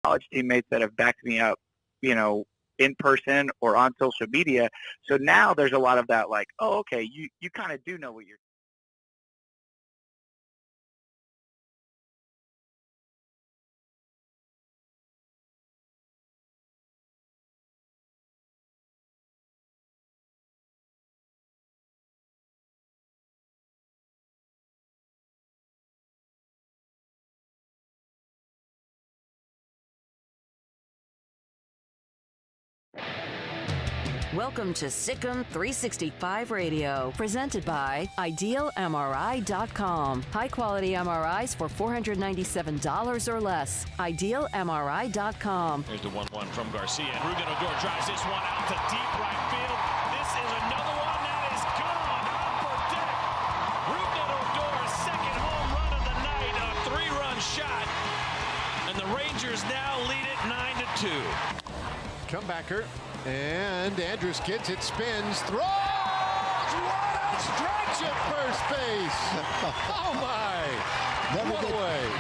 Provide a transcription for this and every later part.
college teammates that have backed me up, in person or on social media. So now there's a lot of that like, oh, okay, you kind of do know what you're. Welcome to Sikkim 365 Radio, presented by IdealMRI.com. High-quality MRIs for $497 or less. IdealMRI.com. There's the 1-1 from Garcia. Ruben Odor drives this one out to deep right field. This is another one that is gone. Upper deck. Ruben Odor, second home run of the night, a 3-run shot. And the Rangers now lead it 9-2. Comebacker. And Andrus gets it, spins, throws! What a stretch at first base! Oh my!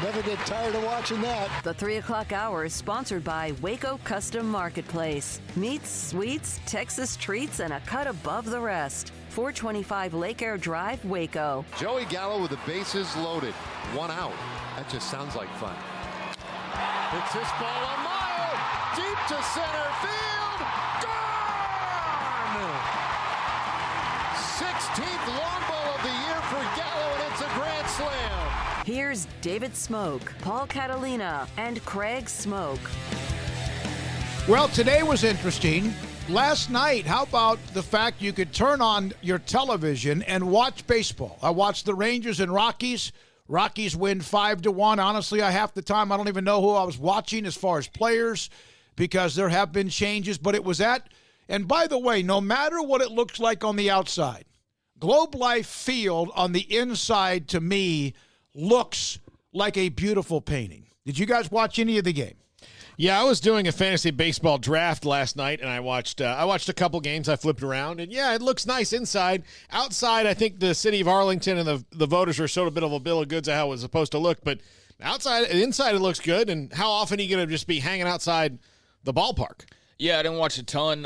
Never get tired of watching that. The 3 o'clock hour is sponsored by Waco Custom Marketplace. Meats, sweets, Texas treats, and a cut above the rest. 425 Lake Air Drive, Waco. Joey Gallo with the bases loaded. 1 out. That just sounds like fun. Hits this ball a mile deep to center field. 16th long ball of the year for Gallo, and it's a grand slam. Here's David Smoke, Paul Catalina, and Craig Smoke. Well, today was interesting. Last night, how about the fact you could turn on your television and watch baseball? I watched the Rangers and Rockies. Rockies win 5-1. Honestly, half the time I don't even know who I was watching as far as players because there have been changes, but it was at. And by the way, no matter what it looks like on the outside, Globe Life Field on the inside, to me, looks like a beautiful painting. Did you guys watch any of the game? Yeah, I was doing a fantasy baseball draft last night, and I watched a couple games. I flipped around, and yeah, it looks nice inside. Outside, I think the city of Arlington and the voters are sort of a bit of a bill of goods of how it was supposed to look, but inside it looks good. And how often are you going to just be hanging outside the ballpark? Yeah, I didn't watch a ton.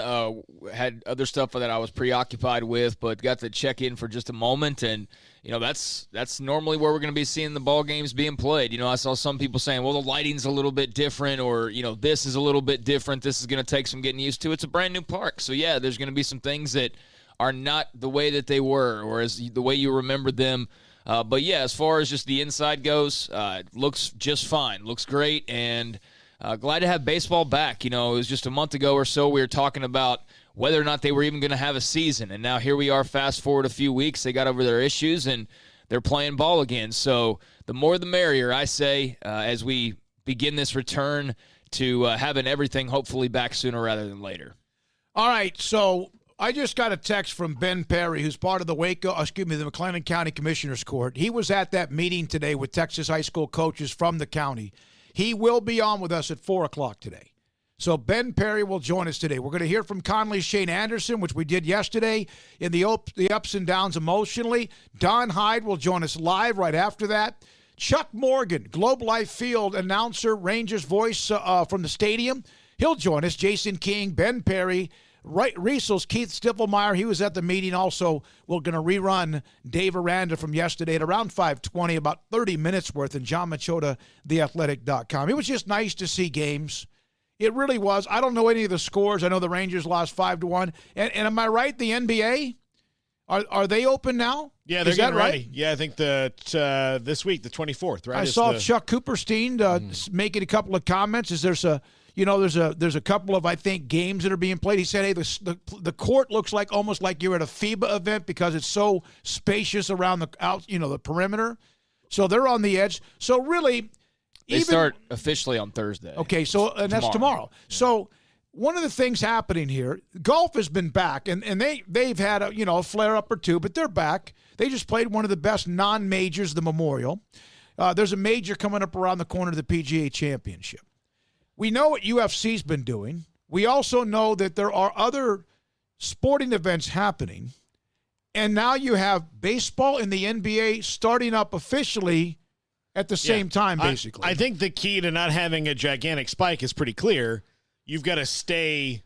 Had other stuff that I was preoccupied with, but got to check in for just a moment. And, that's normally where we're going to be seeing the ball games being played. I saw some people saying, well, the lighting's a little bit different, or, this is a little bit different. This is going to take some getting used to. It's a brand new park. So, yeah, there's going to be some things that are not the way that they were or as the way you remembered them. But, yeah, as far as just the inside goes, it looks just fine. Looks great. And glad to have baseball back. It was just a month ago or so we were talking about whether or not they were even going to have a season. And now here we are, fast forward a few weeks. They got over their issues, and they're playing ball again. So the more the merrier, I say, as we begin this return to having everything hopefully back sooner rather than later. All right, so I just got a text from Ben Perry, who's part of the the McLennan County Commissioners Court. He was at that meeting today with Texas high school coaches from the county. He will be on with us at 4 o'clock today. So Ben Perry will join us today. We're going to hear from Conley's Shane Anderson, which we did yesterday in the ups and downs emotionally. Don Hyde will join us live right after that. Chuck Morgan, Globe Life Field announcer, Rangers voice from the stadium. He'll join us. Jason King, Ben Perry, Riesel's Keith Stiffelmeyer. He was at the meeting also. We're going to rerun Dave Aranda from yesterday at around 5:20, about 30 minutes worth, and John Machota, theathletic.com. It was just nice to see games. It really was. I don't know any of the scores. I know the Rangers lost 5-1. And am I right, the NBA? Are they open now? Yeah, they're getting ready. Right? Yeah, I think that this week, the 24th, right? I saw Chuck Cooperstein making a couple of comments. There's a couple of, I think, games that are being played. He said, hey, the court looks like almost like you're at a FIBA event because it's so spacious around the perimeter. So they're on the edge. So really, they start officially on Thursday. Okay, so that's tomorrow. Yeah. So one of the things happening here, golf has been back, and they've had a flare-up or two, but they're back. They just played one of the best non-majors, the Memorial. There's a major coming up around the corner, the PGA Championship. We know what UFC's been doing. We also know that there are other sporting events happening, and now you have baseball and the NBA starting up officially at the same time, basically. I think the key to not having a gigantic spike is pretty clear. You've got to stay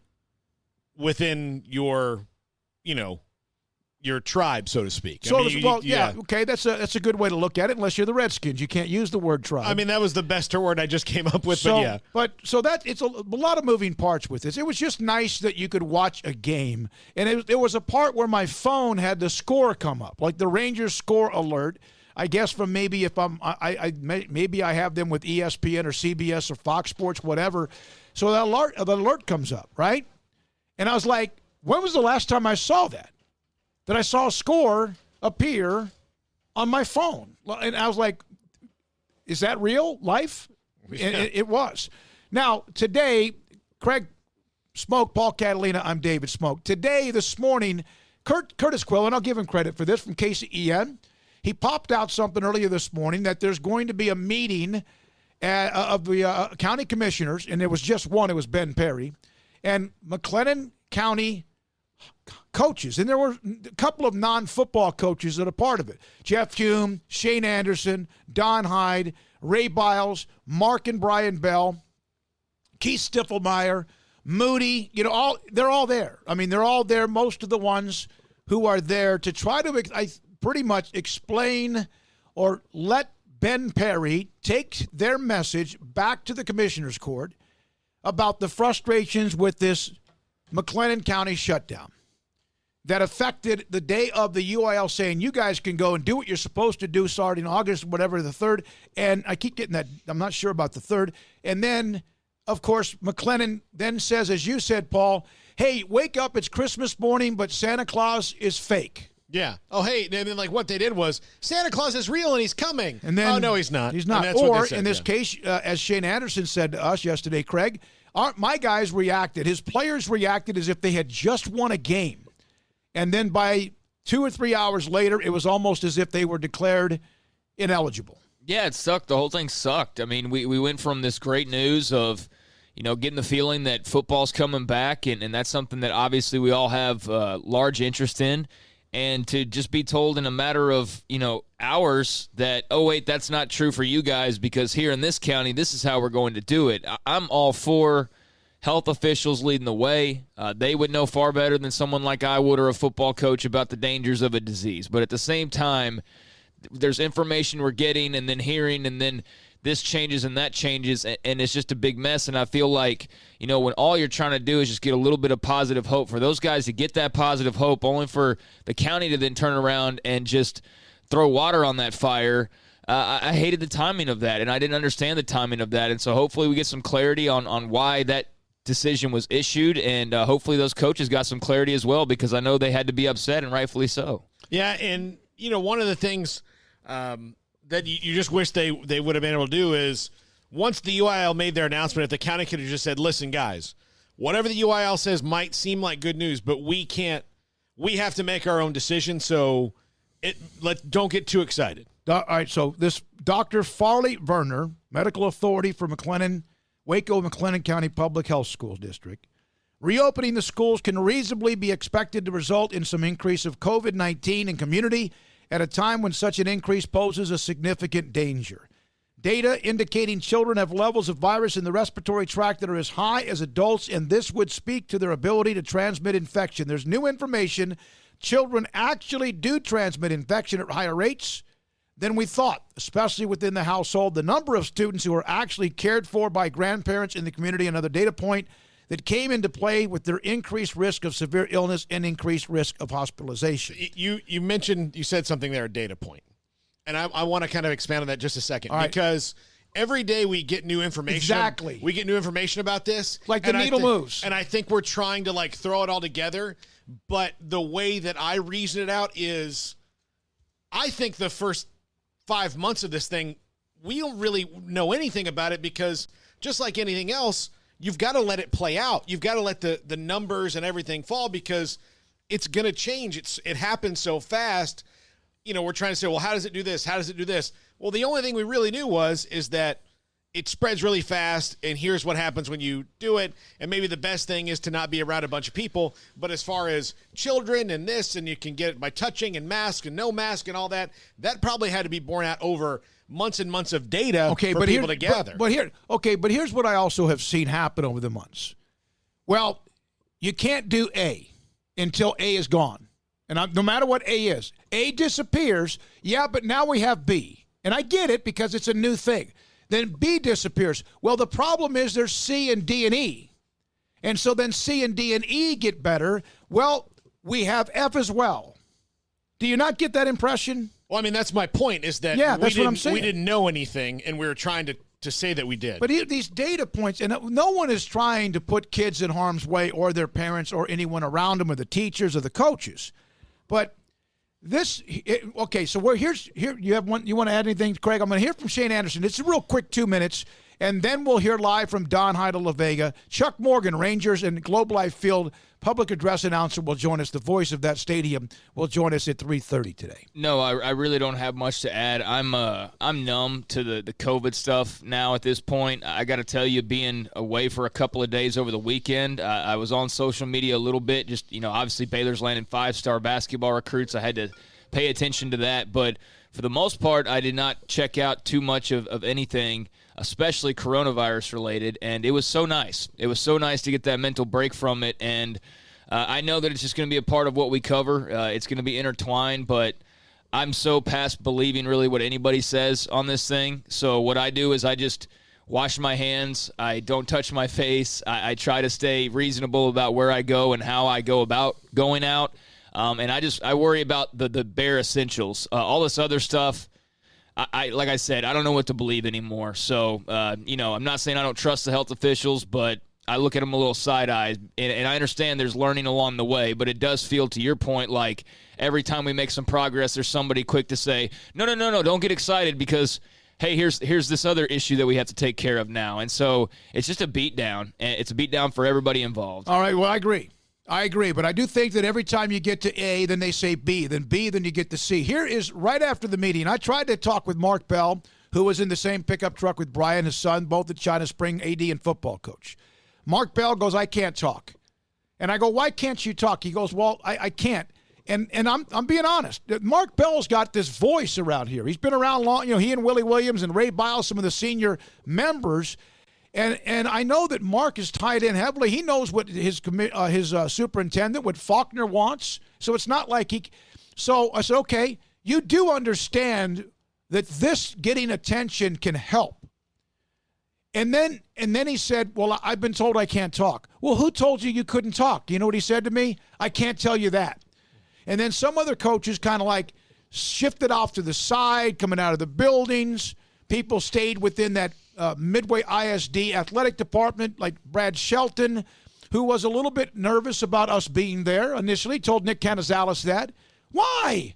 within your tribe, so to speak. Okay, that's a good way to look at it. Unless you're the Redskins, you can't use the word tribe. I mean, that was the best word I just came up with. It's a lot of moving parts with this. It was just nice that you could watch a game, and there was a part where my phone had the score come up, like the Rangers score alert. I guess from maybe if maybe I have them with ESPN or CBS or Fox Sports, whatever. So the alert comes up, right? And I was like, when was the last time I saw that? That I saw a score appear on my phone. And I was like, is that real life? Yeah. And it was. Now, today, Craig Smoke, Paul Catalina, I'm David Smoke. This morning, Curtis Quill, and I'll give him credit for this, from KCEN, he popped out something earlier this morning that there's going to be a meeting of the county commissioners, and there was just one. It was Ben Perry, and McLennan County coaches, and there were a couple of non-football coaches that are part of it. Jeff Hume, Shane Anderson, Don Hyde, Ray Biles, Mark and Brian Bell, Keith Stiffelmeyer, Moody, they're all there. I mean, they're all there, most of the ones who are there to try to pretty much explain or let Ben Perry take their message back to the commissioner's court about the frustrations with this McLennan County shutdown that affected the day of the UIL, saying you guys can go and do what you're supposed to do starting August, whatever, the 3rd. And I keep getting that. I'm not sure about the 3rd. And then, of course, McLennan then says, as you said, Paul, hey, wake up, it's Christmas morning, but Santa Claus is fake. Yeah. Oh, hey, and then what they did was Santa Claus is real and he's coming. And then, oh, no, he's not. He's not. Or in this case, as Shane Anderson said to us yesterday, Craig, my guys reacted. His players reacted as if they had just won a game. And then by 2 or 3 hours later, it was almost as if they were declared ineligible. Yeah, it sucked. The whole thing sucked. I mean, we went from this great news of, getting the feeling that football's coming back, and that's something that obviously we all have large interest in, and to just be told in a matter of, hours that, oh, wait, that's not true for you guys because here in this county, this is how we're going to do it. I'm all for health officials leading the way. They would know far better than someone like I would or a football coach about the dangers of a disease. But at the same time, there's information we're getting and then hearing, and then this changes and that changes, and it's just a big mess. And I feel like, when all you're trying to do is just get a little bit of positive hope for those guys to get that positive hope, only for the county to then turn around and just throw water on that fire. I hated the timing of that, and I didn't understand the timing of that. And so hopefully we get some clarity on why that decision was issued, and hopefully those coaches got some clarity as well, because I know they had to be upset, and rightfully so. Yeah, and, one of the things that you just wish they would have been able to do is, once the UIL made their announcement, if the county could have just said, listen, guys, whatever the UIL says might seem like good news, but we have to make our own decision, so don't get too excited. All right, so this Dr. Farley Werner, medical authority for Waco McLennan County Public Health School District, reopening the schools can reasonably be expected to result in some increase of COVID-19 in community at a time when such an increase poses a significant danger. Data indicating children have levels of virus in the respiratory tract that are as high as adults, and this would speak to their ability to transmit infection. There's new information. Children actually do transmit infection at higher rates than we thought, especially within the household. The number of students who are actually cared for by grandparents in the community, another data point that came into play with their increased risk of severe illness and increased risk of hospitalization. You said something there, a data point. And I want to kind of expand on that just a second, right, because every day we get new information. Exactly. We get new information about this. Like the needle moves. And I think we're trying to throw it all together. But the way that I reason it out is, I think the first 5 months of this thing, we don't really know anything about it, because just like anything else, you've got to let it play out. You've got to let the numbers and everything fall, because it's going to change. It happens so fast. We're trying to say, well, how does it do this? How does it do this? Well, the only thing we really knew is that it spreads really fast, and here's what happens when you do it, and maybe the best thing is to not be around a bunch of people. But as far as children and this, and you can get it by touching and mask and no mask and all that, that probably had to be borne out over months and months of data for people to gather. But here's what I also have seen happen over the months. Well, you can't do A until A is gone. And no matter what A is, A disappears. Yeah, but now we have B. And I get it because it's a new thing. Then B disappears. Well, the problem is there's C and D and E. And so then C and D and E get better. Well, we have F as well. Do you not get that impression? Well, I mean, that's my point, is that that's what I'm saying. We didn't know anything, and we were trying to say that we did. But these data points, and no one is trying to put kids in harm's way or their parents or anyone around them or the teachers or the coaches. But so here you have one. You want to add anything, Craig? I'm going to hear from Shane Anderson. It's a real quick 2 minutes, and then we'll hear live from Don Heidel La Vega. Chuck Morgan, Rangers and Globe Life Field public address announcer, will join us. The voice of that stadium will join us at 3:30 today. No, I really don't have much to add. I'm numb to the COVID stuff now at this point. I got to tell you, being away for a couple of days over the weekend, I was on social media a little bit. Just, obviously Baylor's landing 5-star basketball recruits. I had to pay attention to that. But for the most part, I did not check out too much of anything, especially coronavirus related. And it was so nice. It was so nice to get that mental break from it. And I know that it's just going to be a part of what we cover. It's going to be intertwined, but I'm so past believing really what anybody says on this thing. So what I do is I just wash my hands. I don't touch my face. I try to stay reasonable about where I go and how I go about going out. And I worry about the bare essentials. All this other stuff, like I said, I don't know what to believe anymore. So, I'm not saying I don't trust the health officials, but I look at them a little side-eyed. And I understand there's learning along the way, but it does feel, to your point, like every time we make some progress, there's somebody quick to say, no, don't get excited because, hey, here's this other issue that we have to take care of now. And so it's just a beatdown, and it's a beatdown for everybody involved. All right, well, I agree, but I do think that every time you get to A, then they say B, then B, then you get to C. Here is right after the meeting. I tried to talk with Mark Bell, who was in the same pickup truck with Brian, his son, both at China Spring, AD and football coach. Mark Bell goes, I can't talk. And I go, why can't you talk? He goes, well, I can't. And I'm being honest. Mark Bell's got this voice around here. He's been around long. He and Willie Williams and Ray Biles, some of the senior members. And I know that Mark is tied in heavily. He knows what his superintendent, what Faulkner wants. So it's not like he. So I said, okay, you do understand that this getting attention can help. And then he said, well, I've been told I can't talk. Well, who told you couldn't talk? You know what he said to me? I can't tell you that. And then some other coaches kind of like shifted off to the side, coming out of the buildings. People stayed within that Midway ISD athletic department, like Brad Shelton, who was a little bit nervous about us being there initially, told Nick Canizales that. Why?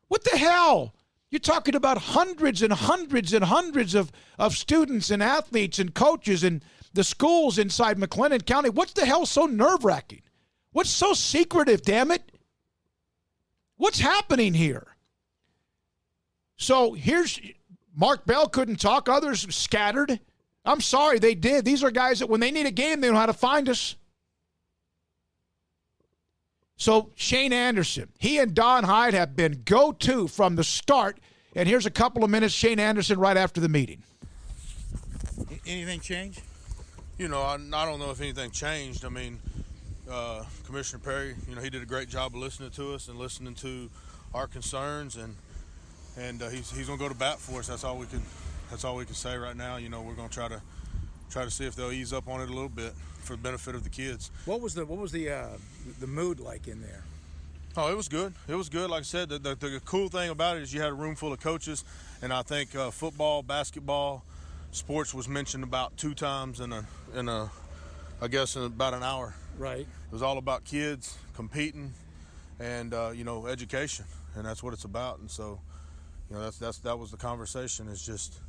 What the hell? You're talking about hundreds and hundreds and hundreds of students and athletes and coaches and the schools inside McLennan County. What's the hell so nerve-wracking? What's so secretive, damn it? What's happening here? So here's Mark Bell couldn't talk. Others scattered. I'm sorry, they did. These are guys that when they need a game, they know how to find us. So Shane Anderson, he and Don Hyde have been go-to from the start. And here's a couple of minutes, Shane Anderson, right after the meeting. Anything change? I don't know if anything changed. I mean, Commissioner Perry, he did a great job of listening to us and listening to our concerns, and he's going to go to bat for us. That's all we can say right now. We're going to try to see if they'll ease up on it a little bit for the benefit of the kids. What was the mood like in there? Oh, it was good. It was good. Like I said, the cool thing about it is you had a room full of coaches, and I think football, basketball, sports was mentioned about 2 times in about an hour. Right. It was all about kids competing and education, and that's what it's about. And so, that was the conversation. It's just,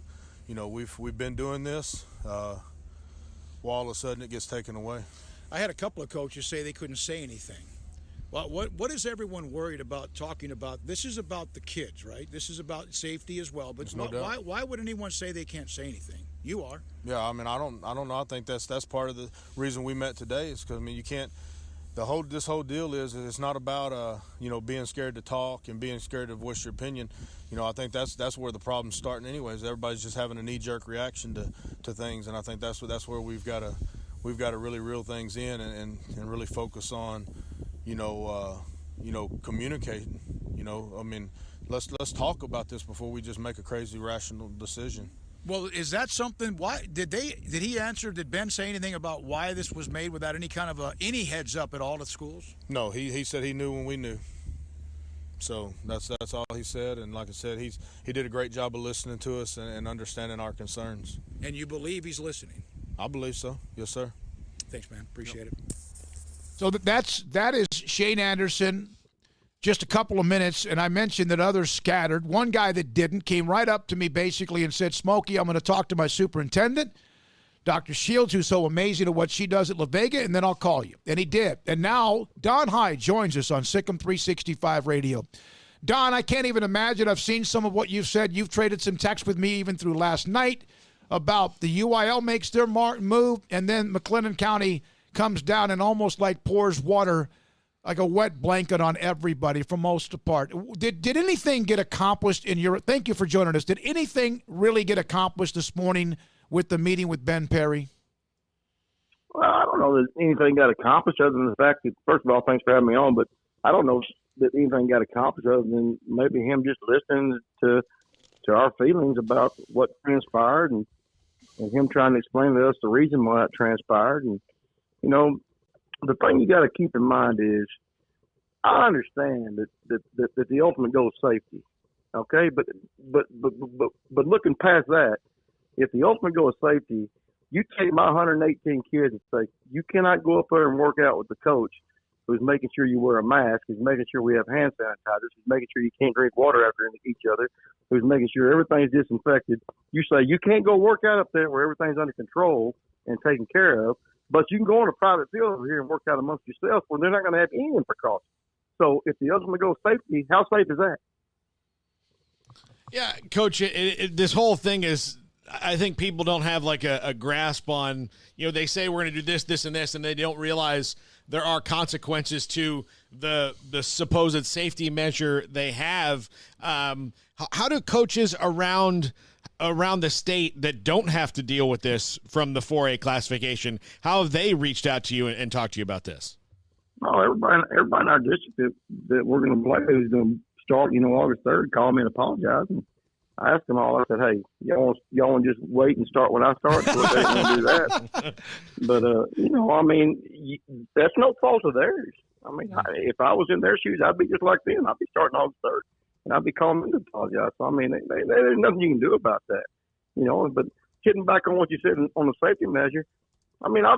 we've been doing this. Well, all of a sudden it gets taken away. I had a couple of coaches say they couldn't say anything. Well, what is everyone worried about talking about? This is about the kids, right? This is about safety as well. But no doubt. Why would anyone say they can't say anything? You are. Yeah, I mean, I don't know. I think that's part of the reason we met today is because, I mean, you can't. This whole deal is it's not about being scared to talk and being scared to voice your opinion. I think that's where the problem's starting anyways. Everybody's just having a knee-jerk reaction to things, and I think that's where we've got to really reel things in and really focus on communicating. I mean, let's talk about this before we just make a crazy rational decision. Well, is that something? Why did he answer? Did Ben say anything about why this was made without any kind of any heads up at all at schools? No, he said he knew when we knew. So that's all he said, and like I said, he did a great job of listening to us and understanding our concerns. And you believe he's listening? I believe so. Yes, sir. Thanks, man. Appreciate it. So that is Shane Anderson. Just a couple of minutes, and I mentioned that others scattered. One guy that didn't came right up to me basically and said, Smokey, I'm going to talk to my superintendent, Dr. Shields, who's so amazing at what she does at La Vega, and then I'll call you. And he did. And now Don Hyde joins us on Sikkim 365 Radio. Don, I can't even imagine. I've seen some of what you've said. You've traded some text with me even through last night about the UIL makes their move, and then McLennan County comes down and almost like pours water like a wet blanket on everybody for most part. Did anything get accomplished in your – thank you for joining us. Did anything really get accomplished this morning with the meeting with Ben Perry? Well, I don't know that anything got accomplished other than the fact that, first of all, thanks for having me on, but I don't know that anything got accomplished other than maybe him just listening to our feelings about what transpired and him trying to explain to us the reason why it transpired. And, the thing you got to keep in mind is, I understand that the ultimate goal is safety, okay? But looking past that, if the ultimate goal is safety, you take my 118 kids and say you cannot go up there and work out with the coach who's making sure you wear a mask, who's making sure we have hand sanitizers, who's making sure you can't drink water after each other, who's making sure everything's disinfected. You say you can't go work out up there where everything's under control and taken care of. But you can go on a private field over here and work out amongst yourself where they're not going to have any precautions. So if the ultimate goal is safety, how safe is that? Yeah, Coach, this whole thing is, I think people don't have like a grasp on, they say we're going to do this, this, and this, and they don't realize there are consequences to the supposed safety measure they have. How do coaches around the state that don't have to deal with this from the 4A classification, how have they reached out to you and talked to you about this? Oh, everybody in our district that we're going to play who's going to start, August 3rd, called me and apologized. And I asked them all, I said, hey, y'all want to just wait and start when I start? So they didn't want to do that. But, that's no fault of theirs. I mean, if I was in their shoes, I'd be just like them. I'd be starting August 3rd. And I'd be calling them to apologize. So, I mean, there's nothing you can do about that, But getting back on what you said on the safety measure, I mean, I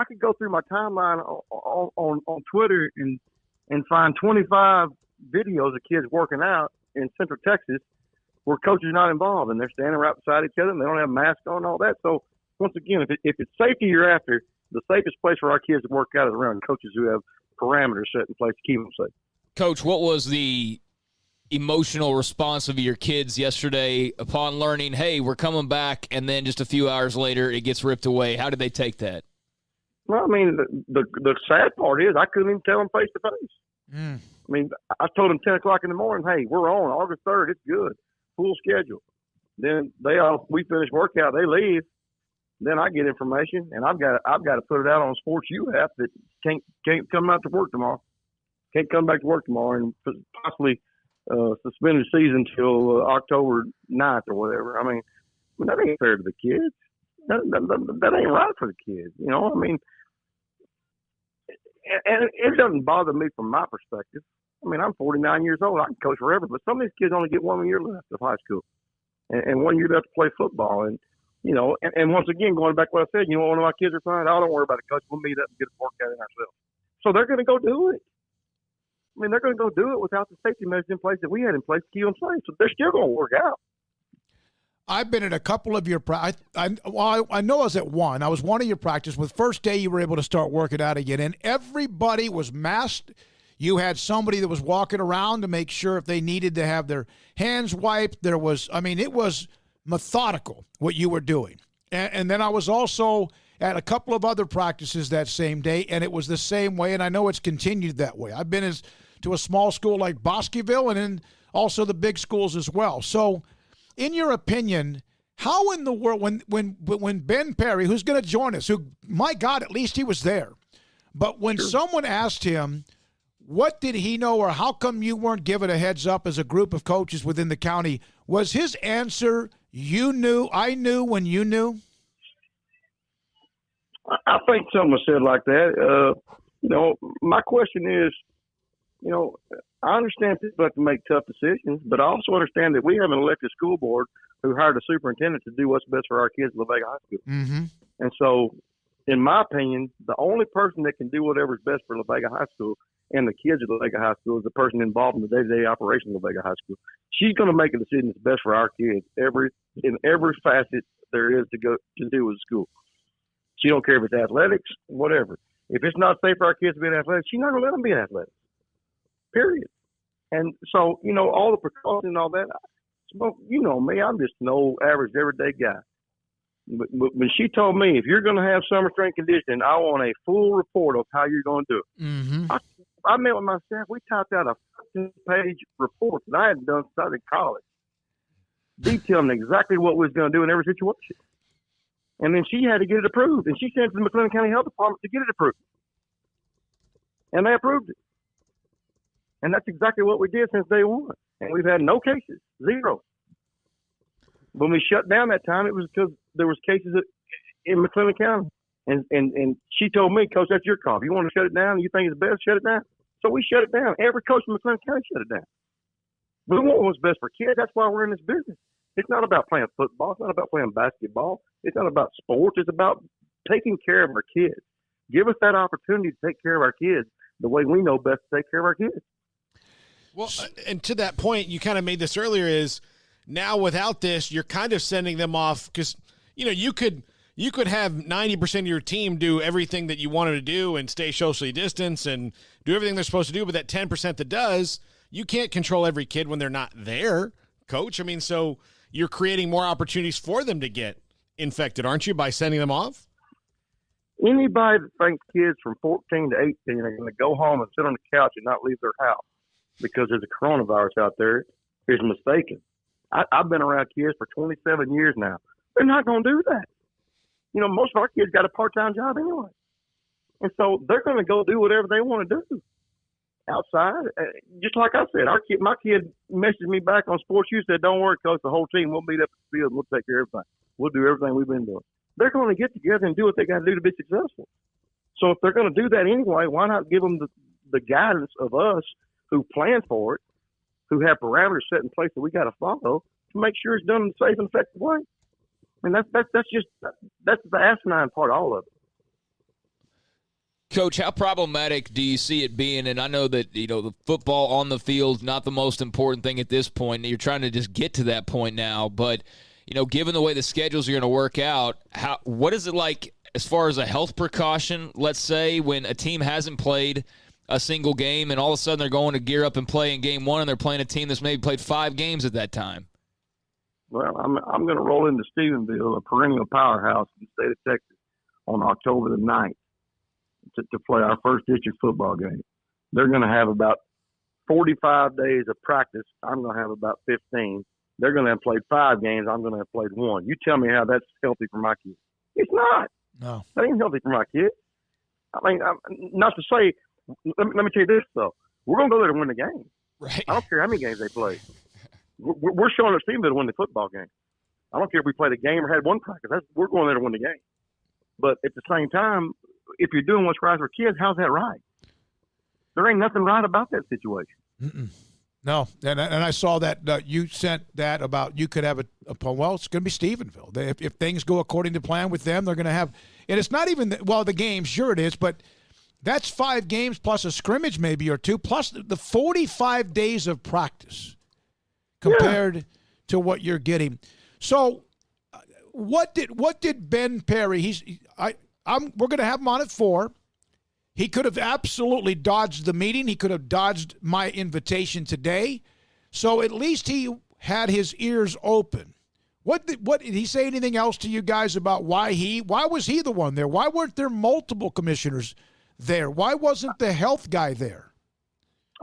could go through my timeline on Twitter and find 25 videos of kids working out in Central Texas where coaches are not involved, and they're standing right beside each other, and they don't have masks on and all that. So, once again, if it's safety you're after, the safest place for our kids to work out is around coaches who have parameters set in place to keep them safe. Coach, what was the emotional response of your kids yesterday upon learning, hey, we're coming back, and then just a few hours later it gets ripped away? How did they take that? Well, I mean, the sad part is I couldn't even tell them face to face. I mean, I told them 10 o'clock in the morning, hey, we're on August 3rd. It's good. Full schedule. Then we finish workout, they leave. Then I get information, and I've got to put it out on Sports U app that can't come out to work tomorrow. Can't come back to work tomorrow, and possibly suspended season till October 9th or whatever. I mean, that ain't fair to the kids. That ain't right for the kids. I mean, and it doesn't bother me from my perspective. I mean, I'm 49 years old. I can coach forever, but some of these kids only get 1 year left of high school and 1 year left to play football. And, and once again, going back to what I said, one of my kids are fine. Oh, don't worry about it, coach. We'll meet up and get a workout in ourselves. So they're going to go do it. I mean, they're going to go do it without the safety measures in place that we had in place to keep them safe. So they're still going to work out. I've been at a couple of your I know I was at one. I was one of your practice. With first day, you were able to start working out again, and everybody was masked. You had somebody that was walking around to make sure if they needed to have their hands wiped. It was methodical what you were doing. And then I was also at a couple of other practices that same day, and it was the same way, and I know it's continued that way. I've been to a small school like Bosqueville and then also the big schools as well. So in your opinion, how in the world, when Ben Perry, who's going to join us, who, my God, at least he was there, but when someone asked him, what did he know, or how come you weren't given a heads up as a group of coaches within the county, was his answer, you knew, I knew when you knew? I think someone said like that. My question is, I understand people have to make tough decisions, but I also understand that we have an elected school board who hired a superintendent to do what's best for our kids at La Vega High School. Mm-hmm. And so, in my opinion, the only person that can do whatever is best for La Vega High School and the kids at La Vega High School is the person involved in the day-to-day operations of La Vega High School. She's going to make a decision that's best for our kids in every facet there is to do with school. She don't care if it's athletics, whatever. If it's not safe for our kids to be in athletics, she's not going to let them be in athletics. Period. And so, all the precautions and all that, you know me, I'm just an old, average, everyday guy. But when she told me, if you're going to have summer strength conditioning, I want a full report of how you're going to do it. Mm-hmm. I met with my staff. We typed out a 15-page report that I hadn't done since I was in college, detailing exactly what we was going to do in every situation. And then she had to get it approved. And she sent it to the McLennan County Health Department to get it approved. And they approved it. And that's exactly what we did since day one. And we've had no cases, zero. When we shut down that time, it was because there was cases in McLennan County. And she told me, Coach, that's your call. If you want to shut it down and you think it's best, shut it down. So we shut it down. Every coach in McLennan County shut it down. We want what's best for kids. That's why we're in this business. It's not about playing football. It's not about playing basketball. It's not about sports. It's about taking care of our kids. Give us that opportunity to take care of our kids the way we know best to take care of our kids. Well, and to that point, you kind of made this earlier, is now without this, you're kind of sending them off because, you could have 90% of your team do everything that you wanted to do and stay socially distanced and do everything they're supposed to do, but that 10% that does, you can't control every kid when they're not there, Coach. So you're creating more opportunities for them to get infected, aren't you, by sending them off? Anybody that thinks kids from 14 to 18 are going to go home and sit on the couch and not leave their house because there's a coronavirus out there is mistaken. I've been around kids for 27 years now. They're not going to do that. Most of our kids got a part-time job anyway. And so they're going to go do whatever they want to do outside. Just like I said, my kid messaged me back on Sports U, said, don't worry, Coach, the whole team, we'll meet up at the field and we'll take care of everything. We'll do everything we've been doing. They're going to get together and do what they got to do to be successful. So if they're going to do that anyway, why not give them the guidance of us who plan for it, who have parameters set in place that we got to follow to make sure it's done in a safe and effective way. That's the asinine part of all of it. Coach, how problematic do you see it being? And I know that, the football on the field is not the most important thing at this point. You're trying to just get to that point now. But, given the way the schedules are going to work out, what is it like as far as a health precaution, let's say, when a team hasn't played a single game and all of a sudden they're going to gear up and play in game one and they're playing a team that's maybe played 5 games at that time? Well, I'm going to roll into Stephenville, a perennial powerhouse in the state of Texas, on October the 9th to play our first district football game. They're going to have about 45 days of practice. I'm going to have about 15. They're going to have played 5 games. I'm going to have played 1. You tell me how that's healthy for my kids. It's not. No. That ain't healthy for my kids. Not to say, let me tell you this, though. We're going to go there to win the game. Right. I don't care how many games they play. We're showing our team to win the football game. I don't care if we played a game or had 1 practice. We're going there to win the game. But at the same time, if you're doing what's right for kids, how's that right? There ain't nothing right about that situation. Mm-mm. No, and I saw that you sent that about you could have it's going to be Stephenville. If things go according to plan with them, they're going to have – and it's not even the games, sure it is, but that's 5 games plus a scrimmage maybe or 2, plus the 45 days of practice compared to what you're getting. So what did Ben Perry – we're going to have him on at 4. He could have absolutely dodged the meeting. He could have dodged my invitation today. So at least he had his ears open. What did he say anything else to you guys about why was he the one there? Why weren't there multiple commissioners there? Why wasn't the health guy there?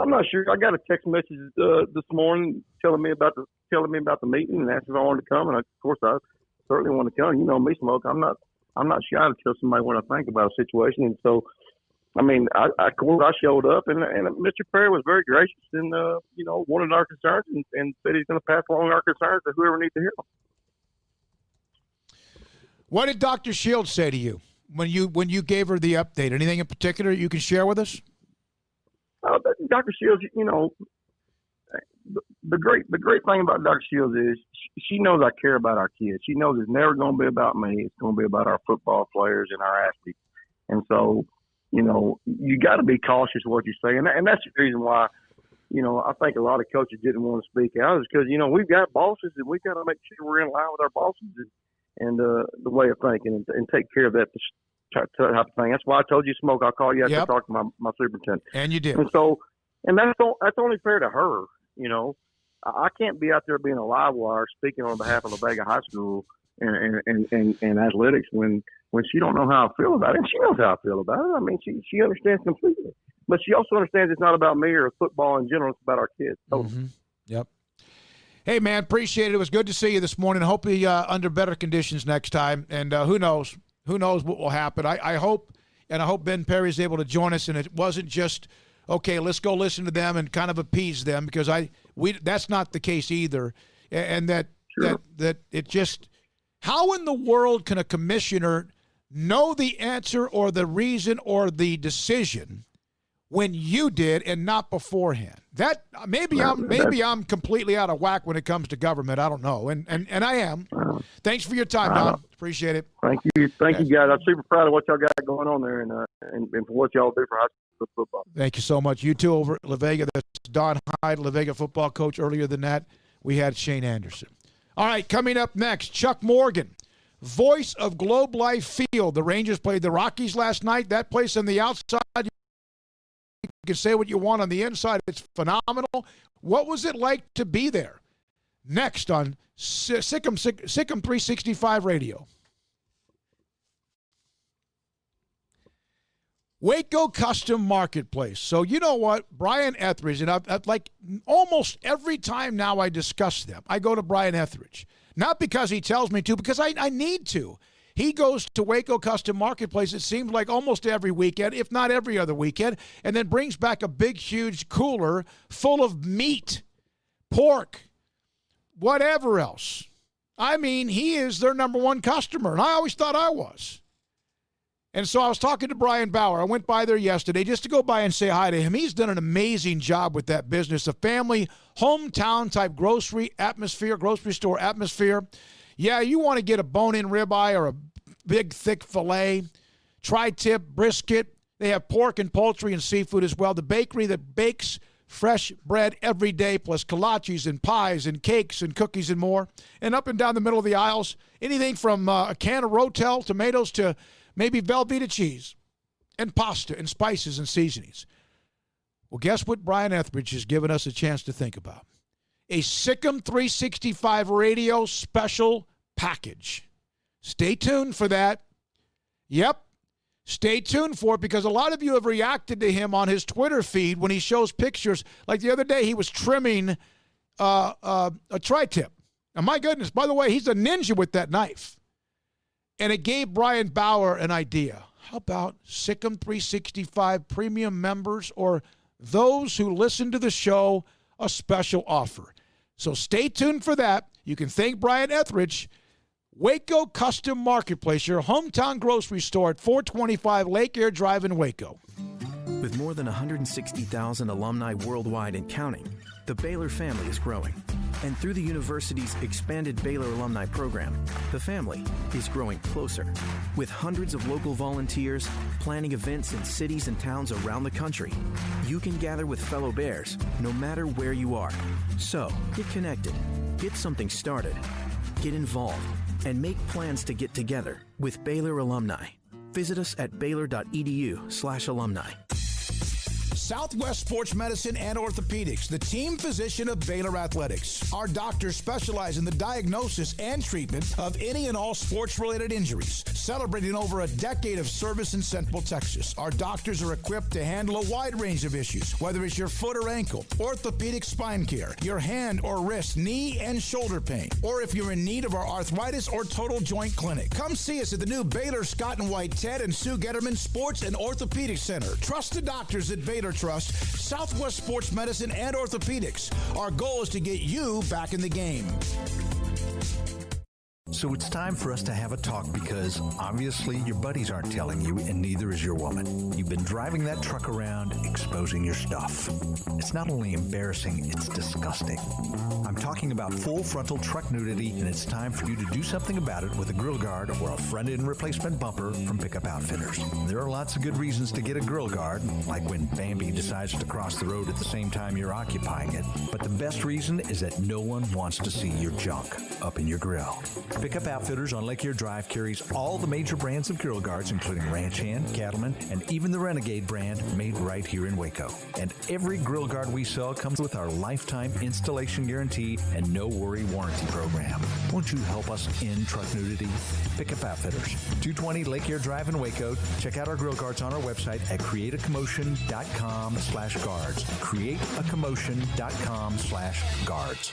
I'm not sure. I got a text message this morning telling me about the meeting and asking if I wanted to come, and of course I certainly want to come. You know me, Smoke. I'm not shy to tell somebody what I think about a situation, and so I mean I showed up, and Mr. Perry was very gracious and wanted our concerns and said he's going to pass along our concerns to whoever needs to hear them. What did Dr. Shields say to you when you gave her the update? Anything in particular you can share with us? Dr. Shields, the great thing about Dr. Shields is she knows I care about our kids. She knows it's never going to be about me. It's going to be about our football players and our athletes. And so, you got to be cautious what you say. And that's the reason why, I think a lot of coaches didn't want to speak out is because, we've got bosses and we've got to make sure we're in line with our bosses and the way of thinking and take care of that type of thing. That's why I told you, Smoke, I'll call you after I talk to my superintendent. And you did. And so, and that's only fair to her. I can't be out there being a live wire speaking on behalf of La Vega High School and athletics when she don't know how I feel about it. And she knows how I feel about it. I mean, she understands completely. But she also understands it's not about me or football in general. It's about our kids. Totally. Mm-hmm. Yep. Hey, man, appreciate it. It was good to see you this morning. Hopefully under better conditions next time. And who knows? Who knows what will happen? I hope Ben Perry is able to join us, and it wasn't just, okay, let's go listen to them and kind of appease them, because that's not the case either. And that it just, how in the world can a commissioner know the answer or the reason or the decision when you did and not beforehand? That maybe I'm completely out of whack when it comes to government. I don't know, and I am. Thanks for your time, Don. Appreciate it. Thank you, guys. I'm super proud of what y'all got going on there, and for what y'all do for high school football. Thank you so much. You too over at La Vega. That's Don Hyde, La Vega football coach. Earlier than that, we had Shane Anderson. All right, coming up next, Chuck Morgan, voice of Globe Life Field. The Rangers played the Rockies last night. That place on the outside, you can say what you want on the inside. It's phenomenal. What was it like to be there? Next on Sikkim 365 Radio. Waco Custom Marketplace. So you know what? Brian Etheridge, and I've like almost every time now I discuss them, I go to Brian Etheridge. Not because he tells me to, because I need to. He goes to Waco Custom Marketplace, it seems like almost every weekend, if not every other weekend, and then brings back a big, huge cooler full of meat, pork, whatever else. I mean, he is their number one customer, and I always thought I was. And so I was talking to Brian Bauer. I went by there yesterday just to go by and say hi to him. He's done an amazing job with that business, a family, hometown-type grocery store atmosphere. Yeah, you want to get a bone-in ribeye or a big, thick filet, tri-tip, brisket. They have pork and poultry and seafood as well. The bakery that bakes fresh bread every day, plus kolaches and pies and cakes and cookies and more. And up and down the middle of the aisles, anything from a can of Rotel tomatoes to maybe Velveeta cheese and pasta and spices and seasonings. Well, guess what Brian Etheridge has given us a chance to think about? A Sikkim 365 Radio special package. Stay tuned for that. Yep. Stay tuned for it, because a lot of you have reacted to him on his Twitter feed when he shows pictures. Like the other day, he was trimming a tri-tip. And my goodness, by the way, he's a ninja with that knife. And it gave Brian Bauer an idea. How about Sikkim 365 premium members or those who listen to the show a special offer? So stay tuned for that. You can thank Brian Etheridge. Waco Custom Marketplace, your hometown grocery store at 425 Lake Air Drive in Waco. With more than 160,000 alumni worldwide and counting, the Baylor family is growing. And through the university's expanded Baylor alumni program, the family is growing closer. With hundreds of local volunteers planning events in cities and towns around the country, you can gather with fellow Bears no matter where you are. So, get connected, get something started, get involved, and make plans to get together with Baylor alumni. Visit us at baylor.edu/alumni. Southwest Sports Medicine and Orthopedics, the team physician of Baylor Athletics. Our doctors specialize in the diagnosis and treatment of any and all sports-related injuries. Celebrating over a decade of service in Central Texas, our doctors are equipped to handle a wide range of issues, whether it's your foot or ankle, orthopedic spine care, your hand or wrist, knee and shoulder pain, or if you're in need of our arthritis or total joint clinic. Come see us at the new Baylor Scott and White Ted and Sue Getterman Sports and Orthopedic Center. Trust the doctors at Baylor Trust, Southwest Sports Medicine and Orthopedics. Our goal is to get you back in the game. So it's time for us to have a talk because obviously your buddies aren't telling you and neither is your woman. You've been driving that truck around exposing your stuff. It's not only embarrassing, it's disgusting. I'm talking about full frontal truck nudity and it's time for you to do something about it with a grill guard or a front-end replacement bumper from Pickup Outfitters. There are lots of good reasons to get a grill guard, like when Bambi decides to cross the road at the same time you're occupying it. But the best reason is that no one wants to see your junk up in your grill. Pickup Outfitters on Lake Erie Drive carries all the major brands of grill guards, including Ranch Hand, Cattleman, and even the Renegade brand made right here in Waco. And every grill guard we sell comes with our lifetime installation guarantee and no-worry warranty program. Won't you help us end truck nudity? Pickup Outfitters, 220 Lake Erie Drive in Waco. Check out our grill guards on our website at createacommotion.com/guards. createacommotion.com/guards.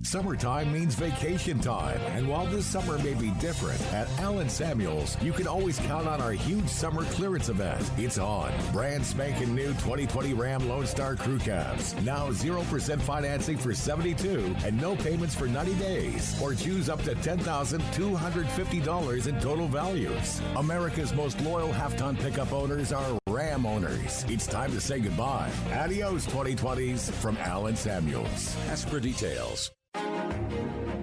Summertime means vacation time, and while this summer may be different, at Allen Samuels, you can always count on our huge summer clearance event. It's on. Brand spanking new 2020 Ram Lone Star Crew Cabs. Now 0% financing for 72 and no payments for 90 days. Or choose up to $10,250 in total values. America's most loyal half-ton pickup owners are Ram owners. It's time to say goodbye. Adios 2020s from Allen Samuels. Ask for details.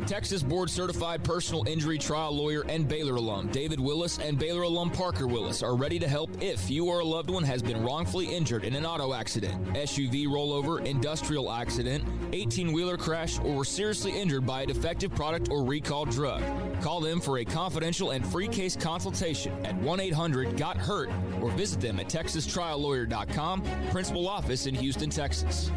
Texas Board Certified Personal Injury Trial Lawyer and Baylor alum David Willis and Baylor alum Parker Willis are ready to help if you or a loved one has been wrongfully injured in an auto accident, SUV rollover, industrial accident, 18-wheeler crash, or were seriously injured by a defective product or recalled drug. Call them for a confidential and free case consultation at 1-800-GOT-HURT or visit them at texastriallawyer.com, principal office in Houston, Texas.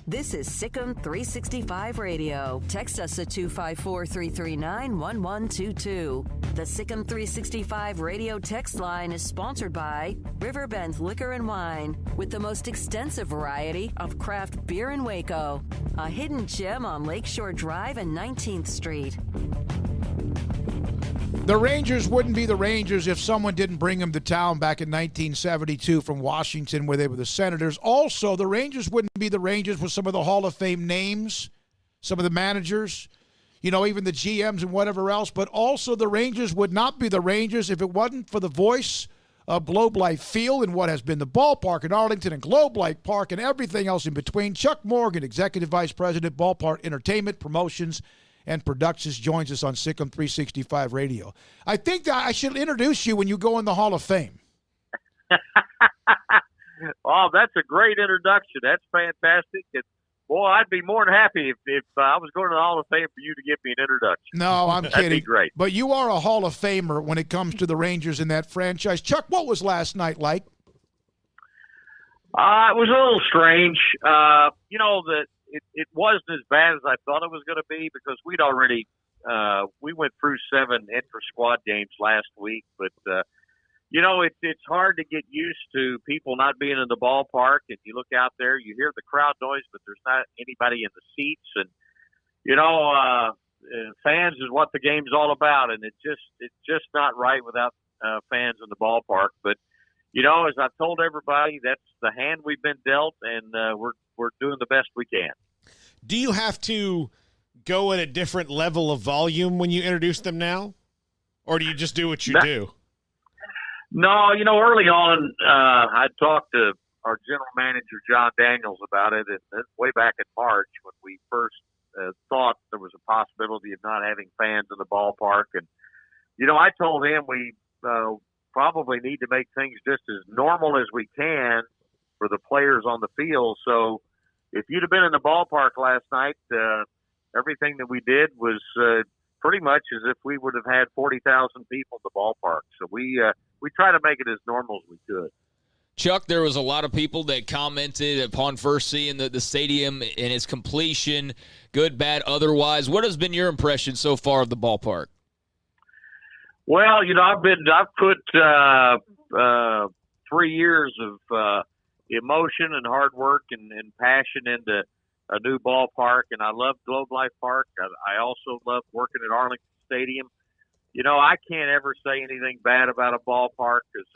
This is Sikkim 365 Radio. Text us at 254-339-1122. The Sikkim 365 Radio text line is sponsored by Riverbend Liquor and Wine, with the most extensive variety of craft beer in Waco. A hidden gem on Lakeshore Drive and 19th Street. The Rangers wouldn't be the Rangers if someone didn't bring them to town back in 1972 from Washington, where they were the Senators. Also, the Rangers wouldn't be the Rangers with some of the Hall of Fame names, some of the managers, even the GMs and whatever else. But also, the Rangers would not be the Rangers if it wasn't for the voice of Globe Life Field and what has been the ballpark in Arlington and Globe Life Park and everything else in between. Chuck Morgan, Executive Vice President, Ballpark Entertainment, Promotions, and Productions, joins us on Sikkim 365 Radio. I think that I should introduce you when you go in the Hall of Fame. Oh, that's a great introduction. That's fantastic. And, boy, I'd be more than happy if I was going to the Hall of Fame for you to give me an introduction. No, I'm kidding. That'd be great. But you are a Hall of Famer when it comes to the Rangers in that franchise. Chuck, what was last night like? It was a little strange. It wasn't as bad as I thought it was going to be because we'd already we went through 7 intra-squad games last week. But, it's hard to get used to people not being in the ballpark. And you look out there, you hear the crowd noise, but there's not anybody in the seats. And, fans is what the game's all about. And it's just not right without fans in the ballpark. But, as I've told everybody, that's the hand we've been dealt, and we're doing the best we can. Do you have to go at a different level of volume when you introduce them now? Or do you just do what you do? No, early on, I talked to our general manager, John Daniels, about it, and way back in March when we first thought there was a possibility of not having fans in the ballpark. And, I told him we probably need to make things just as normal as we can for the players on the field. So if you'd have been in the ballpark last night, everything that we did was pretty much as if we would have had 40,000 people at the ballpark. So we try to make it as normal as we could. Chuck, there was a lot of people that commented upon first seeing the stadium and its completion, good, bad, otherwise. What has been your impression so far of the ballpark? Well, I've put 3 years of emotion and hard work and passion into a new ballpark, and I love Globe Life Park. I also love working at Arlington Stadium. I can't ever say anything bad about a ballpark because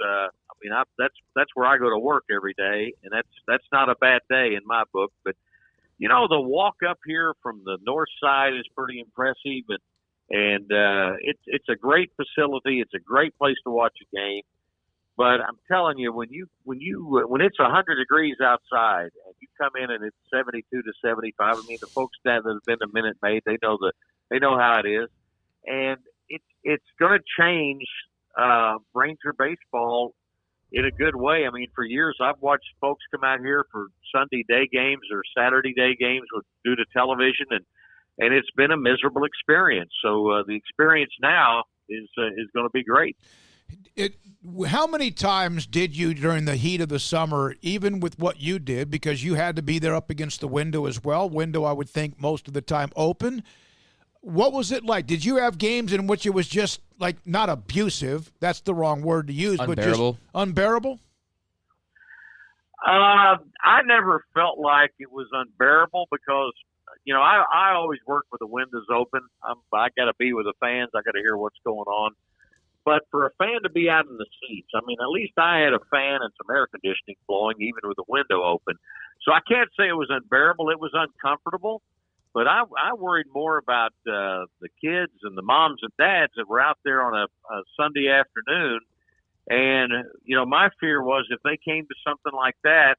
that's where I go to work every day, and that's not a bad day in my book. But the walk up here from the north side is pretty impressive, and it's a great facility. It's a great place to watch a game. But I'm telling you, when it's 100 degrees outside and you come in and it's 72 to 75, the folks that have been to Minute Maid, they know how it is, and it's going to change Ranger baseball in a good way. For years I've watched folks come out here for Sunday day games or Saturday day games due to television, and it's been a miserable experience. So the experience now is going to be great. How many times did you, during the heat of the summer, even with what you did, because you had to be there up against the window as well, window I would think most of the time open, what was it like? Did you have games in which it was just like not abusive, that's the wrong word to use, unbearable. But just unbearable? I never felt like it was unbearable because, I always work with the windows open. I got to be with the fans. I got to hear what's going on. But for a fan to be out in the seats, at least I had a fan and some air conditioning blowing even with the window open. So I can't say it was unbearable. It was uncomfortable. But I worried more about the kids and the moms and dads that were out there on a Sunday afternoon. And, my fear was if they came to something like that,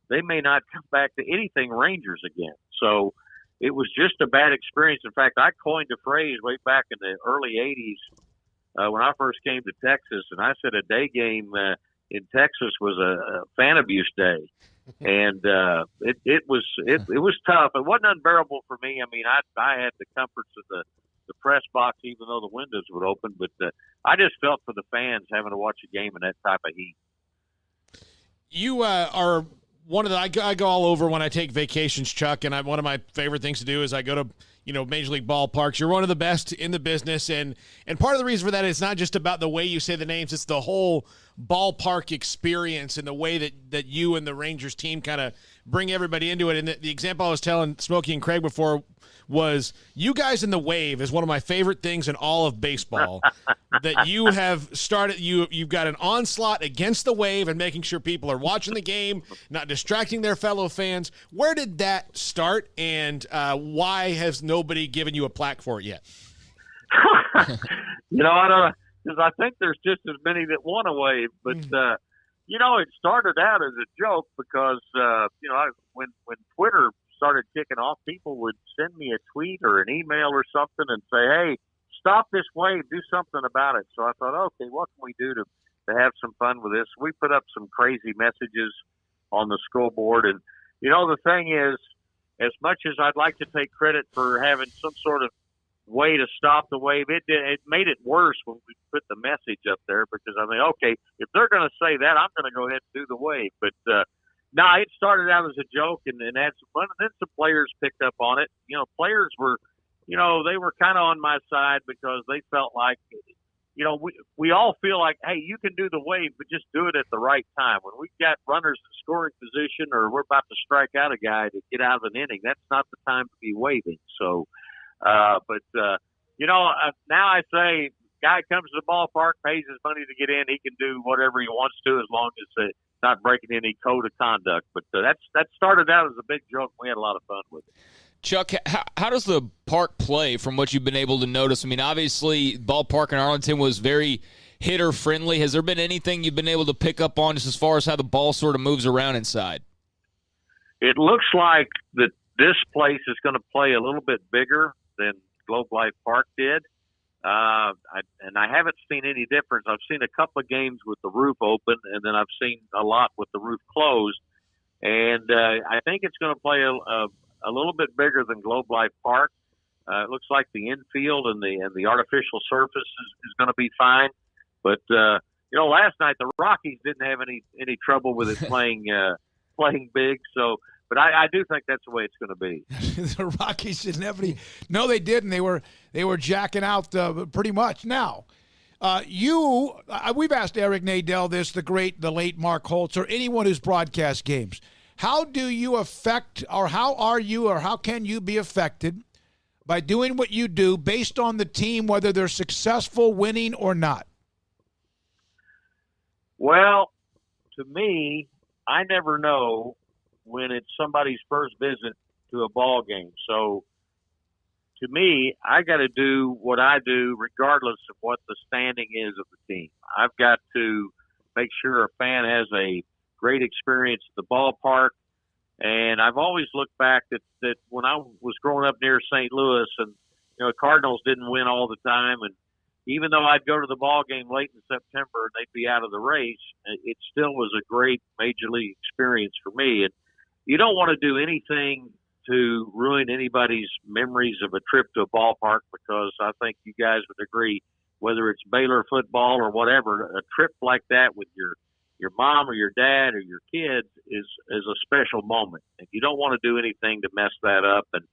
they may not come back to anything Rangers again. So it was just a bad experience. In fact, I coined a phrase way back in the early 80s when I first came to Texas, and I said a day game in Texas was a fan abuse day. And it was tough. It wasn't unbearable for me. I had the comforts of the press box, even though the windows would open. But I just felt for the fans having to watch a game in that type of heat. You are one of the I go all over when I take vacations, Chuck, and one of my favorite things to do is I go to Major League ballparks. You're one of the best in the business, and part of the reason for that is not just about the way you say the names, it's the whole ballpark experience and the way that you and the Rangers team kind of bring everybody into it. And the example I was telling Smokey and Craig before was you guys in the Wave is one of my favorite things in all of baseball. That you have started, you've got an onslaught against the Wave and making sure people are watching the game, not distracting their fellow fans. Where did that start, and why has nobody given you a plaque for it yet? I don't know, because I think there's just as many that want a Wave, but it started out as a joke because when Twitter started kicking off, people would send me a tweet or an email or something and say, "Hey, stop this wave, do something about it." So I thought, okay, what can we do to have some fun with this? We put up some crazy messages on the scoreboard. And, the thing is, as much as I'd like to take credit for having some sort of way to stop the wave, it made it worse when we put the message up there because okay, if they're going to say that, I'm going to go ahead and do the wave. But it started out as a joke and had some fun. And then some players picked up on it. Players were, they were kind of on my side because they felt like, we all feel like, hey, you can do the wave, but just do it at the right time. When we've got runners in scoring position or we're about to strike out a guy to get out of an inning, that's not the time to be waving. So, now I say, guy comes to the ballpark, pays his money to get in, he can do whatever he wants to as long as it's not breaking any code of conduct. But that started out as a big joke. We had a lot of fun with it. Chuck, how does the park play from what you've been able to notice? Obviously, ballpark in Arlington was very hitter-friendly. Has there been anything you've been able to pick up on just as far as how the ball sort of moves around inside? It looks like that this place is going to play a little bit bigger than Globe Life Park did. I haven't seen any difference. I've seen a couple of games with the roof open, and then I've seen a lot with the roof closed. And I think it's going to play a little bit bigger than Globe Life Park. It looks like the infield and the artificial surface is going to be fine. But last night the Rockies didn't have any trouble with it playing big. So, but I do think that's the way it's going to be. The Rockies didn't have any. No, they didn't. They were jacking out pretty much. Now, we've asked Eric Nadel this, the late Mark Holtz, or anyone who's broadcast games. How do you affect, or how can you be affected by doing what you do based on the team, whether they're successful, winning, or not? Well, to me, I never know when it's somebody's first visit to a ball game. So, to me, I got to do what I do regardless of what the standing is of the team. I've got to make sure a fan has a great experience at the ballpark. And I've always looked back that when I was growing up near St. Louis, and Cardinals didn't win all the time, and even though I'd go to the ball game late in September and they'd be out of the race, it still was a great major league experience for me. And you don't want to do anything to ruin anybody's memories of a trip to a ballpark, because I think you guys would agree, whether it's Baylor football or whatever, a trip like that with your mom or your dad or your kids is a special moment. And you don't want to do anything to mess that up. And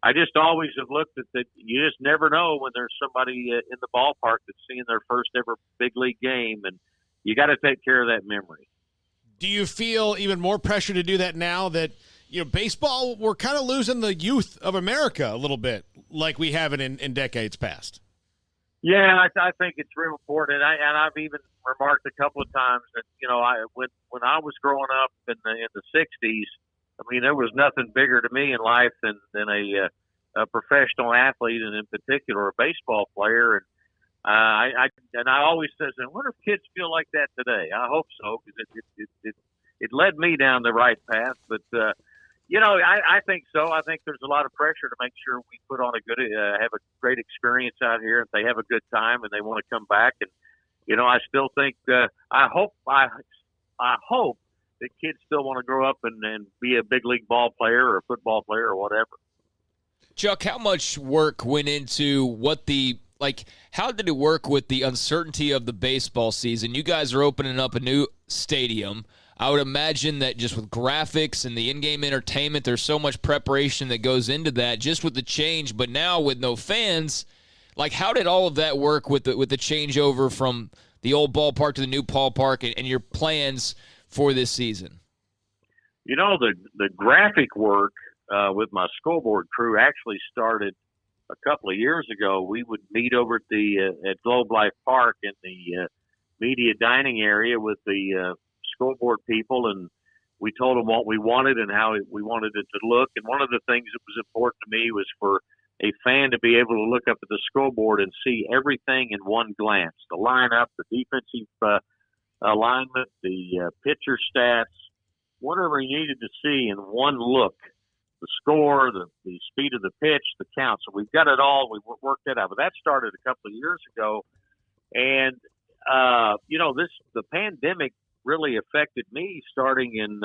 I just always have looked at that. You just never know when there's somebody in the ballpark that's seeing their first ever big league game, and you got to take care of that memory. Do you feel even more pressure to do that now that, baseball, we're kind of losing the youth of America a little bit, like we haven't in decades past? Yeah, I think it's real important, and I've even remarked a couple of times that when I was growing up in the '60s, I mean, there was nothing bigger to me in life than a professional athlete, and in particular a baseball player. And I always says, I wonder if kids feel like that today. I hope so, because it led me down the right path. But I think so. I think there's a lot of pressure to make sure we put on have a great experience out here, and they have a good time and they want to come back. And I still think I hope that kids still want to grow up and be a big league ball player or a football player or whatever. Chuck, how much work went into how did it work with the uncertainty of the baseball season? You guys are opening up a new stadium. I would imagine that just with graphics and the in-game entertainment, there's so much preparation that goes into that just with the change. But now with no fans, how did all of that work with the changeover from the old ballpark to the new ballpark and your plans for this season? The graphic work with my scoreboard crew actually started a couple of years ago. We would meet over at Globe Life Park in the media dining area with the scoreboard people, and we told them what we wanted and how we wanted it to look. And one of the things that was important to me was for a fan to be able to look up at the scoreboard and see everything in one glance: the lineup, the defensive alignment, the pitcher stats, whatever you needed to see in one look. The score, the speed of the pitch, the count. So we've got it all. We worked that out. But that started a couple of years ago. And, the pandemic really affected me starting in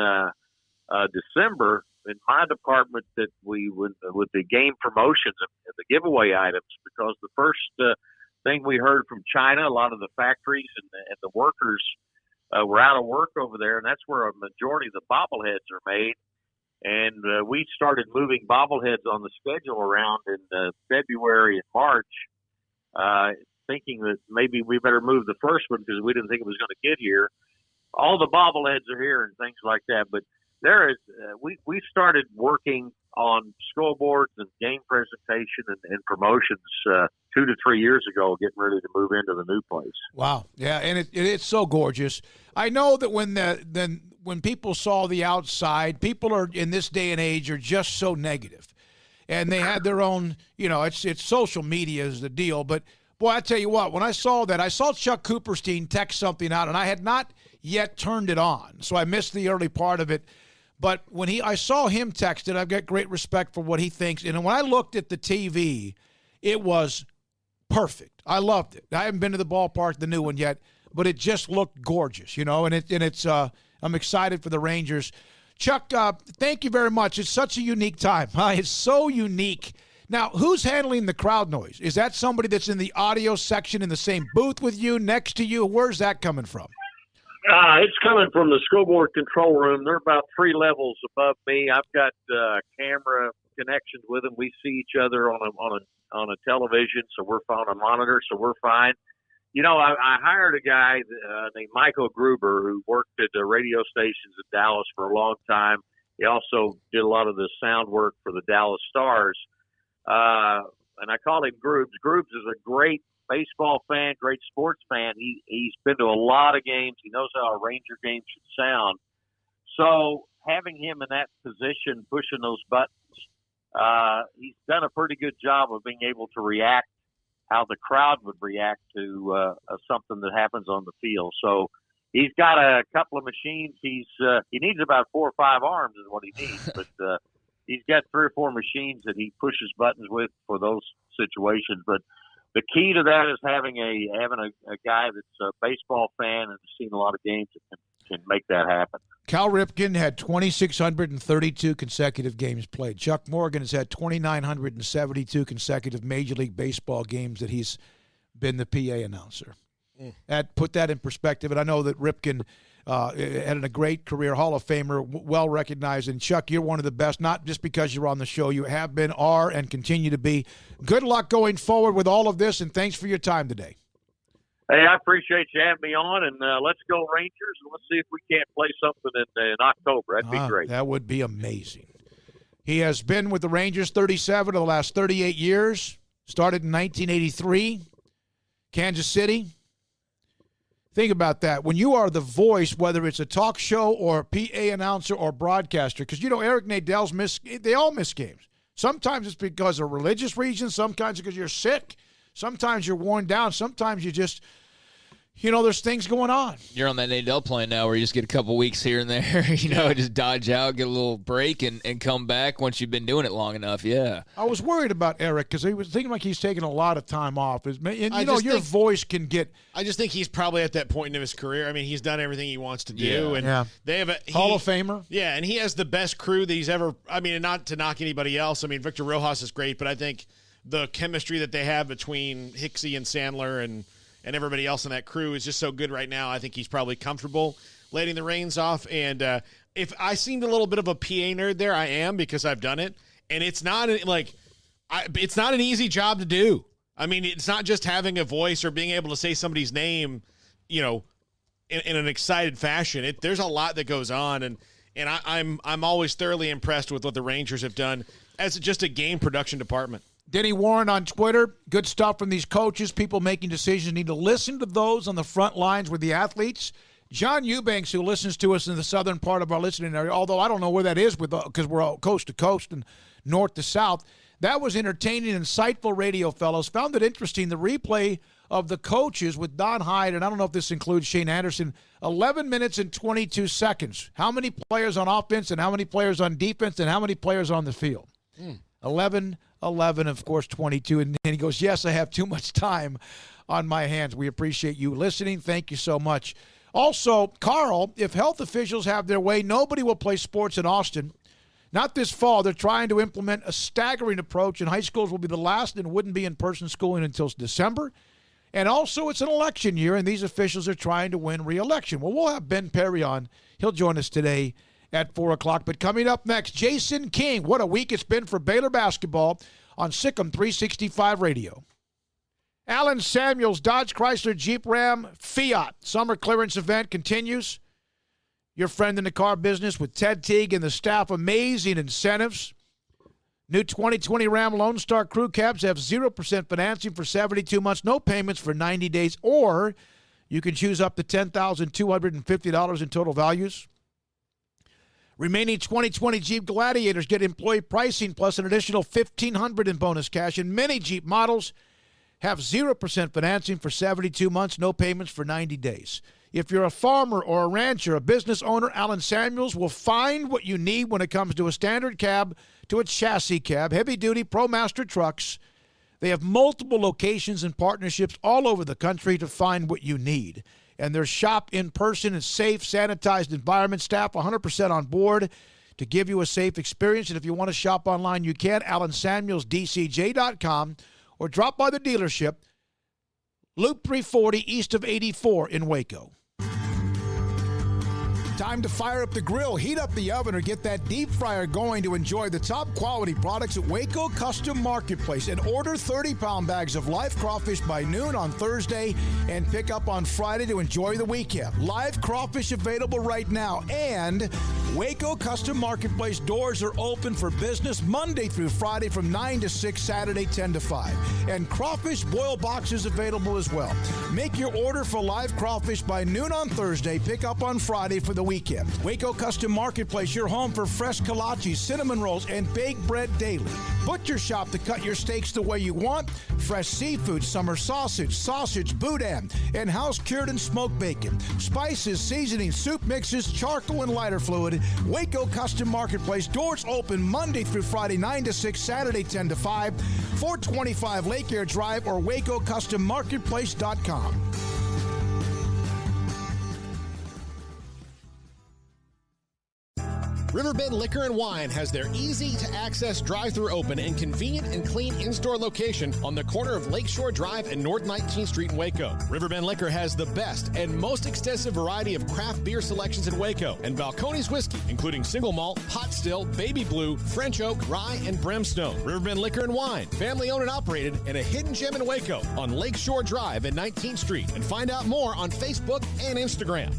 December in my department, that we would, with the game promotions and the giveaway items, because the first thing we heard from China, a lot of the factories and the workers were out of work over there, and that's where a majority of the bobbleheads are made. And we started moving bobbleheads on the schedule around in February and March, thinking that maybe we better move the first one because we didn't think it was going to get here. All the bobbleheads are here and things like that. But there is, we started working on scoreboards and game presentation and promotions 2 to 3 years ago, getting ready to move into the new place. Wow. Yeah, and it's so gorgeous. I know that when people saw the outside, people are in this day and age are just so negative. And they had their own, it's social media is the deal. But, boy, I tell you what, when I saw that, I saw Chuck Cooperstein text something out, and I had not yet turned it on. So I missed the early part of it. But when I saw him text it, I've got great respect for what he thinks. And when I looked at the TV, it was perfect. I loved it. I haven't been to the ballpark, the new one yet, but it just looked gorgeous, and it's I'm excited for the Rangers. Chuck, thank you very much. It's such a unique time. It's so unique Now, who's handling the crowd noise? Is that somebody that's in the audio section in the same booth with you, next to you? Where's that coming from? It's coming from the scoreboard control room. They're about 3 levels above me. I've got camera connections with them. We see each other on a television, so we're on a monitor, so we're fine. You know, I hired a guy named Michael Gruber who worked at the radio stations in Dallas for a long time. He also did a lot of the sound work for the Dallas Stars. And I call him Groobs. Groobs is a great baseball fan, great sports fan. He's been to a lot of games. He knows how a Ranger game should sound. So having him in that position, pushing those buttons, he's done a pretty good job of being able to react how the crowd would react to something that happens on the field. So he's got a couple of machines. He needs about 4 or 5 arms is what he needs, but he's got 3 or 4 machines that he pushes buttons with for those situations. But the key to that is having a guy that's a baseball fan and has seen a lot of games that can make that happen. Cal Ripken had 2,632 consecutive games played. Chuck Morgan has had 2,972 consecutive Major League Baseball games that he's been the PA announcer. Put that in perspective, and I know that Ripken had a great career, Hall of Famer, well recognized. And Chuck, you're one of the best, not just because you're on the show. You have been, are, and continue to be. Good luck going forward with all of this, and thanks for your time today. Hey, I appreciate you having me on, and let's go Rangers, and let's see if we can't play something in October. That'd be great. That would be amazing. He has been with the Rangers 37 of the last 38 years. Started in 1983, Kansas City. Think about that. When you are the voice, whether it's a talk show or PA announcer or broadcaster, because, you know, Eric Nadell's they all miss games. Sometimes it's because of religious reasons. Sometimes because you're sick. Sometimes you're worn down. Sometimes you just, you know, there's things going on. You're on that Nadell plan now where you just get a couple weeks here and there, just dodge out, get a little break, and come back once you've been doing it long enough, yeah. I was worried about Eric because he was thinking like he's taking a lot of time off. And, your voice can get... I just think he's probably at that point in his career. I mean, he's done everything he wants to do. They have Hall of Famer. Yeah, and he has the best crew that he's ever... I mean, not to knock anybody else. I mean, Victor Rojas is great, but I think the chemistry that they have between Hicksey and Sandler and everybody else in that crew is just so good right now. I think he's probably comfortable letting the reins off. And if I seemed a little bit of a PA nerd there, I am, because I've done it. And it's not it's not an easy job to do. I mean, it's not just having a voice or being able to say somebody's name, in an excited fashion. There's a lot that goes on, and I'm always thoroughly impressed with what the Rangers have done as just a game production department. Denny Warren on Twitter. Good stuff from these coaches. People making decisions need to listen to those on the front lines with the athletes. John Eubanks, who listens to us in the southern part of our listening area, although I don't know where that is because we're all coast to coast and north to south. That was entertaining, insightful radio, fellows. Found it interesting, the replay of the coaches with Don Hyde, and I don't know if this includes Shane Anderson, 11 minutes and 22 seconds. How many players on offense and how many players on defense and how many players on the field? 11, of course, 22. And he goes, yes, I have too much time on my hands. We appreciate you listening. Thank you so much. Also, Carl, if health officials have their way, nobody will play sports in Austin. Not this fall. They're trying to implement a staggering approach, and high schools will be the last and wouldn't be in-person schooling until December. And also, it's an election year, and these officials are trying to win re-election. Well, we'll have Ben Perry on. He'll join us today at 4 o'clock. But coming up next, Jason King. What a week it's been for Baylor basketball on Sikkim 365 Radio. Allen Samuels, Dodge Chrysler Jeep Ram Fiat summer clearance event continues. Your friend in the car business with Ted Teague and the staff. Amazing incentives. New 2020 Ram Lone Star Crew Cabs have 0% financing for 72 months, no payments for 90 days, or you can choose up to $10,250 in total values. Remaining 2020 Jeep Gladiators get employee pricing plus an additional $1,500 in bonus cash, and many Jeep models have 0% financing for 72 months, no payments for 90 days. If you're a farmer or a rancher, a business owner, Allen Samuels will find what you need when it comes to a standard cab to a chassis cab, heavy-duty ProMaster trucks. They have multiple locations and partnerships all over the country to find what you need. And their shop in person in safe, sanitized environment, staff 100% on board to give you a safe experience. And if you want to shop online, you can. AlanSamuelsDCJ.com or drop by the dealership, Loop 340 east of 84 in Waco. Time to fire up the grill, heat up the oven, or get that deep fryer going to enjoy the top quality products at Waco Custom Marketplace. And order 30-pound bags of live crawfish by noon on Thursday and pick up on Friday to enjoy the weekend. Live crawfish available right now. And Waco Custom Marketplace doors are open for business Monday through Friday from 9 to 6, Saturday 10 to 5. And crawfish boil boxes available as well. Make your order for live crawfish by noon on Thursday. Pick up on Friday for the weekend. Waco Custom Marketplace, your home for fresh kolaches, cinnamon rolls, and baked bread daily. Butcher shop to cut your steaks the way you want. Fresh seafood, summer sausage, boudin, and house-cured and smoked bacon. Spices, seasonings, soup mixes, charcoal, and lighter fluid. Waco Custom Marketplace, doors open Monday through Friday, 9 to 6, Saturday 10 to 5, 425 Lake Air Drive or WacoCustomMarketplace.com. Riverbend Liquor and Wine has their easy-to-access drive-thru open and convenient and clean in-store location on the corner of Lakeshore Drive and North 19th Street in Waco. Riverbend Liquor has the best and most extensive variety of craft beer selections in Waco and Balcones whiskey, including single malt, pot still, baby blue, French oak, rye, and brimstone. Riverbend Liquor and Wine, family-owned and operated, and a hidden gem in Waco on Lakeshore Drive and 19th Street. And find out more on Facebook and Instagram.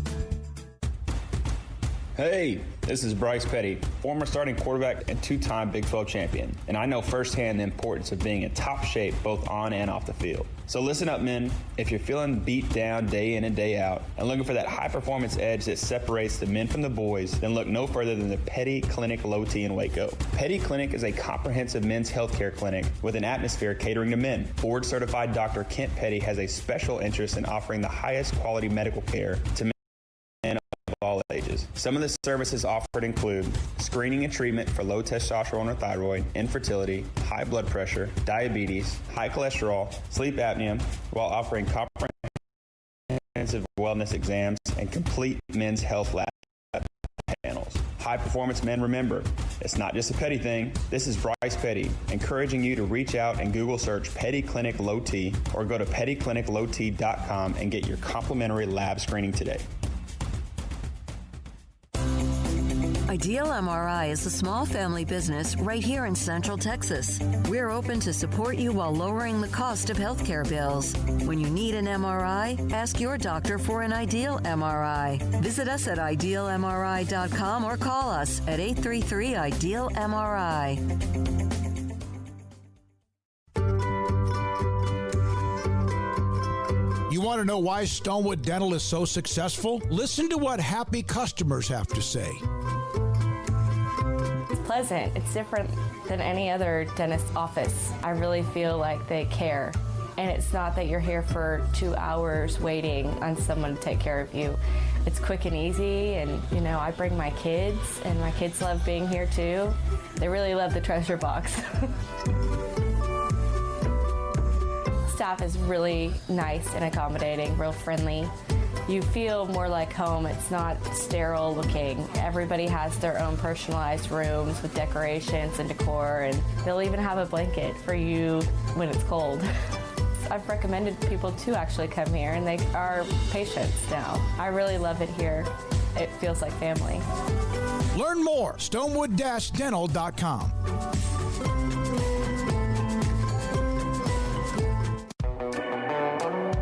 Hey, this is Bryce Petty, former starting quarterback and two-time Big 12 champion, and I know firsthand the importance of being in top shape both on and off the field. So listen up, men. If you're feeling beat down day in and day out and looking for that high-performance edge that separates the men from the boys, then look no further than the Petty Clinic Low T in Waco. Petty Clinic is a comprehensive men's healthcare clinic with an atmosphere catering to men. Board-certified Dr. Kent Petty has a special interest in offering the highest quality medical care to men of all ages. Some of the services offered include screening and treatment for low testosterone or thyroid, infertility, high blood pressure, diabetes, high cholesterol, sleep apnea, while offering comprehensive wellness exams and complete men's health lab panels. High performance men, remember, it's not just a Petty thing. This is Bryce Petty, encouraging you to reach out and Google search Petty Clinic Low T or go to pettycliniclowt.com and get your complimentary lab screening today. Ideal MRI is a small family business right here in Central Texas. We're open to support you while lowering the cost of healthcare bills. When you need an MRI, ask your doctor for an Ideal MRI. Visit us at idealmri.com or call us at 833-IDEAL-MRI. You want to know why Stonewood Dental is so successful? Listen to what happy customers have to say. It's pleasant. It's different than any other dentist office. I really feel like they care. And it's not that you're here for 2 hours waiting on someone to take care of you. It's quick and easy, and I bring my kids, and my kids love being here too. They really love the treasure box. Staff is really nice and accommodating, real friendly. You feel more like home. It's not sterile looking. Everybody has their own personalized rooms with decorations and decor, and they'll even have a blanket for you when it's cold. I've recommended people to actually come here, and they are patients now. I really love it here. It feels like family. Learn more, stonewood-dental.com.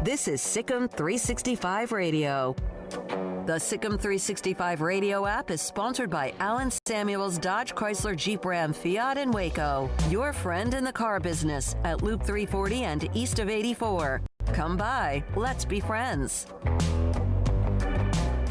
This is Sikkim 365 Radio. The Sikkim 365 Radio app is sponsored by Alan Samuels Dodge Chrysler Jeep Ram Fiat in Waco, your friend in the car business at Loop 340 and east of 84. Come by. Let's be friends.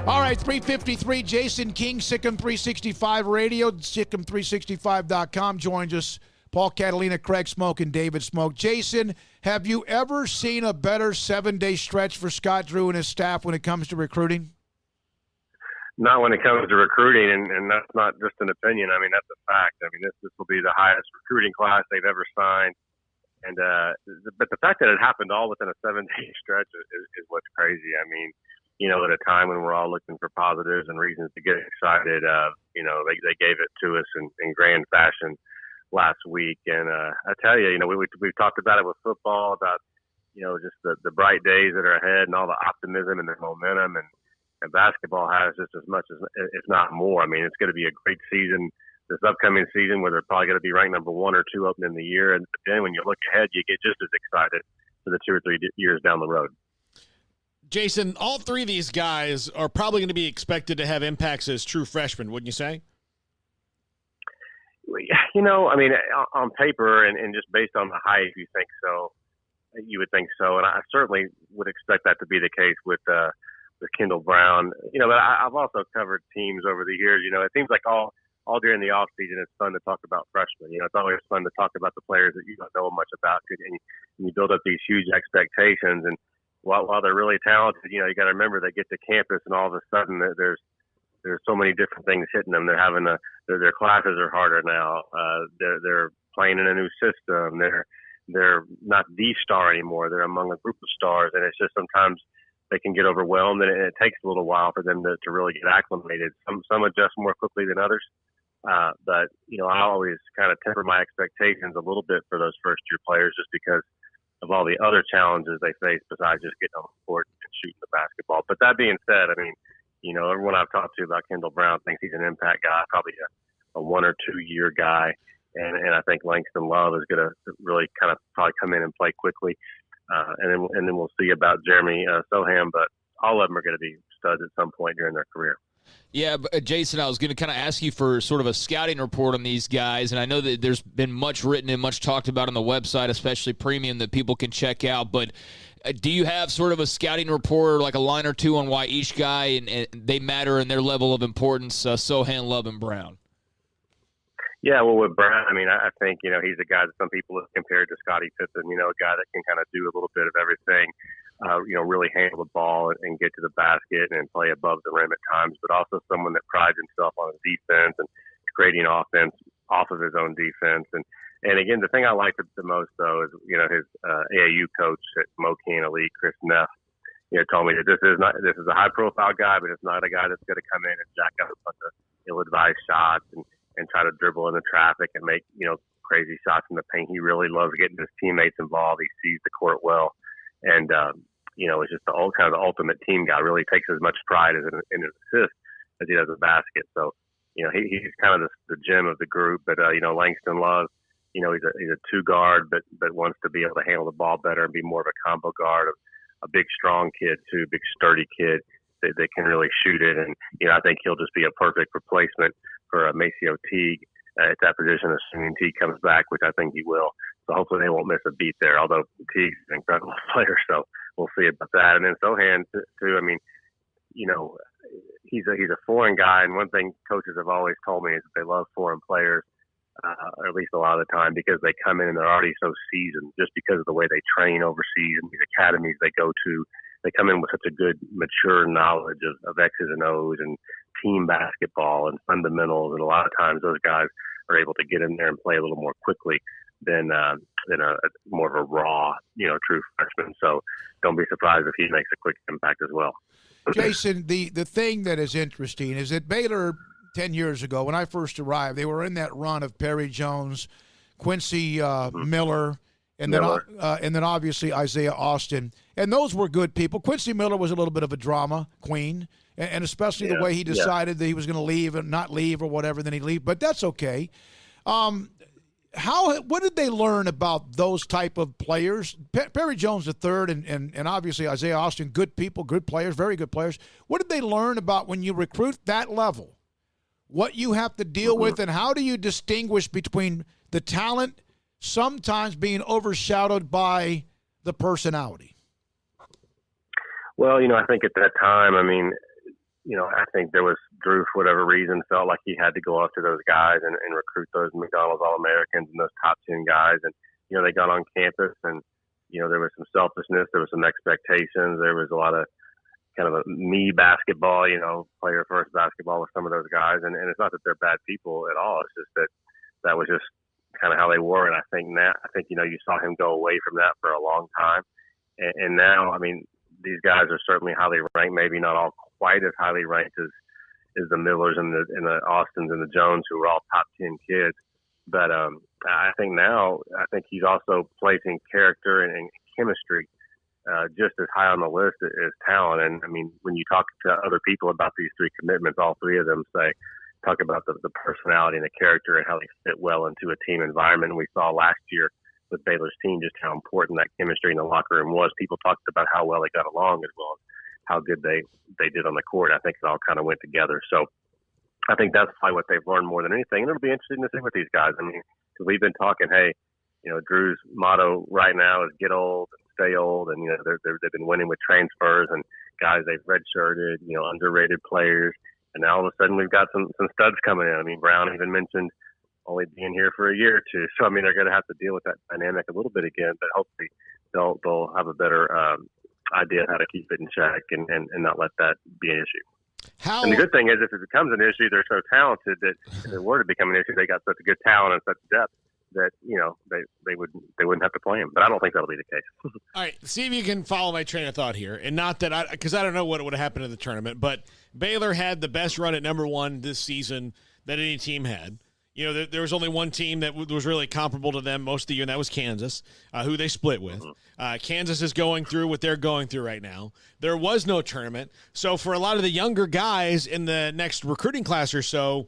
All right, 353, Jason King, Sikkim 365 Radio, Sikkim365.com joins us. Paul Catalina, Craig Smoke, and David Smoke. Jason, have you ever seen a better 7-day stretch for Scott Drew and his staff when it comes to recruiting? Not when it comes to recruiting, and that's not just an opinion. I mean, that's a fact. I mean, this will be the highest recruiting class they've ever signed. But the fact that it happened all within a 7-day stretch is what's crazy. I mean, at a time when we're all looking for positives and reasons to get excited, they gave it to us in grand fashion last week. And I tell you, we've talked about it with football, about, just the bright days that are ahead and all the optimism and the momentum. And basketball has just as much, if not more. I mean, it's going to be a great season this upcoming season where they're probably going to be ranked number 1 or 2 opening the year. And then when you look ahead, you get just as excited for the 2 or 3 years down the road. Jason, all 3 of these guys are probably going to be expected to have impacts as true freshmen, wouldn't you say? On paper and just based on the hype, you would think so. And I certainly would expect that to be the case with Kendall Brown. But I've also covered teams over the years. It seems like all during the off season, it's fun to talk about freshmen. It's always fun to talk about the players that you don't know much about, and you build up these huge expectations. And while they're really talented, you got to remember they get to campus and all of a sudden there's so many different things hitting them. They're having their classes are harder now. They're playing in a new system. They're not the star anymore. They're among a group of stars, and it's just sometimes they can get overwhelmed, and it takes a little while for them to really get acclimated. Some adjust more quickly than others. But I always kind of temper my expectations a little bit for those first year players just because of all the other challenges they face besides just getting on the court and shooting the basketball. But that being said, everyone I've talked to about Kendall Brown thinks he's an impact guy, probably a 1 or 2 year guy. And I think Langston Love is going to really kind of probably come in and play quickly. And then we'll see about Jeremy Sohan, but all of them are going to be studs at some point during their career. Yeah, but Jason, I was going to kind of ask you for sort of a scouting report on these guys, and I know that there's been much written and much talked about on the website, especially Premium, that people can check out. But do you have sort of a scouting report, like a line or two on why each guy and they matter in their level of importance, Sohan, Love, and Brown? Yeah, well, with Brown, I think, he's a guy that some people have compared to Scottie Pippen, a guy that can kind of do a little bit of everything, really handle the ball and get to the basket and play above the rim at times, but also someone that prides himself on his defense and creating offense off of his own defense. And again, the thing I like the most, though, is, his AAU coach at Mocan Elite, Chris Neff, told me that this is a high-profile guy, but it's not a guy that's going to come in and jack up a bunch of ill-advised shots and try to dribble into traffic and make, crazy shots in the paint. He really loves getting his teammates involved. He sees the court well. And, it's just the ultimate team guy. Really takes as much pride in an assist as he does a basket. So, he's kind of the gem of the group. But, Langston Love, he's a 2-guard, but wants to be able to handle the ball better and be more of a combo guard, a big, strong kid, too, big, sturdy kid that can really shoot it. And, I think he'll just be a perfect replacement for Maceo Teague at that position, assuming Teague comes back, which I think he will. So hopefully they won't miss a beat there, although Teague's an incredible player, so we'll see about that. And then Sohan, too, he's a foreign guy, and one thing coaches have always told me is that they love foreign players, or at least a lot of the time, because they come in and they're already so seasoned just because of the way they train overseas and these academies they go to. They come in with such a good, mature knowledge of X's and O's and team basketball and fundamentals, and a lot of times those guys are able to get in there and play a little more quickly than a more of a raw, true freshman. So don't be surprised if he makes a quick impact as well. Jason, the thing that is interesting is that Baylor 10 years ago, when I first arrived, they were in that run of Perry Jones, Quincy Miller, and then obviously Isaiah Austin. And those were good people. Quincy Miller was a little bit of a drama queen, and especially the way he decided that he was going to leave and not leave or whatever, then he'd leave. But that's okay. What did they learn about those type of players? Perry Jones III and obviously Isaiah Austin, good people, good players, very good players. What did they learn about when you recruit that level, what you have to deal with, and how do you distinguish between the talent sometimes being overshadowed by the personality? Well, I think at that time, I think there was Drew, for whatever reason, felt like he had to go after those guys and recruit those McDonald's All-Americans and those top 10 guys. And, they got on campus and, there was some selfishness. There was some expectations. There was a lot of kind of a me basketball, player first basketball with some of those guys. And it's not that they're bad people at all. It's just that was just kind of how they were. And I think you saw him go away from that for a long time. And now, these guys are certainly highly ranked, maybe not all quite as highly ranked as the Millers and the Austins and the Jones, who are all top 10 kids. But I think he's also placing character and chemistry just as high on the list as talent. And I mean, when you talk to other people about these three commitments, all three of them talk about the personality and the character and how they fit well into a team environment. And we saw last year with Baylor's team just how important that chemistry in the locker room was. People talked about how well they got along as well as how good they did on the court. I think it all kind of went together. So I think that's probably what they've learned more than anything. And it'll be interesting to see with these guys. I mean, because we've been talking, hey, Drew's motto right now is get old and stay old. And, they've been winning with transfers and guys they've redshirted, underrated players. And now all of a sudden we've got some studs coming in. I mean, Brown even mentioned only being here for a year or two. So, I mean, they're going to have to deal with that dynamic a little bit again, but hopefully they'll have a better idea how to keep it in check and not let that be an issue. And the good thing is if it becomes an issue, they're so talented that if it were to become an issue, they got such a good talent and such depth that, they wouldn't have to play him. But I don't think that'll be the case. All right, see if you can follow my train of thought here. And not that because I don't know what would have happened in the tournament, but Baylor had the best run at number one this season that any team had. There was only one team that was really comparable to them most of the year, and that was Kansas, who they split with. Kansas is going through what they're going through right now. There was no tournament. So for a lot of the younger guys in the next recruiting class or so,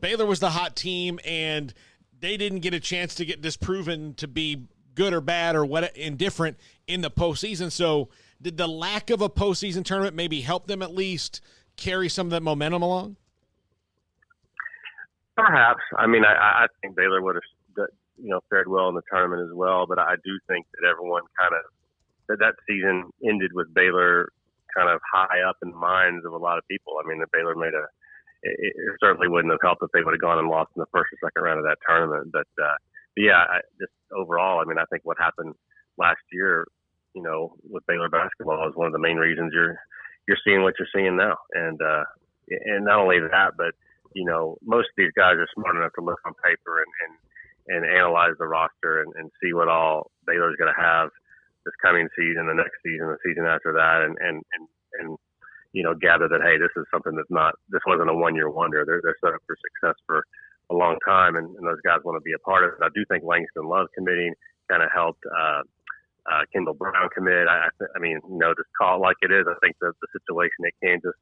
Baylor was the hot team, and they didn't get a chance to get disproven to be good or bad or indifferent in the postseason. So did the lack of a postseason tournament maybe help them at least carry some of that momentum along? Perhaps. I mean, I think Baylor would have, fared well in the tournament as well. But I do think that everyone that season ended with Baylor kind of high up in the minds of a lot of people. I mean, that Baylor it certainly wouldn't have helped if they would have gone and lost in the first or second round of that tournament. But just overall, I mean, I think what happened last year, with Baylor basketball is one of the main reasons you're seeing what you're seeing now. And not only that, but most of these guys are smart enough to look on paper and analyze the roster and see what all Baylor's going to have this coming season, the next season, the season after that, and gather that, hey, this is something this wasn't a one-year wonder. They're set up for success for a long time, and those guys want to be a part of it. I do think Langston Love committing kind of helped Kendall Brown commit. I mean, just call it like it is. I think the situation at Kansas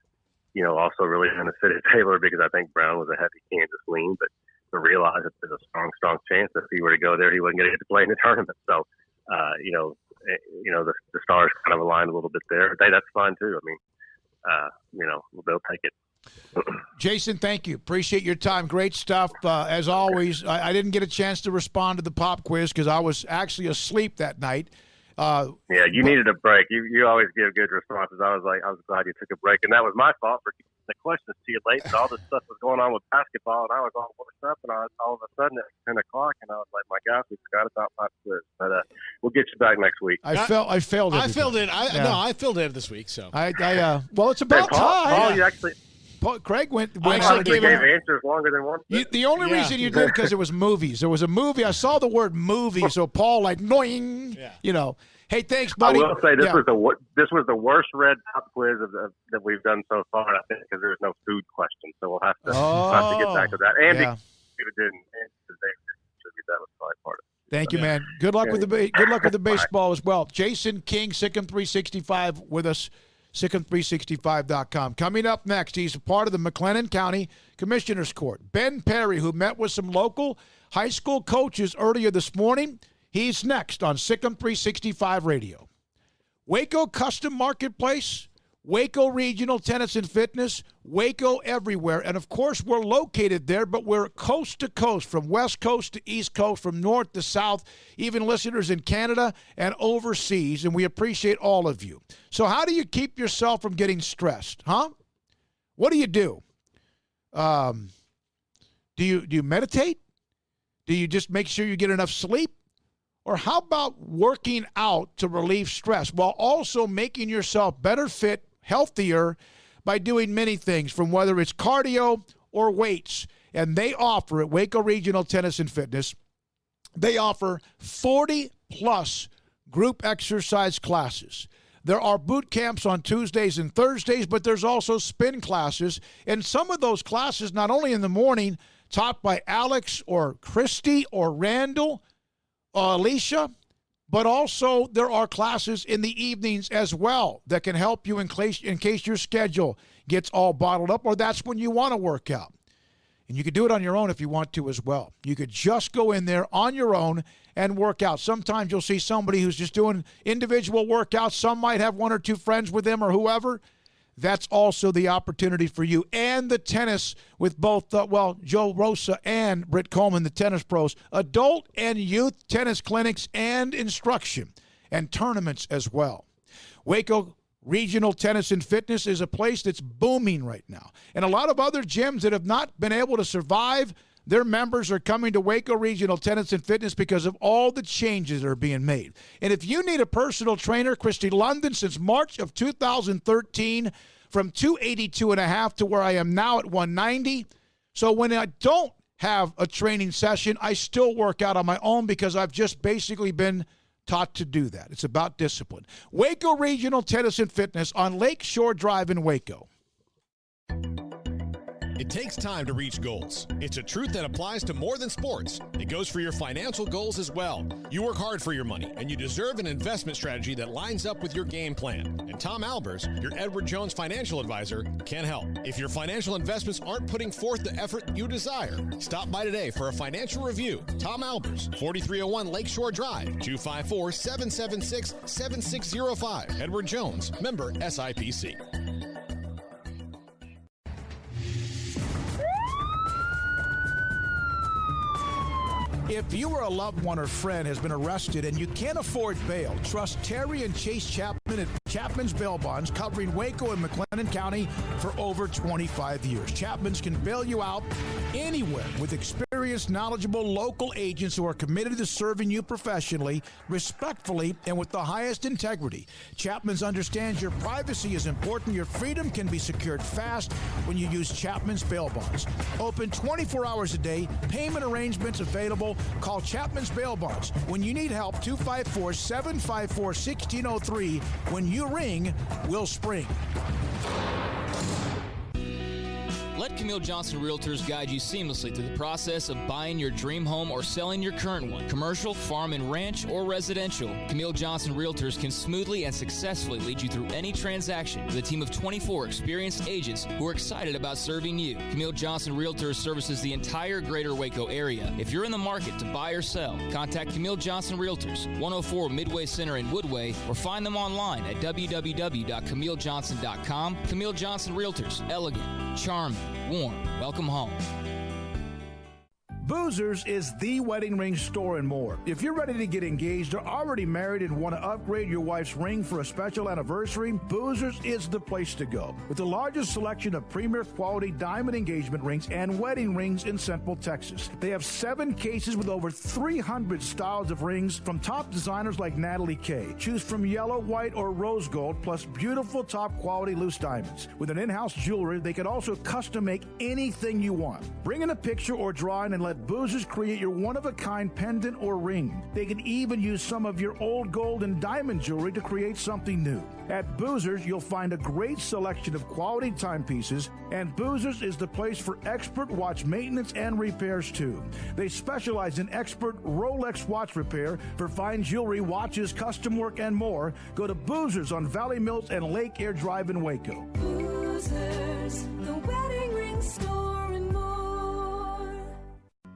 also really benefited Taylor because I think Brown was a heavy Kansas lean, but to realize that there's a strong, strong chance that if he were to go there, he wasn't going to get to play in the tournament. So, the stars kind of aligned a little bit there. But that's fine too. I mean, they'll take it. Jason, thank you. Appreciate your time. Great stuff. As always, I didn't get a chance to respond to the pop quiz because I was actually asleep that night. You needed a break. You always give good responses. I was glad you took a break, and that was my fault for keeping the questions to you late. And all this stuff was going on with basketball, and I was all worked up. And all of a sudden, it's 10 o'clock, and I was like, "My gosh, we forgot about pop quiz." But we'll get you back next week. I failed. I filled in. I filled in this week. So well, it's about time. Paul, you actually. Craig went gave answers longer than one. The only reason you did because it was movies. There was a movie. I saw the word movie, so Paul noing. Hey, thanks, buddy. I will say this was the worst red pop quiz that we've done so far. I think because there's no food question, so we'll have to get back to that. And David didn't contribute. That was probably part of it. Thank you, man. Good luck with the baseball as well. Jason King, Sikkim 365 with us. Sikkim365.com. Coming up next, he's a part of the McLennan County Commissioner's Court. Ben Perry, who met with some local high school coaches earlier this morning, he's next on Sikkim 365 Radio. Waco Custom Marketplace, Waco Regional Tennis and Fitness, Waco everywhere. And, of course, we're located there, but we're coast to coast, from west coast to east coast, from north to south, even listeners in Canada and overseas, and we appreciate all of you. So how do you keep yourself from getting stressed, huh? What do you do? Do you meditate? Do you just make sure you get enough sleep? Or how about working out to relieve stress while also making yourself better fit, healthier by doing many things, from whether it's cardio or weights? And they offer at Waco Regional Tennis and Fitness, they offer 40-plus group exercise classes. There are boot camps on Tuesdays and Thursdays, but there's also spin classes. And some of those classes, not only in the morning, taught by Alex or Christy or Randall, Alicia, but also there are classes in the evenings as well that can help you in case your schedule gets all bottled up, or that's when you want to work out. And you could do it on your own if you want to as well. You could just go in there on your own and work out. Sometimes you'll see somebody who's just doing individual workouts. Some might have one or two friends with them or whoever. That's also the opportunity for you. And the tennis with both, Joe Rosa and Britt Coleman, the tennis pros. Adult and youth tennis clinics and instruction and tournaments as well. Waco Regional Tennis and Fitness is a place that's booming right now. And a lot of other gyms that have not been able to survive, their members are coming to Waco Regional Tennis and Fitness because of all the changes that are being made. And if you need a personal trainer, Christy London, since March of 2013, from 282.5 to where I am now at 190. So when I don't have a training session, I still work out on my own because I've just basically been taught to do that. It's about discipline. Waco Regional Tennis and Fitness on Lakeshore Drive in Waco. It takes time to reach goals. It's a truth that applies to more than sports. It goes for your financial goals as well. You work hard for your money, and you deserve an investment strategy that lines up with your game plan. And Tom Albers, your Edward Jones financial advisor, can help. If your financial investments aren't putting forth the effort you desire, stop by today for a financial review. Tom Albers, 4301 Lakeshore Drive, 254-776-7605. Edward Jones, member SIPC. If you or a loved one or friend has been arrested and you can't afford bail, trust Terry and Chase Chapman at Chapman's Bail Bonds, covering Waco and McLennan County for over 25 years. Chapman's can bail you out anywhere with experienced, knowledgeable local agents who are committed to serving you professionally, respectfully, and with the highest integrity. Chapman's understands your privacy is important. Your freedom can be secured fast when you use Chapman's Bail Bonds. Open 24 hours a day, payment arrangements available. Call Chapman's Bail Bonds. When you need help, 254-754-1603. When you ring, we'll spring. Let Camille Johnson Realtors guide you seamlessly through the process of buying your dream home or selling your current one, commercial, farm and ranch, or residential. Camille Johnson Realtors can smoothly and successfully lead you through any transaction with a team of 24 experienced agents who are excited about serving you. Camille Johnson Realtors services the entire greater Waco area. If you're in the market to buy or sell, contact Camille Johnson Realtors, 104 Midway Center in Woodway, or find them online at www.camillejohnson.com. Camille Johnson Realtors, elegant, charming, warm. Welcome home. Boozers is the wedding ring store and more. If you're ready to get engaged or already married and want to upgrade your wife's ring for a special anniversary, Boozers is the place to go. With the largest selection of premier quality diamond engagement rings and wedding rings in Central Texas. They have 7 cases with over 300 styles of rings from top designers like Natalie Kay. Choose from yellow, white, or rose gold, plus beautiful top quality loose diamonds. With an in-house jeweler, they can also custom make anything you want. Bring in a picture or drawing and let Boozers create your one-of-a-kind pendant or ring. They can even use some of your old gold and diamond jewelry to create something new. At Boozers, you'll find a great selection of quality timepieces, and Boozers is the place for expert watch maintenance and repairs too. They specialize in expert Rolex watch repair for fine jewelry, watches, custom work, and more. Go to Boozers on Valley Mills and Lake Air Drive in Waco. Boozers, the wedding ring store and more.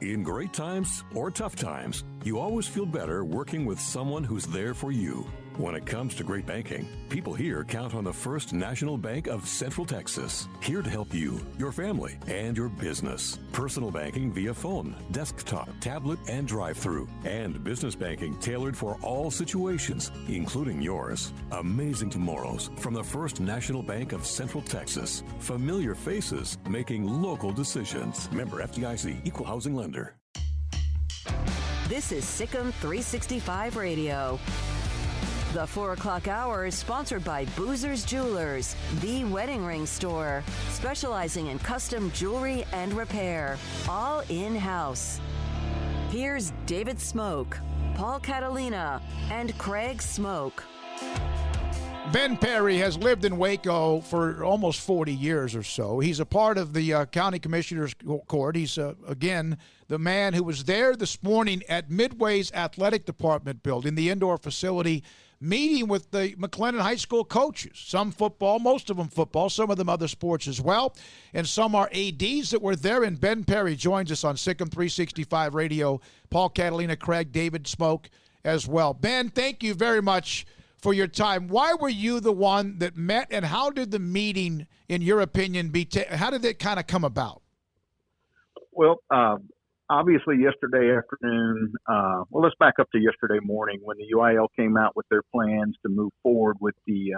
In great times or tough times, you always feel better working with someone who's there for you. When it comes to great banking, people here count on the First National Bank of Central Texas, here to help you, your family, and your business. Personal banking via phone, desktop, tablet, and drive-through, and business banking tailored for all situations, including yours. Amazing tomorrows from the First National Bank of Central Texas. Familiar faces making local decisions. Member FDIC, Equal Housing Lender. This is Sikkim 365 Radio. The 4 o'clock hour is sponsored by Boozers Jewelers, the wedding ring store, specializing in custom jewelry and repair, all in-house. Here's David Smoke, Paul Catalina, and Craig Smoke. Ben Perry has lived in Waco for almost 40 years or so. He's a part of the county commissioner's court. He's, again, the man who was there this morning at Midway's athletic department building, the indoor facility, meeting with the McLennan High School coaches. Some football, most of them football, some of them other sports as well. And some are ADs that were there. And Ben Perry joins us on Sikkim 365 Radio. Paul Catalina, Craig, David Smoke as well. Ben, thank you very much for your time. Why were you the one that met, and how did the meeting, in your opinion, how did it kind of come about? Well, obviously yesterday afternoon, let's back up to yesterday morning when the UIL came out with their plans to move forward with the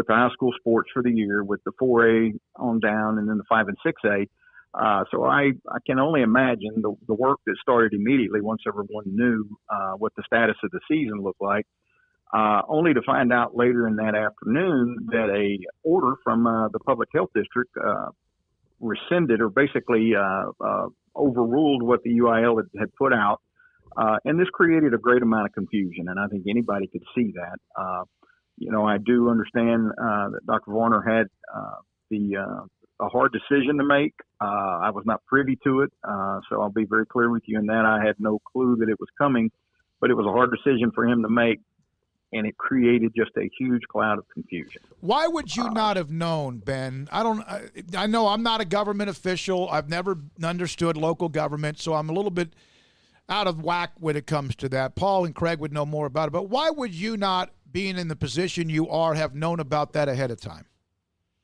high school sports for the year, with the 4A on down and then the 5 and 6A. So I can only imagine the work that started immediately once everyone knew what the status of the season looked like. Only to find out later in that afternoon that a order from the public health district rescinded, or basically overruled what the UIL had put out. And this created a great amount of confusion, and I think anybody could see that. I do understand that Dr. Varner had a hard decision to make. I was not privy to it, so I'll be very clear with you in that I had no clue that it was coming, but it was a hard decision for him to make. And it created just a huge cloud of confusion. Why would you not have known, Ben? I know I'm not a government official. I've never understood local government, so I'm a little bit out of whack when it comes to that. Paul and Craig would know more about it. But why would you not, being in the position you are, have known about that ahead of time?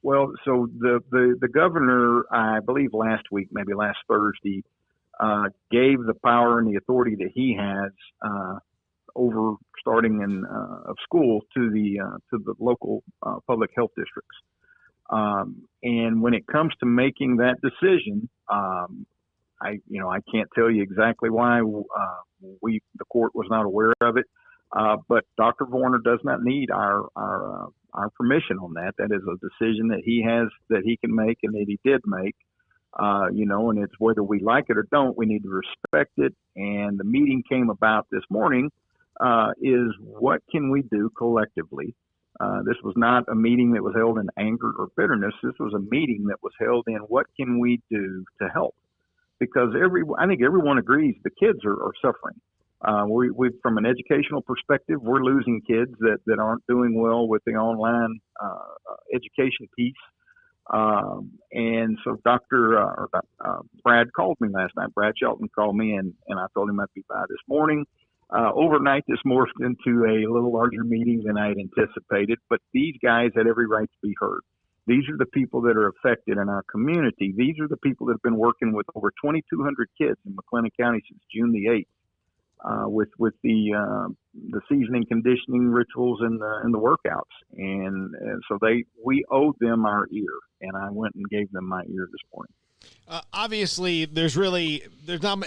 Well, so the governor, I believe last week, maybe last Thursday, gave the power and the authority that he has over starting in of schools to the local public health districts. And when it comes to making that decision, I can't tell you exactly why the court was not aware of it. But Dr. Varner does not need our permission on that. That is a decision that he has, that he can make, and that he did make. And it's whether we like it or don't, we need to respect it. And the meeting came about this morning. Is what can we do collectively? This was not a meeting that was held in anger or bitterness. This was a meeting that was held in what can we do to help? Because I think everyone agrees the kids are suffering. We from an educational perspective, we're losing kids that aren't doing well with the online education piece. And so Brad called me last night. Brad Shelton called me, and I told him I'd be by this morning. Overnight, this morphed into a little larger meeting than I had anticipated, but these guys had every right to be heard. These are the people that are affected in our community. These are the people that have been working with over 2,200 kids in McLennan County since June the 8th, with the seasoning, conditioning rituals and the workouts. And so we owed them our ear, and I went and gave them my ear this morning. Obviously, there's not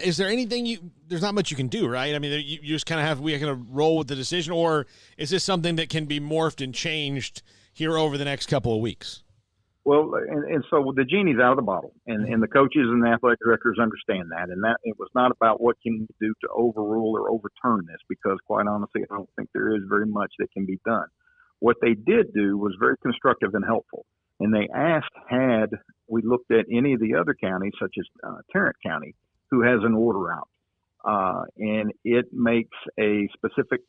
much you can do, right? I mean, you just kind of we kind of roll with the decision, or is this something that can be morphed and changed here over the next couple of weeks? Well, and so the genie's out of the bottle, and the coaches and the athletic directors understand that, and that it was not about what can we do to overrule or overturn this, because quite honestly, I don't think there is very much that can be done. What they did do was very constructive and helpful. And they asked, had we looked at any of the other counties, such as Tarrant County, who has an order out. And it makes a specific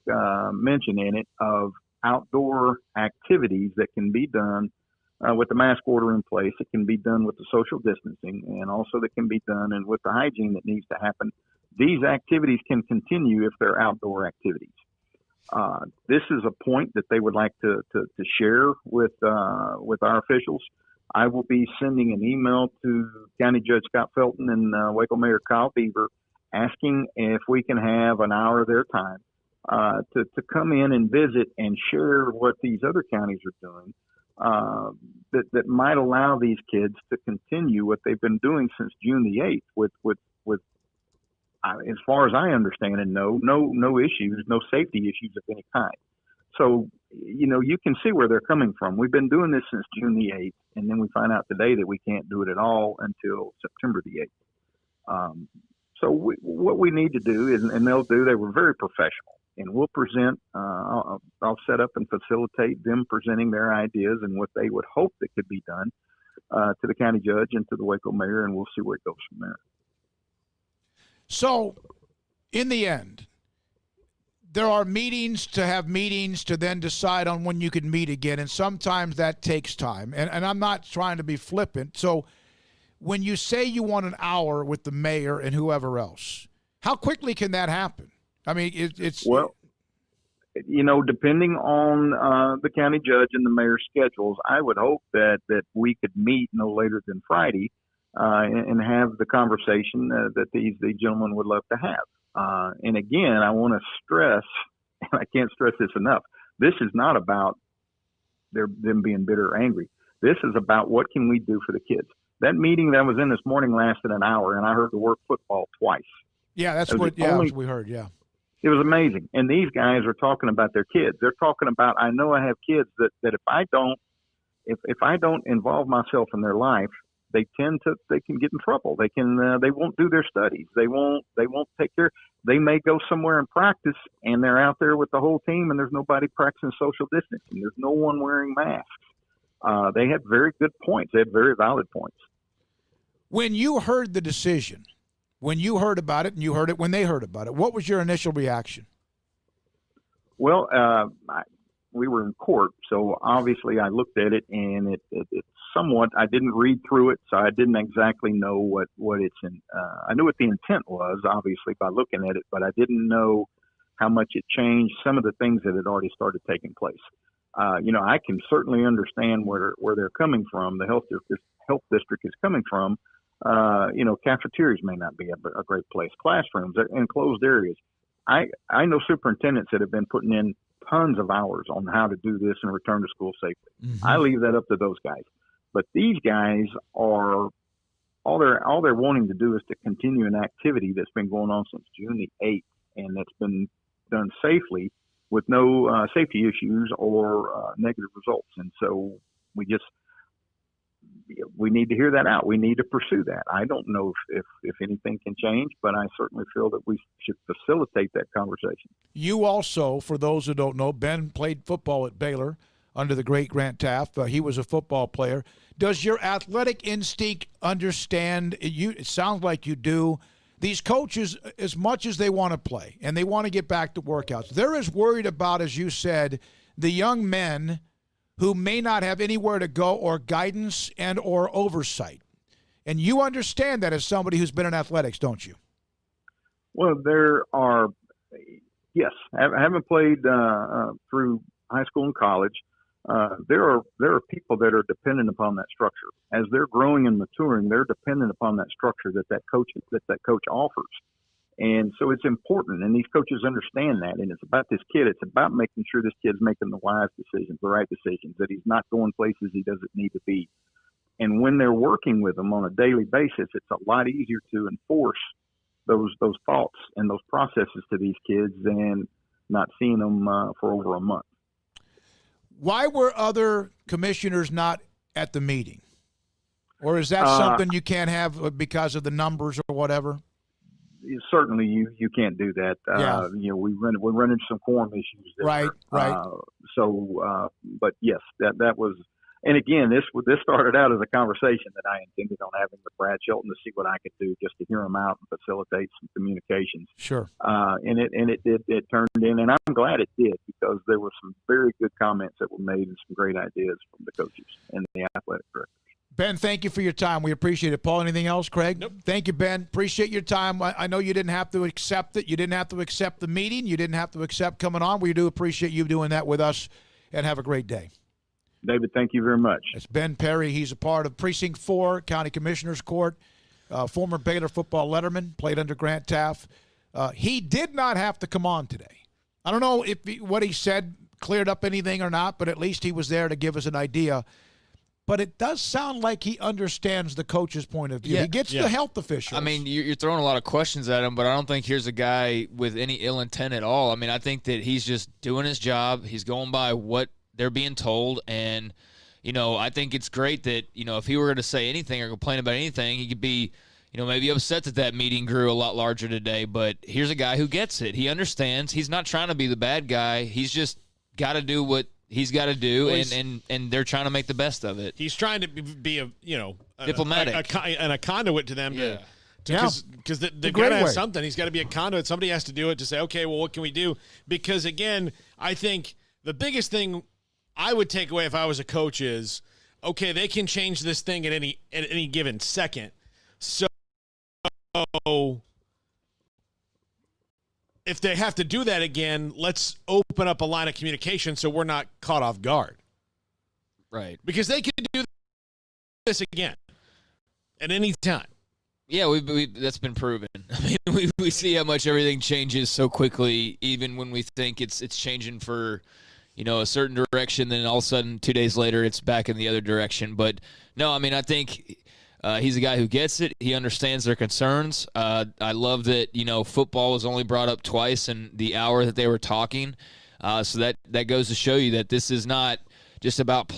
mention in it of outdoor activities that can be done with the mask order in place. It can be done with the social distancing, and also that can be done and with the hygiene that needs to happen. These activities can continue if they're outdoor activities. This is a point that they would like to share with our officials. I will be sending an email to County Judge Scott Felton and Waco Mayor Kyle Beaver asking if we can have an hour of their time to come in and visit and share what these other counties are doing that might allow these kids to continue what they've been doing since June the 8th with as far as I understand and know, no issues, no safety issues of any kind. So, you can see where they're coming from. We've been doing this since June the 8th, and then we find out today that we can't do it at all until September the 8th. So what we need to do is, and they were very professional. and we'll present. I'll set up and facilitate them presenting their ideas and what they would hope that could be done to the county judge and to the Waco mayor, and we'll see where it goes from there. So, in the end, there are meetings to then decide on when you can meet again, and sometimes that takes time. And I'm not trying to be flippant. So when you say you want an hour with the mayor and whoever else, how quickly can that happen? I mean, it's... Well, depending on the county judge and the mayor's schedules, I would hope that we could meet no later than Friday and have the conversation that these gentlemen would love to have. And again, I want to stress, and I can't stress this enough, this is not about them being bitter or angry. This is about what can we do for the kids. That meeting that I was in this morning lasted an hour, and I heard the word football twice. Yeah, that's what we heard, yeah. It was amazing. And these guys are talking about their kids. They're talking about, I know I have kids that if I don't involve myself in their life, they can get in trouble. They won't do their studies. They won't take care. They may go somewhere and practice, and they're out there with the whole team, and there's nobody practicing social distancing. There's no one wearing masks. They had very good points. They had very valid points. When you heard the decision, when you heard about it, and you heard it when they heard about it, what was your initial reaction? Well, we were in court, so obviously I looked at it, and it somewhat, I didn't read through it, so I didn't exactly know what it's in. I knew what the intent was, obviously, by looking at it, but I didn't know how much it changed some of the things that had already started taking place. I can certainly understand where they're coming from. The health district is coming from. Cafeterias may not be a great place. Classrooms, enclosed areas. I know superintendents that have been putting in tons of hours on how to do this and return to school safely. Mm-hmm. I leave that up to those guys. But these guys are all they're wanting to do is to continue an activity that's been going on since June the 8th, and that's been done safely with no safety issues or negative results. And so we need to hear that out. We need to pursue that. I don't know if anything can change, but I certainly feel that we should facilitate that conversation. You also, for those who don't know, Ben played football at Baylor under the great Grant Taft. He was a football player. Does your athletic instinct understand? It sounds like you do. These coaches, as much as they want to play and they want to get back to workouts, they're as worried about, as you said, the young men who may not have anywhere to go or guidance and or oversight. And you understand that as somebody who's been in athletics, don't you? Well, there are, yes. I haven't played through high school and college. There are people that are dependent upon that structure. As they're growing and maturing, they're dependent upon that structure that coach offers. And so it's important, and these coaches understand that. And it's about this kid. It's about making sure this kid's making the wise decisions, the right decisions, that he's not going places he doesn't need to be. And when they're working with them on a daily basis, it's a lot easier to enforce those thoughts and those processes to these kids than not seeing them for over a month. Why were other commissioners not at the meeting? Or is that something you can't have because of the numbers or whatever? Certainly, you can't do that. Yeah. We run into some quorum issues there. Right. But yes, that was. And again, this started out as a conversation that I intended on having with Brad Shelton to see what I could do just to hear him out and facilitate some communications. Sure. And it turned in, and I'm glad it did, because there were some very good comments that were made and some great ideas from the coaches and the athletic directors. Ben, thank you for your time. We appreciate it. Paul, anything else? Craig? Nope. Thank you, Ben. Appreciate your time. I know you didn't have to accept it. You didn't have to accept the meeting. You didn't have to accept coming on. We do appreciate you doing that with us, and have a great day. David, thank you very much. It's Ben Perry. He's a part of Precinct 4, County Commissioner's Court, former Baylor football letterman, played under Grant Taft. He did not have to come on today. I don't know if what he said cleared up anything or not, but at least he was there to give us an idea. But it does sound like he understands the coach's point of view. He gets the health officials. I mean, you're throwing a lot of questions at him, but I don't think here's a guy with any ill intent at all. I mean, I think that he's just doing his job. He's going by what they're being told. And, I think it's great that, if he were going to say anything or complain about anything, he could be, maybe upset that meeting grew a lot larger today. But here's a guy who gets it. He understands. He's not trying to be the bad guy. He's just got to do what he's got to do, and they're trying to make the best of it. He's trying to be diplomatic and a conduit to them. Yeah. Because they've got to have something. He's got to be a conduit. Somebody has to do it to say, okay, well, what can we do? Because, again, I think the biggest thing I would take away if I was a coach is, okay, they can change this thing at any given second. So if they have to do that again, let's open up a line of communication so we're not caught off guard. Right. Because they could do this again at any time. Yeah, we that's been proven. I mean, we see how much everything changes so quickly, even when we think it's changing for, a certain direction, then all of a sudden 2 days later it's back in the other direction. But no, I mean, I think he's a guy who gets it. He understands their concerns. I love that, football was only brought up twice in the hour that they were talking. So that goes to show you that this is not just about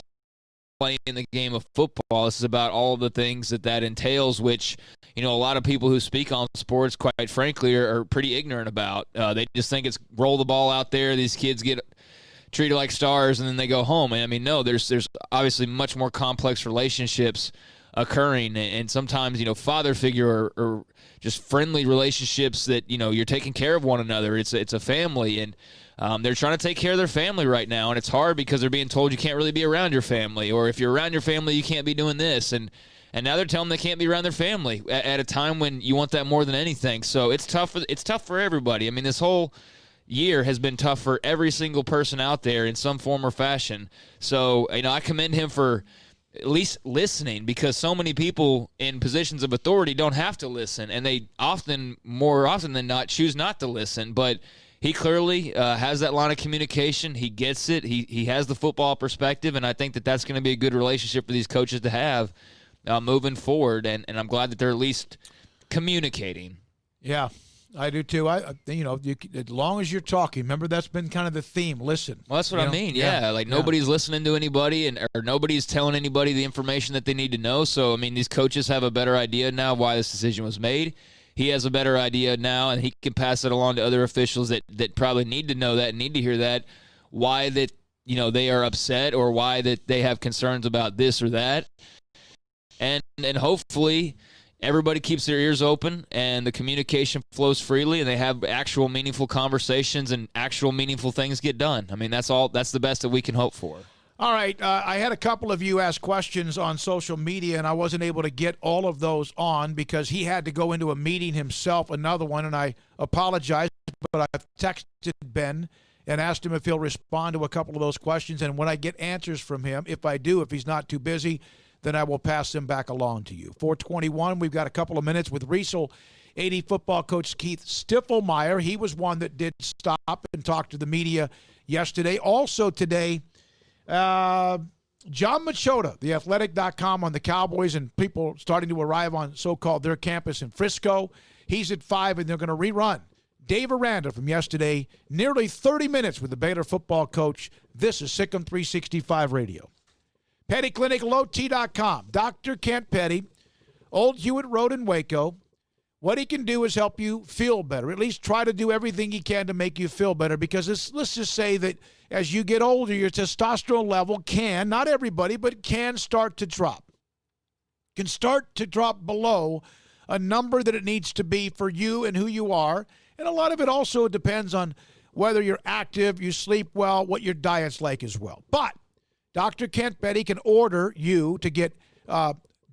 playing the game of football. This is about all the things that entails, which, a lot of people who speak on sports, quite frankly, are pretty ignorant about. They just think it's roll the ball out there, these kids get treated like stars, and then they go home. And I mean, no, there's obviously much more complex relationships occurring, and sometimes, father figure or just friendly relationships that, you're taking care of one another. It's a family, and they're trying to take care of their family right now, and it's hard because they're being told you can't really be around your family, or if you're around your family, you can't be doing this, and now they're telling them they can't be around their family at a time when you want that more than anything. So it's tough for everybody. I mean, this whole year has been tough for every single person out there in some form or fashion. So, I commend him for at least listening, because so many people in positions of authority don't have to listen, and they more often than not, choose not to listen. But he clearly has that line of communication. He gets it. He has the football perspective, and I think that's going to be a good relationship for these coaches to have moving forward. And I'm glad that they're at least communicating. Yeah, I do too. As long as you're talking, remember that's been kind of the theme. Listen. Well, that's what I mean. Yeah, nobody's listening to anybody, or nobody's telling anybody the information that they need to know. So, I mean, these coaches have a better idea now why this decision was made. He has a better idea now, and he can pass it along to other officials that probably need to know that and need to hear that, why that they are upset or why that they have concerns about this or that, and hopefully everybody keeps their ears open and the communication flows freely, and they have actual meaningful conversations and actual meaningful things get done. I mean, that's the best that we can hope for. All right. I had a couple of you ask questions on social media, and I wasn't able to get all of those on because he had to go into a meeting himself, another one, and I apologize, but I've texted Ben and asked him if he'll respond to a couple of those questions, and when I get answers from him, if he's not too busy, then I will pass them back along to you. 421, we've got a couple of minutes with Riesel 80 football coach Keith Stiffelmeyer. He was one that did stop and talk to the media yesterday. Also today, John Machota, theathletic.com on the Cowboys, and people starting to arrive on so-called their campus in Frisco. He's at 5, and they're going to rerun Dave Aranda from yesterday, nearly 30 minutes with the Baylor football coach. This is Sikkim 365 Radio. Petty Clinic, LowT.com. Dr. Kent Petty, Old Hewitt Road in Waco. What he can do is help you feel better, at least try to do everything he can to make you feel better, because let's just say that as you get older, your testosterone level can, not everybody, but can start to drop. Can start to drop below a number that it needs to be for you and who you are. And a lot of it also depends on whether you're active, you sleep well, what your diet's like as well. But Dr. Kent Petty can order you to get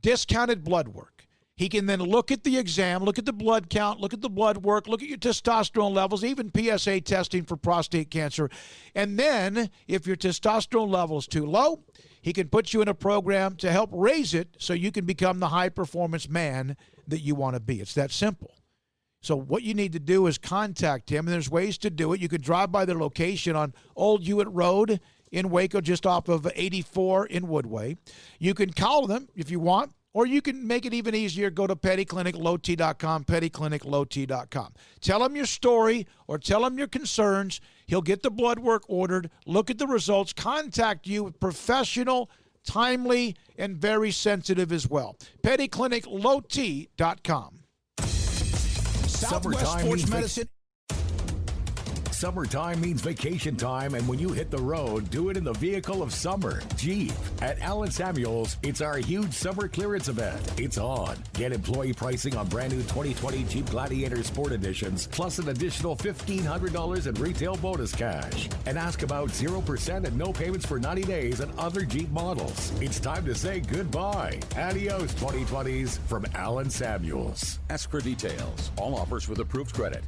discounted blood work. He can then look at the exam, look at the blood count, look at the blood work, look at your testosterone levels, even PSA testing for prostate cancer. And then if your testosterone level is too low, he can put you in a program to help raise it so you can become the high-performance man that you want to be. It's that simple. So what you need to do is contact him, and there's ways to do it. You can drive by their location on Old Hewitt Road in Waco, just off of 84 in Woodway. You can call them if you want, or you can make it even easier. Go to pettycliniclowt.com, pettycliniclowt.com. Tell him your story or tell him your concerns. He'll get the blood work ordered, look at the results, contact you with professional timely, and very sensitive as well. PettyClinicLowT.com. Southwest Sports Medicine. Summertime means vacation time, and when you hit the road, do it in the vehicle of summer. Jeep. At Allen Samuels, it's our huge summer clearance event. It's on. Get employee pricing on brand new 2020 Jeep Gladiator Sport Editions, plus an additional $1,500 in retail bonus cash. And ask about 0% and no payments for 90 days on other Jeep models. It's time to say goodbye. Adios, 2020s from Allen Samuels. Ask for details. All offers with approved credit.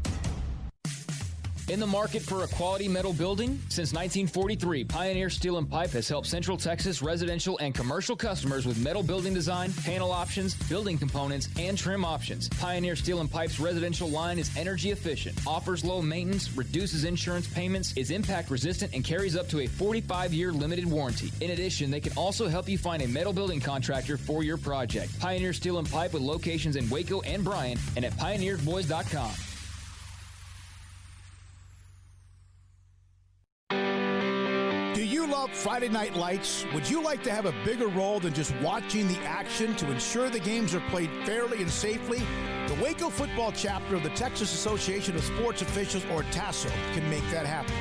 In the market for a quality metal building? Since 1943, Pioneer Steel and Pipe has helped Central Texas residential and commercial customers with metal building design, panel options, building components, and trim options. Pioneer Steel and Pipe's residential line is energy efficient, offers low maintenance, reduces insurance payments, is impact resistant, and carries up to a 45-year limited warranty. In addition, they can also help you find a metal building contractor for your project. Pioneer Steel and Pipe with locations in Waco and Bryan and at pioneersboys.com. Do you love Friday Night Lights? Would you like to have a bigger role than just watching the action to ensure the games are played fairly and safely? The Waco football chapter of the Texas Association of Sports Officials, or TASO, can make that happen.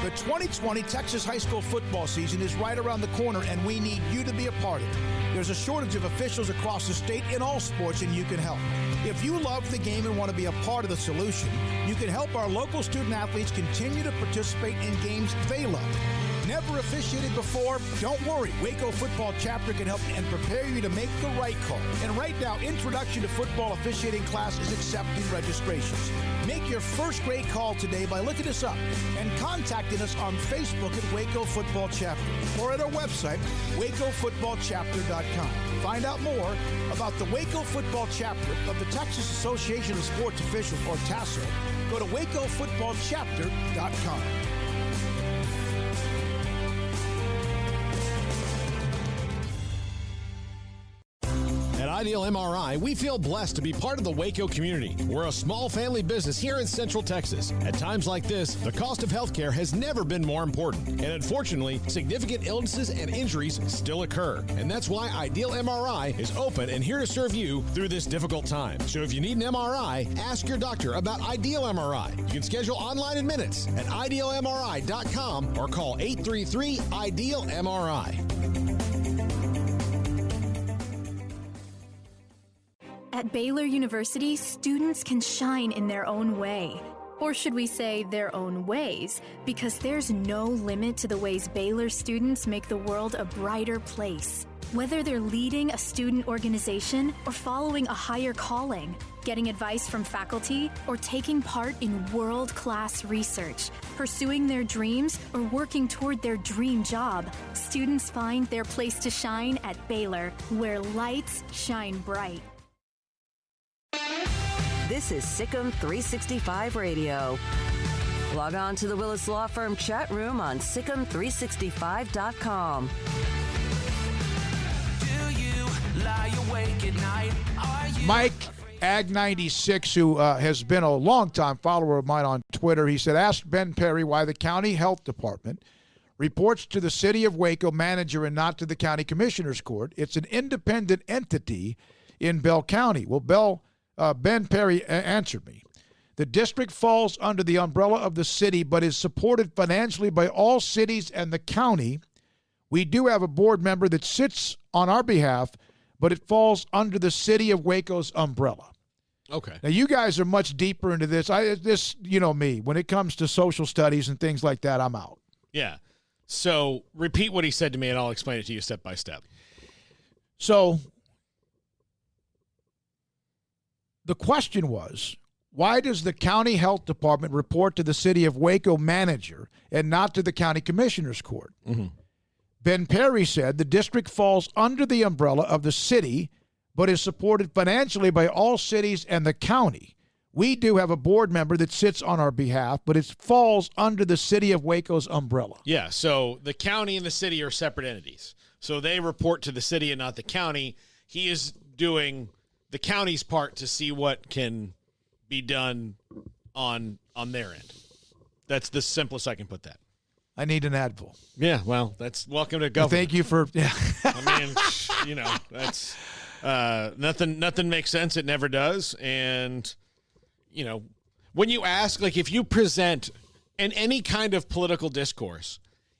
The 2020 Texas high school football season is right around the corner, and we need you to be a part of it. There's a shortage of officials across the state in all sports, and you can help. If you love the game and want to be a part of the solution, you can help our local student athletes continue to participate in games they love. Never officiated before? Don't worry. Waco Football Chapter can help and prepare you to make the right call. And right now, Introduction to Football Officiating class is accepting registrations. Make your first grade call today by looking us up and contacting us on Facebook at Waco Football Chapter or at our website, wacofootballchapter.com. Find out more about the Waco Football Chapter of the Texas Association of Sports Officials, or TASO. Go to wacofootballchapter.com. At Ideal MRI, we feel blessed to be part of the Waco community. We're a small family business here in Central Texas. At times like this, the cost of healthcare has never been more important. And unfortunately, significant illnesses and injuries still occur. And that's why Ideal MRI is open and here to serve you through this difficult time. So if you need an MRI, ask your doctor about Ideal MRI. You can schedule online in minutes at idealmri.com or call 833-IDEAL-MRI. At Baylor University, students can shine in their own way. Or should we say their own ways? Because there's no limit to the ways Baylor students make the world a brighter place. Whether they're leading a student organization or following a higher calling, getting advice from faculty, or taking part in world-class research, pursuing their dreams, or working toward their dream job, students find their place to shine at Baylor, where lights shine bright. This is Sikkim 365 Radio. Log on to the Willis Law Firm chat room on Sikkim365.com. Mike Ag96, who has been a longtime follower of mine on Twitter, he said, ask Ben Perry why the county health department reports to the city of Waco manager and not to the county commissioner's court. It's an independent entity in Bell County. Well, Ben Perry answered me. The district falls under the umbrella of the city, but is supported financially by all cities and the county. We do have a board member that sits on our behalf, but it falls under the city of Waco's umbrella. Okay. Now, you guys are much deeper into this. You know me. When it comes to social studies and things like that, I'm out. Yeah. So repeat what he said to me, and I'll explain it to you step by step. So the question was, why does the county health department report to the city of Waco manager and not to the county commissioner's court? Mm-hmm. Ben Perry said the district falls under the umbrella of the city, but is supported financially by all cities and the county. We do have a board member that sits on our behalf, but it falls under the city of Waco's umbrella. Yeah, so the county and the city are separate entities. So they report to the city and not the county. He is doing the county's part to see what can be done on their end. That's the simplest I can put that. I need an Advil. Yeah, well, that's welcome to government. Thank you for. Yeah. I mean, that's nothing makes sense. It never does. And when you ask, like, if you present in any kind of political discourse,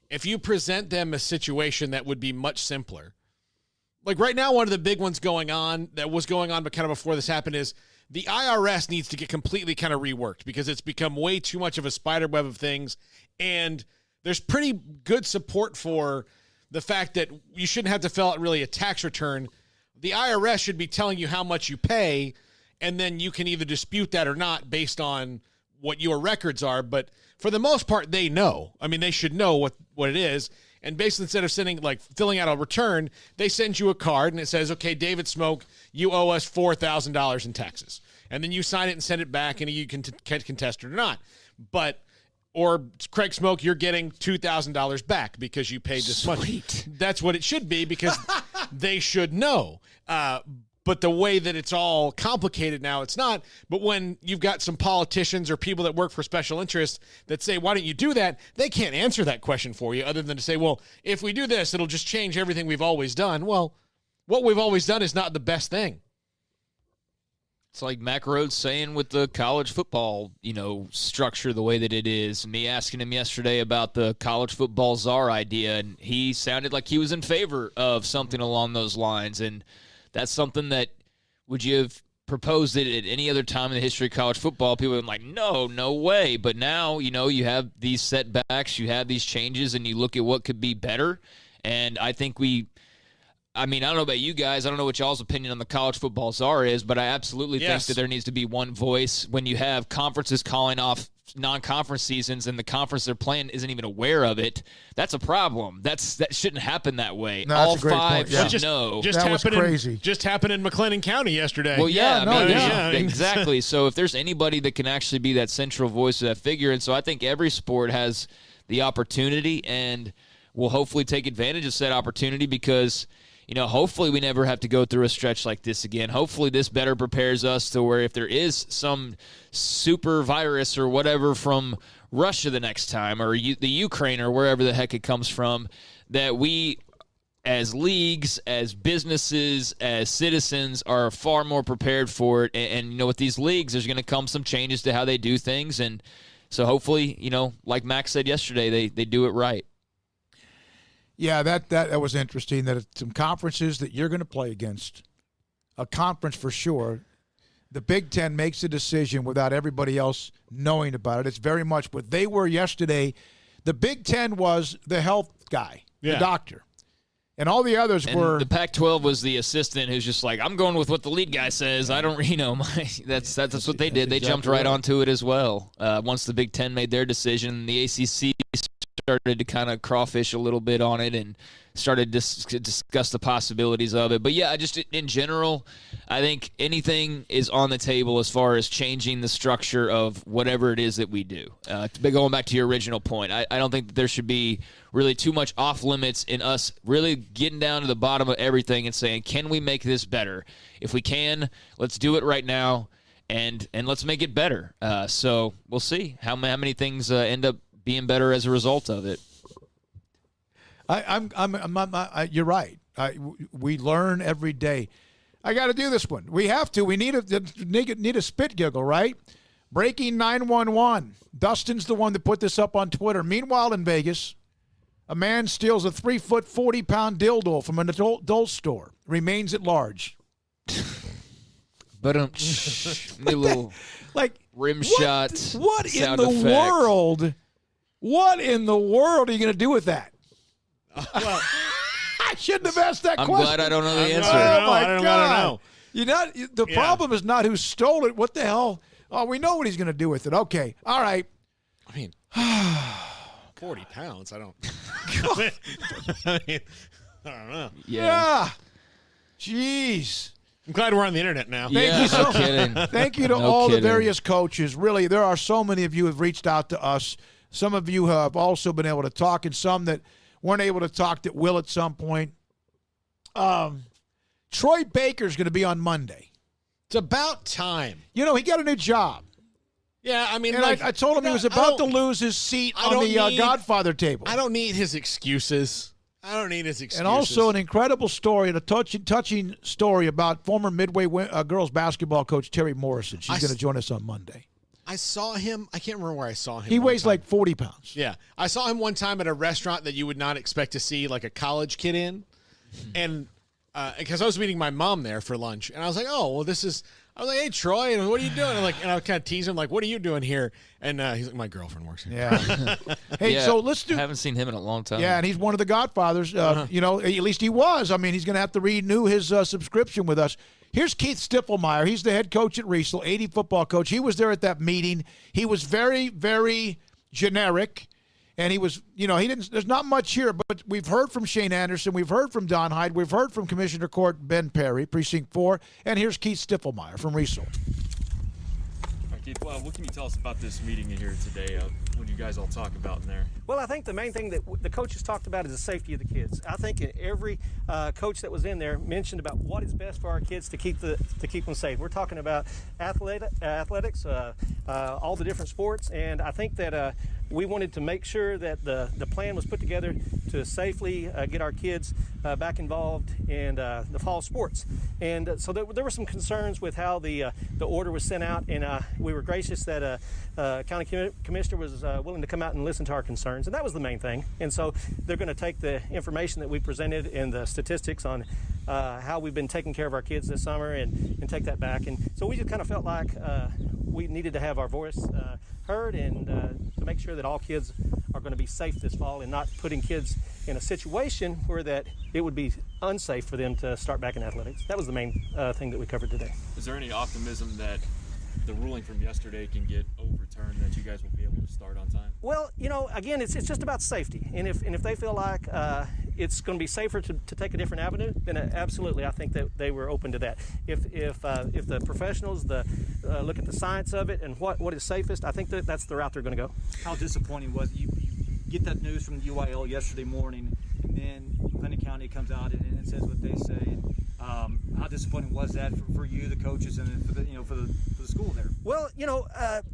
if you present them a situation that would be much simpler, like right now, one of the big ones going on but kind of before this happened is the IRS needs to get completely kind of reworked because it's become way too much of a spider web of things. And there's pretty good support for the fact that you shouldn't have to fill out really a tax return. The IRS should be telling you how much you pay, and then you can either dispute that or not based on what your records are. But for the most part, they know. I mean, they should know what it is. And basically, instead of filling out a return, they send you a card, and it says, okay, David Smoke, you owe us $4,000 in taxes. And then you sign it and send it back, and you can contest it or not. Or Craig Smoke, you're getting $2,000 back because you paid this money. That's what it should be because they should know. But the way that it's all complicated now, it's not. But when you've got some politicians or people that work for special interests that say, why don't you do that? They can't answer that question for you other than to say, well, if we do this, it'll just change everything we've always done. Well, what we've always done is not the best thing. It's like Mack Rhodes saying with the college football, structure the way that it is. Me asking him yesterday about the college football czar idea, and he sounded like he was in favor of something along those lines. And that's something that, would you have proposed it at any other time in the history of college football, people would be like, no way. But now, you have these setbacks, you have these changes, and you look at what could be better. And I think I don't know about you guys. I don't know what y'all's opinion on the college football czar is, but I absolutely think that there needs to be one voice when you have conferences calling off non-conference seasons and the conference they're playing isn't even aware of it. That's a problem. That shouldn't happen that way. No, all that's a great five point. Yeah. should know. That was crazy. Just happened in McLennan County yesterday. Well, yeah. Exactly. So if there's anybody that can actually be that central voice of that figure, and so I think every sport has the opportunity and will hopefully take advantage of said opportunity because hopefully we never have to go through a stretch like this again. Hopefully this better prepares us to where if there is some super virus or whatever from Russia the next time or the Ukraine or wherever the heck it comes from, that we as leagues, as businesses, as citizens are far more prepared for it. And with these leagues, there's going to come some changes to how they do things. And so hopefully, like Max said yesterday, they do it right. Yeah, that was interesting. That it's some conferences that you're going to play against, a conference for sure. The Big Ten makes a decision without everybody else knowing about it. It's very much what they were yesterday. The Big Ten was the health guy, the doctor, and all the others were. The Pac-12 was the assistant who's just like, I'm going with what the lead guy says. I don't, that's what they did. They jumped right onto it as well. Once the Big Ten made their decision, the ACC started to kind of crawfish a little bit on it and started to discuss the possibilities of it. But yeah, just in general, I think anything is on the table as far as changing the structure of whatever it is that we do. Going back to your original point, I don't think that there should be really too much off limits in us really getting down to the bottom of everything and saying, can we make this better? If we can, let's do it right now and let's make it better. So we'll see how many things end up being better as a result of it. You're right. We learn every day. I got to do this one. We have to. We need a spit giggle, right? Breaking 911. Dustin's the one that put this up on Twitter. Meanwhile, in Vegas, a man steals a 3-foot, 40-pound dildo from an adult store. Remains at large. But little rim shot. What in the world? What in the world are you going to do with that? Well, I shouldn't have asked that question. I'm glad I don't know the answer. Oh, my God. The problem is not who stole it. What the hell? Oh, we know what he's going to do with it. Okay. All right. I mean, 40 pounds. I don't know. Yeah. Jeez. I'm glad we're on the internet now. Thank you to all the various coaches. Really, there are so many of you who have reached out to us. Some of you have also been able to talk, and some that weren't able to talk that will at some point. Troy Baker's going to be on Monday. It's about time. He got a new job. Yeah, I mean, and I told him he was about to lose his seat on the Godfather table. I don't need his excuses. And also an incredible story and a touching story about former Midway girls basketball coach Terry Morrison. She's going to join us on Monday. I saw him. I can't remember where I saw him. He weighs like 40 pounds. Yeah. I saw him one time at a restaurant that you would not expect to see like a college kid in. And because I was meeting my mom there for lunch. And I was like, oh, well, I was like, hey, Troy, what are you doing? And I kind of tease him, like, what are you doing here? And he's like, my girlfriend works here. Yeah. Hey, so let's do. I haven't seen him in a long time. Yeah, and he's one of the Godfathers. You know, at least he was. I mean, he's going to have to renew his subscription with us. Here's Keith Stiffelmeyer. He's the head coach at Riesel, 80 football coach. He was there at that meeting. He was very, very generic. And he was, you know, there's not much here, but we've heard from Shane Anderson. We've heard from Don Hyde. We've heard from Commissioner Court Ben Perry, Precinct 4. And here's Keith Stiffelmeyer from Riesel. Keith, what can you tell us about this meeting here today? What do you guys all talk about in there? Well, I think the main thing that the coaches talked about is the safety of the kids. I think every coach that was in there mentioned about what is best for our kids to keep them safe. We're talking about athletics, all the different sports, and I think that we wanted to make sure that the plan was put together to safely get our kids back involved in the fall sports. And so there were some concerns with how the order was sent out, and we were gracious that county commissioner was willing to come out and listen to our concerns, and that was the main thing. And so they're going to take the information that we presented and the statistics on how we've been taking care of our kids this summer and take that back. And so we just kind of felt like we needed to have our voice heard and to make sure that all kids are going to be safe this fall and not putting kids in a situation where that it would be unsafe for them to start back in athletics. That was the main thing that we covered today. Is there any optimism that the ruling from yesterday can get overturned, that you guys will be able to start on time? Well, you know, again, it's just about safety, and if they feel like it's going to be safer to take a different avenue, then absolutely, I think that they were open to that. If the professionals look at the science of it and what is safest, I think that's the route they're going to go. How disappointing was it? You get that news from UIL yesterday morning, and then Clinton County comes out and it says what they say. How disappointing was that for you, the coaches, and for the school there? Well, you know,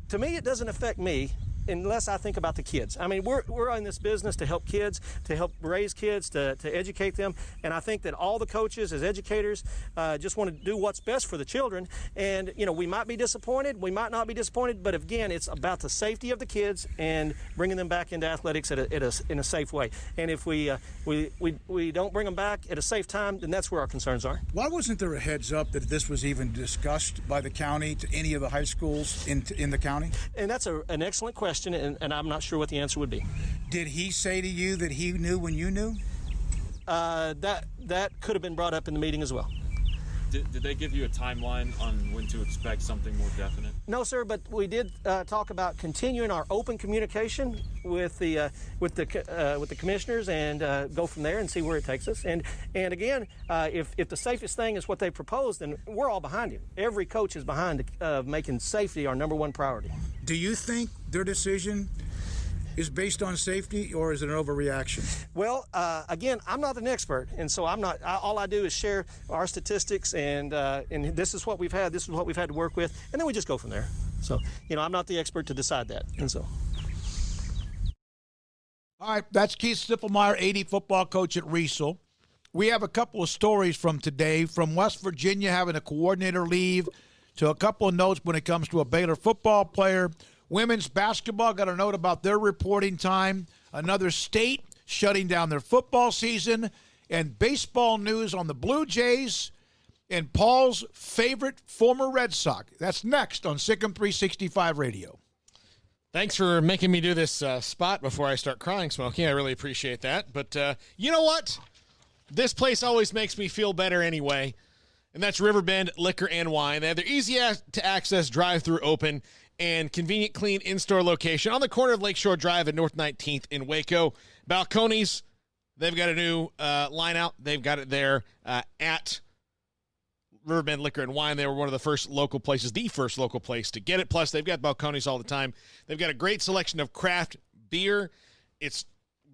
to me, it doesn't affect me unless I think about the kids. I mean, we're in this business to help kids, to help raise kids, to educate them, and I think that all the coaches as educators just want to do what's best for the children. And you know, we might be disappointed, we might not be disappointed, but again, it's about the safety of the kids and bringing them back into athletics in a safe way. And if we don't bring them back at a safe time, then that's where our concerns are. Why wasn't there a heads up that this was even discussed by the county to any of the high schools in the county? And that's an excellent question. And I'm not sure what the answer would be. Did he say to you that he knew when you knew? That could have been brought up in the meeting as well. Did they give you a timeline on when to expect something more definite? No, sir, but we did talk about continuing our open communication with the commissioners and go from there and see where it takes us. And again, if the safest thing is what they proposed, then we're all behind it. Every coach is behind making safety our number one priority. Do you think their decision is based on safety, or is it an overreaction? Well, again, I'm not an expert, and so I'm not. All I do is share our statistics, and this is what we've had. This is what we've had to work with, and then we just go from there. So, you know, I'm not the expert to decide that, and so. All right, that's Keith Stiffelmeyer, 80 football coach at Riesel. We have a couple of stories from today, from West Virginia having a coordinator leave to a couple of notes when it comes to a Baylor football player. Women's basketball got a note about their reporting time. Another state shutting down their football season. And baseball news on the Blue Jays and Paul's favorite former Red Sox. That's next on Sikkim 365 Radio. Thanks for making me do this spot before I start crying, Smokey. I really appreciate that. But you know what? This place always makes me feel better anyway. And that's Riverbend Liquor and Wine. They have their easy-to-access drive-through open and convenient, clean in-store location on the corner of Lakeshore Drive and North 19th in Waco. Balcones, they've got a new line out. They've got it there at Riverbend Liquor and Wine. They were one of the first local places, the first local place to get it. Plus, they've got Balcones all the time. They've got a great selection of craft beer. It's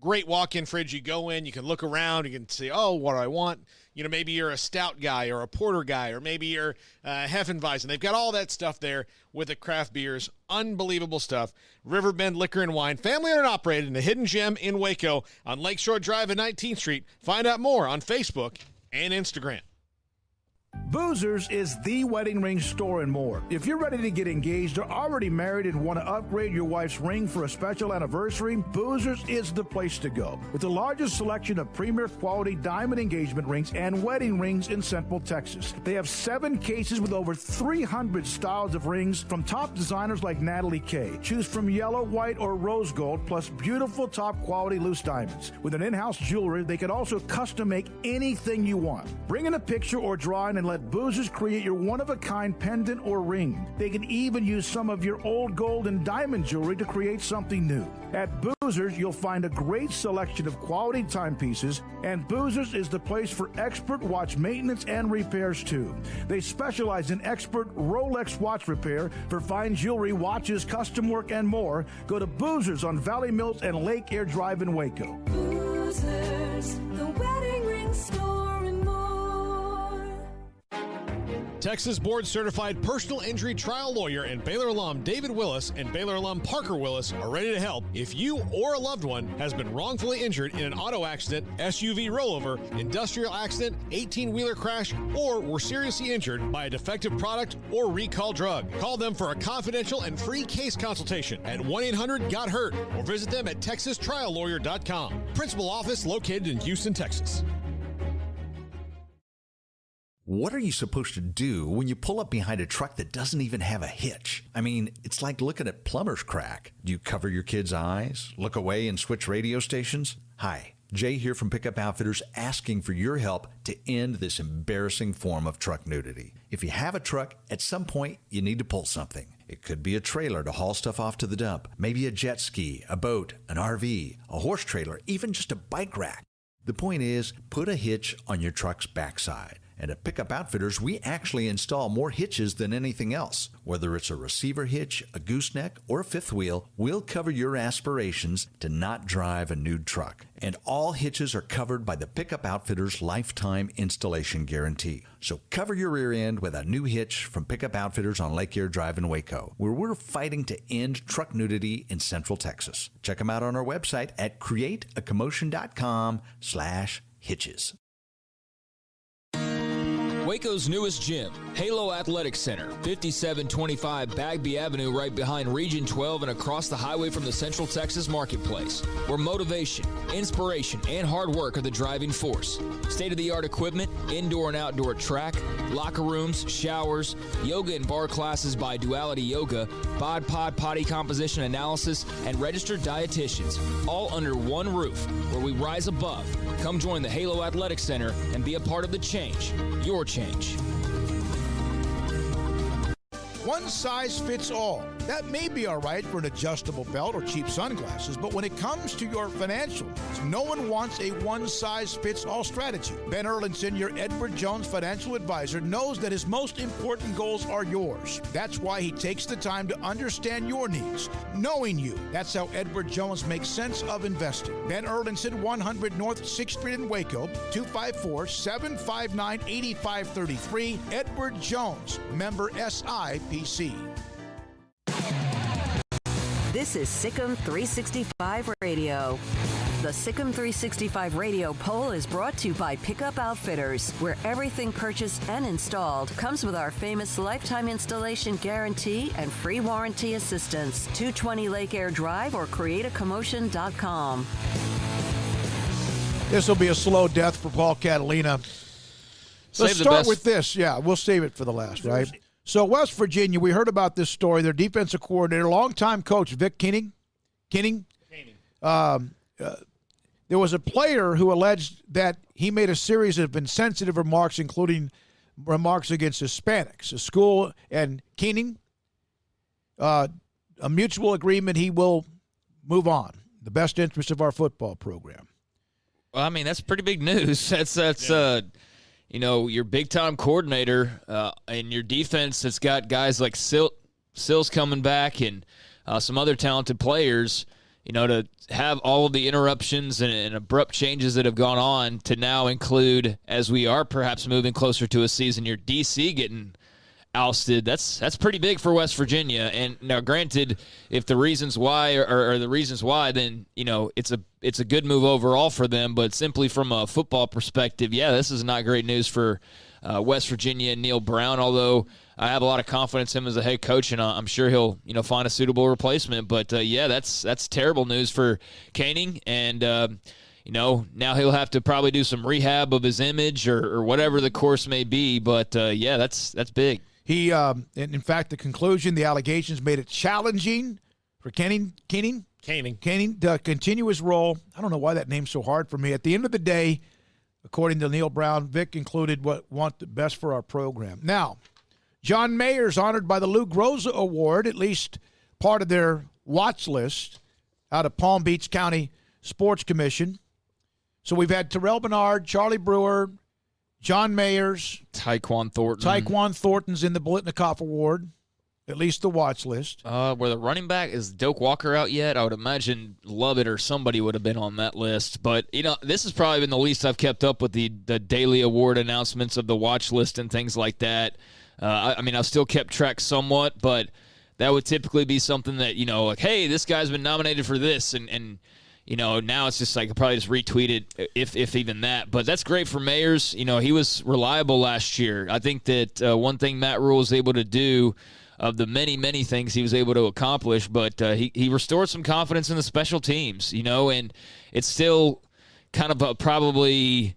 great walk-in fridge. You go in, you can look around, you can say, oh, what do I want? You know, maybe you're a stout guy or a porter guy, or maybe you're Hefeweizen. They've got all that stuff there with the craft beers. Unbelievable stuff. Riverbend Liquor and Wine, family owned and operated in the Hidden Gem in Waco on Lakeshore Drive at 19th Street. Find out more on Facebook and Instagram. Boozers is the wedding ring store and more. If you're ready to get engaged or already married and want to upgrade your wife's ring for a special anniversary, Boozers is the place to go. With the largest selection of premier quality diamond engagement rings and wedding rings in Central Texas. They have 7 cases with over 300 styles of rings from top designers like Natalie Kay. Choose from yellow, white, or rose gold, plus beautiful top quality loose diamonds. With an in-house jeweler, they can also custom make anything you want. Bring in a picture or drawing and let Boozers create your one-of-a-kind pendant or ring. They can even use some of your old gold and diamond jewelry to create something new. At Boozers, you'll find a great selection of quality timepieces, and Boozers is the place for expert watch maintenance and repairs too. They specialize in expert Rolex watch repair for fine jewelry, watches, custom work, and more. Go to Boozers on Valley Mills and Lake Air Drive in Waco. Boozers, the wedding ring store and more. Texas board-certified personal injury trial lawyer and Baylor alum David Willis and Baylor alum Parker Willis are ready to help if you or a loved one has been wrongfully injured in an auto accident, SUV rollover, industrial accident, 18-wheeler crash, or were seriously injured by a defective product or recall drug. Call them for a confidential and free case consultation at 1-800-GOT-HURT or visit them at texastriallawyer.com. Principal office located in Houston, Texas. What are you supposed to do when you pull up behind a truck that doesn't even have a hitch? I mean, it's like looking at plumber's crack. Do you cover your kids' eyes, look away, and switch radio stations? Hi, Jay here from Pickup Outfitters, asking for your help to end this embarrassing form of truck nudity. If you have a truck, at some point you need to pull something. It could be a trailer to haul stuff off to the dump, maybe a jet ski, a boat, an RV, a horse trailer, even just a bike rack. The point is, put a hitch on your truck's backside. And at Pickup Outfitters, we actually install more hitches than anything else. Whether it's a receiver hitch, a gooseneck, or a fifth wheel, we'll cover your aspirations to not drive a nude truck. And all hitches are covered by the Pickup Outfitters Lifetime Installation Guarantee. So cover your rear end with a new hitch from Pickup Outfitters on Lake Air Drive in Waco, where we're fighting to end truck nudity in Central Texas. Check them out on our website at createacommotion.com/hitches. Waco's newest gym, Halo Athletic Center, 5725 Bagby Avenue, right behind Region 12 and across the highway from the Central Texas Marketplace, where motivation, inspiration, and hard work are the driving force. State-of-the-art equipment, indoor and outdoor track, locker rooms, showers, yoga and bar classes by Duality Yoga, Bod Pod potty composition analysis, and registered dietitians, all under one roof, where we rise above. Come join the Halo Athletic Center and be a part of the change, your change. One size fits all. That may be all right for an adjustable belt or cheap sunglasses, but when it comes to your financial needs, no one wants a one-size-fits-all strategy. Ben Erlinson, your Edward Jones financial advisor, knows that his most important goals are yours. That's why he takes the time to understand your needs, knowing you. That's how Edward Jones makes sense of investing. Ben Erlinson, 100 North 6th Street in Waco, 254-759-8533. Edward Jones, member SIPC. This is Sikkim 365 Radio. The Sikkim 365 Radio poll is brought to you by Pickup Outfitters, where everything purchased and installed comes with our famous lifetime installation guarantee and free warranty assistance. 220 Lake Air Drive or createacommotion.com. This will be a slow death for Paul Catalina. Let's start with this. Yeah, we'll save it for the last, right? So West Virginia, we heard about this story. Their defensive coordinator, longtime coach Vic Kenning. There was a player who alleged that he made a series of insensitive remarks, including remarks against Hispanics. The school and Kenning, a mutual agreement, he will move on. The best interest of our football program. Well, I mean, that's pretty big news. That's you know, your big-time coordinator and your defense that's got guys like Sills coming back and some other talented players. to have all of the interruptions and abrupt changes that have gone on to now include, as we are perhaps moving closer to a season year, DC getting ousted, that's pretty big for West Virginia. And now, granted, if the reasons why are the reasons why, then it's a good move overall for them. But simply from a football perspective, yeah, this is not great news for West Virginia and Neal Brown. Although I have a lot of confidence in him as a head coach, and I'm sure he'll find a suitable replacement. But yeah, that's terrible news for Koenig, and now he'll have to probably do some rehab of his image or whatever the course may be. But yeah, that's big. He, in fact, the conclusion, the allegations made it challenging for Koenig to continue his role. I don't know why that name's so hard for me. At the end of the day, according to Neal Brown, Vic included what want the best for our program. Now, John Mayer's honored by the Lou Groza Award, at least part of their watch list out of Palm Beach County Sports Commission. So we've had Terrell Bernard, Charlie Brewer, John Mayers, Tyquan Thornton. Tyquan Thornton's in the Blitnikoff Award, at least the watch list. Where the running back, is Doak Walker out yet? I would imagine Lovett or somebody would have been on that list. But, this has probably been the least I've kept up with the daily award announcements of the watch list and things like that. I've still kept track somewhat, but that would typically be something that, like, hey, this guy's been nominated for this, and now it's just like I'll probably just retweet it if even that. But that's great for Mayers. He was reliable last year. I think that one thing Matt Rule was able to do of the many, many things he was able to accomplish, but he restored some confidence in the special teams, and it's still kind of a probably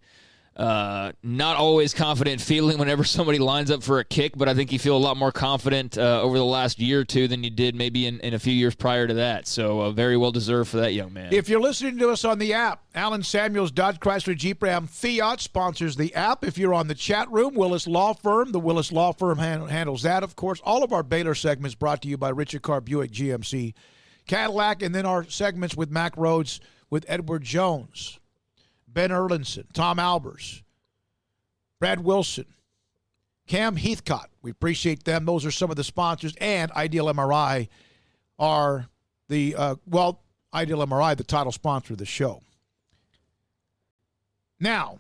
not always confident feeling whenever somebody lines up for a kick, but I think you feel a lot more confident over the last year or two than you did maybe in a few years prior to that. So very well deserved for that young man. If you're listening to us on the app, Alan Samuels, Dodge Chrysler Jeep Ram Fiat sponsors the app. If you're on the chat room, Willis Law Firm, the Willis Law Firm handles that, of course. All of our Baylor segments brought to you by Richard Carr Buick GMC Cadillac, and then our segments with Mack Rhodes, with Edward Jones, Ben Erlinson, Tom Albers, Brad Wilson, Cam Heathcott. We appreciate them. Those are some of the sponsors. And Ideal MRI are Ideal MRI, the title sponsor of the show. Now,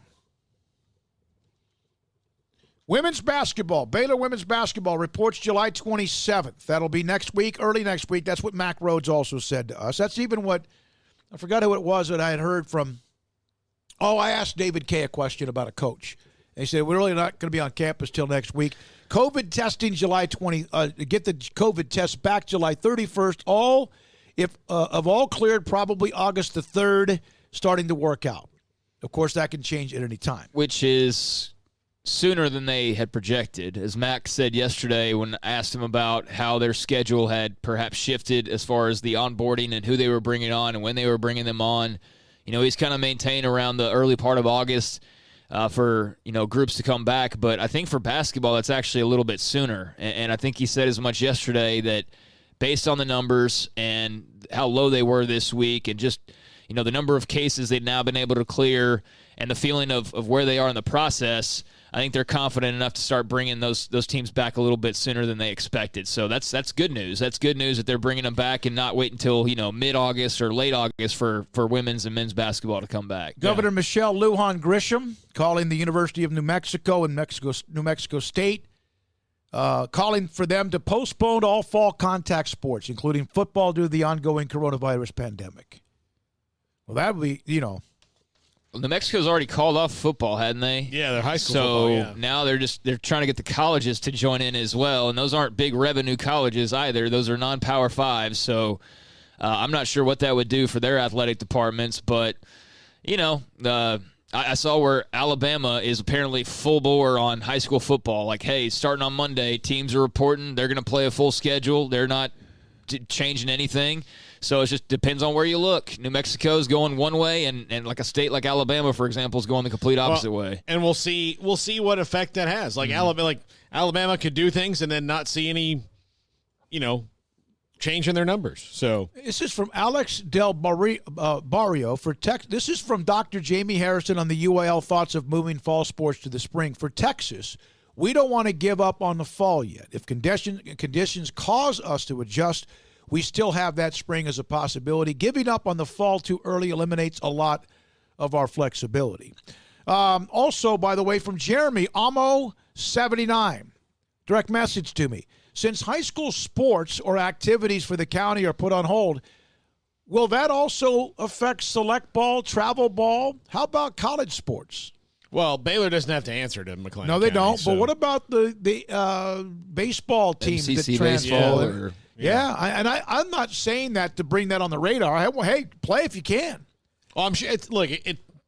women's basketball. Baylor women's basketball reports July 27th. That'll be next week, early next week. That's what Mack Rhodes also said to us. That's even what, I forgot who it was that I had heard from. I asked David Kay a question about a coach. They said, we're really not going to be on campus till next week. COVID testing July 20, get the COVID test back July 31st. All cleared, probably August the 3rd, starting to work out. Of course, that can change at any time. Which is sooner than they had projected. As Mac said yesterday when I asked him about how their schedule had perhaps shifted as far as the onboarding and who they were bringing on and when they were bringing them on. He's kind of maintained around the early part of August for, groups to come back. But I think for basketball, that's actually a little bit sooner. And I think he said as much yesterday that based on the numbers and how low they were this week and just, the number of cases they've now been able to clear and the feeling of where they are in the process, I think they're confident enough to start bringing those teams back a little bit sooner than they expected. So that's good news. That's good news that they're bringing them back and not wait until mid-August or late August for women's and men's basketball to come back. Governor Michelle Lujan Grisham calling the University of New Mexico and New Mexico State, calling for them to postpone all fall contact sports, including football, due to the ongoing coronavirus pandemic. Well, that would be, New Mexico's already called off football, hadn't they? Yeah, they're high school football, yeah. So now they're trying to get the colleges to join in as well, and those aren't big revenue colleges either. Those are non-Power 5, so I'm not sure what that would do for their athletic departments, but, I saw where Alabama is apparently full bore on high school football. Like, hey, starting on Monday, teams are reporting they're going to play a full schedule. They're not changing anything. So it just depends on where you look. New Mexico's going one way, and like a state like Alabama, for example, is going the complete opposite way. And we'll see what effect that has. Like Alabama could do things and then not see any, change in their numbers. So this is from Alex Del Barrio for Texas. This is from Dr. Jamie Harrison on the UAL thoughts of moving fall sports to the spring. For Texas, we don't want to give up on the fall yet. If conditions cause us to adjust, we still have that spring as a possibility. Giving up on the fall too early eliminates a lot of our flexibility. Also, by the way, from Jeremy, Amo79, direct message to me. Since high school sports or activities for the county are put on hold, will that also affect select ball, travel ball? How about college sports? Well, Baylor doesn't have to answer to McLean. No, they County, don't. so. But what about the baseball team MCC that transfer? baseball I'm not saying that to bring that on the radar. Well, hey, play if you can. Well, I'm sure. It's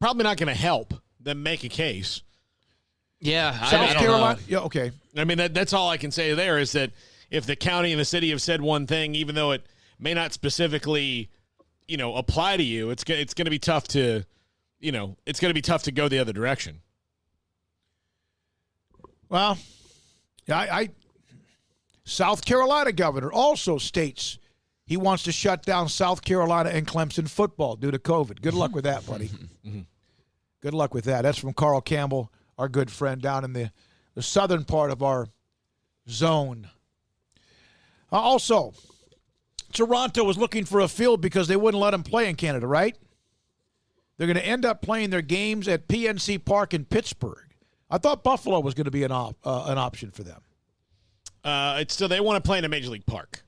probably not going to help them make a case. Yeah, South I don't Carolina. know. Yeah, okay. I mean, that's all I can say there is that if the county and the city have said one thing, even though it may not specifically, apply to you, it's going to be tough to, it's going to be tough to go the other direction. Well, South Carolina governor also states he wants to shut down South Carolina and Clemson football due to COVID. Good luck with that, buddy. Good luck with that. That's from Carl Campbell, our good friend down in the southern part of our zone. Also, Toronto was looking for a field because they wouldn't let them play in Canada, right? They're going to end up playing their games at PNC Park in Pittsburgh. I thought Buffalo was going to be an option for them. They want to play in a major league park.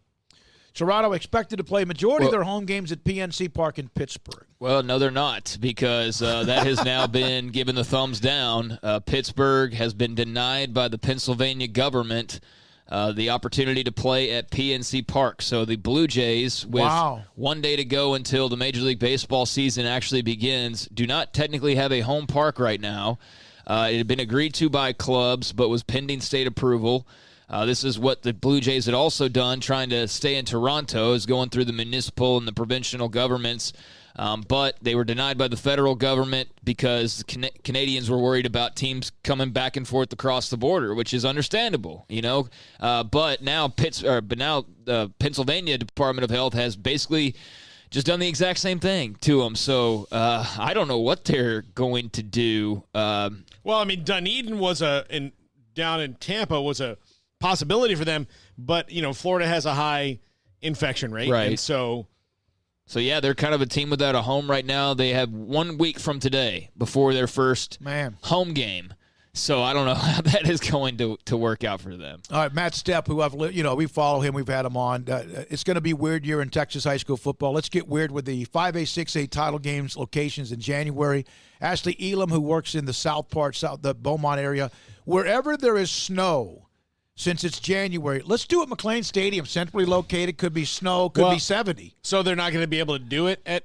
Toronto expected to play majority of their home games at PNC Park in Pittsburgh. Well, no, they're not, because that has now been given the thumbs down. Pittsburgh has been denied by the Pennsylvania government the opportunity to play at PNC Park. So the Blue Jays, with 1 day to go until the Major League Baseball season actually begins, do not technically have a home park right now. It had been agreed to by clubs, but was pending state approval. This is what the Blue Jays had also done, trying to stay in Toronto, is going through the municipal and the provincial governments. But they were denied by the federal government because Canadians were worried about teams coming back and forth across the border, which is understandable, But now the Pennsylvania Department of Health has basically just done the exact same thing to them. So I don't know what they're going to do. Well, I mean, Dunedin was down in Tampa was a possibility for them, but Florida has a high infection rate, right? And so yeah, they're kind of a team without a home right now. They have 1 week from today before their first home game. So I don't know how that is going to work out for them. All right, Matt Stepp, who we follow him, we've had him on. It's going to be a weird year in Texas high school football. Let's get weird with the 5A, 6A title games locations in January. Ashley Elam, who works in the the Beaumont area, wherever there is snow. Since it's January, let's do it. McLean Stadium, centrally located, could be snow, could be 70. So they're not going to be able to do it at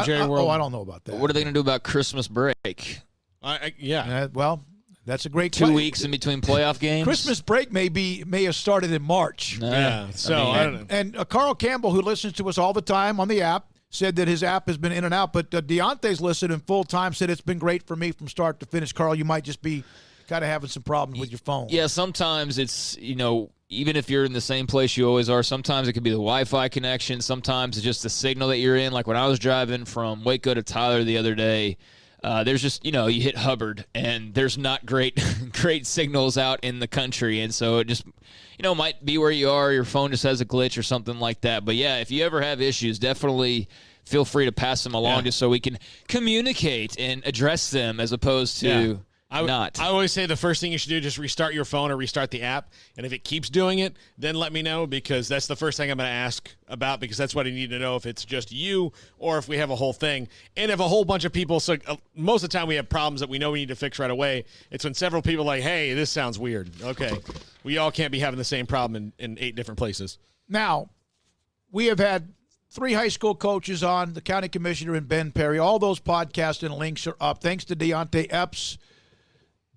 Jerry World? I don't know about that. What are they going to do about Christmas break? Well, that's a great 2 weeks in between playoff games. Christmas break may have started in March. Yeah. So I don't know. And Carl Campbell, who listens to us all the time on the app, said that his app has been in and out. But Deontay's listened in full time. Said it's been great for me from start to finish. Carl, you might just be kind of having some problems with your phone. Yeah, sometimes it's, even if you're in the same place you always are, sometimes it could be the Wi-Fi connection. Sometimes it's just the signal that you're in. Like when I was driving from Waco to Tyler the other day, there's just, you hit Hubbard, and there's not great signals out in the country. And so it just, might be where you are. Your phone just has a glitch or something like that. But, yeah, if you ever have issues, definitely feel free to pass them along just so we can communicate and address them as opposed to I always say the first thing you should do is just restart your phone or restart the app. And if it keeps doing it, then let me know, because that's the first thing I'm going to ask about, because that's what I need to know, if it's just you or if we have a whole thing. And if a whole bunch of people, so most of the time we have problems that we know we need to fix right away. It's when several people are like, hey, this sounds weird. Okay, we all can't be having the same problem in 8 different places. Now, we have had 3 high school coaches on, the county commissioner and Ben Perry. All those podcasts and links are up. Thanks to Deontay Epps.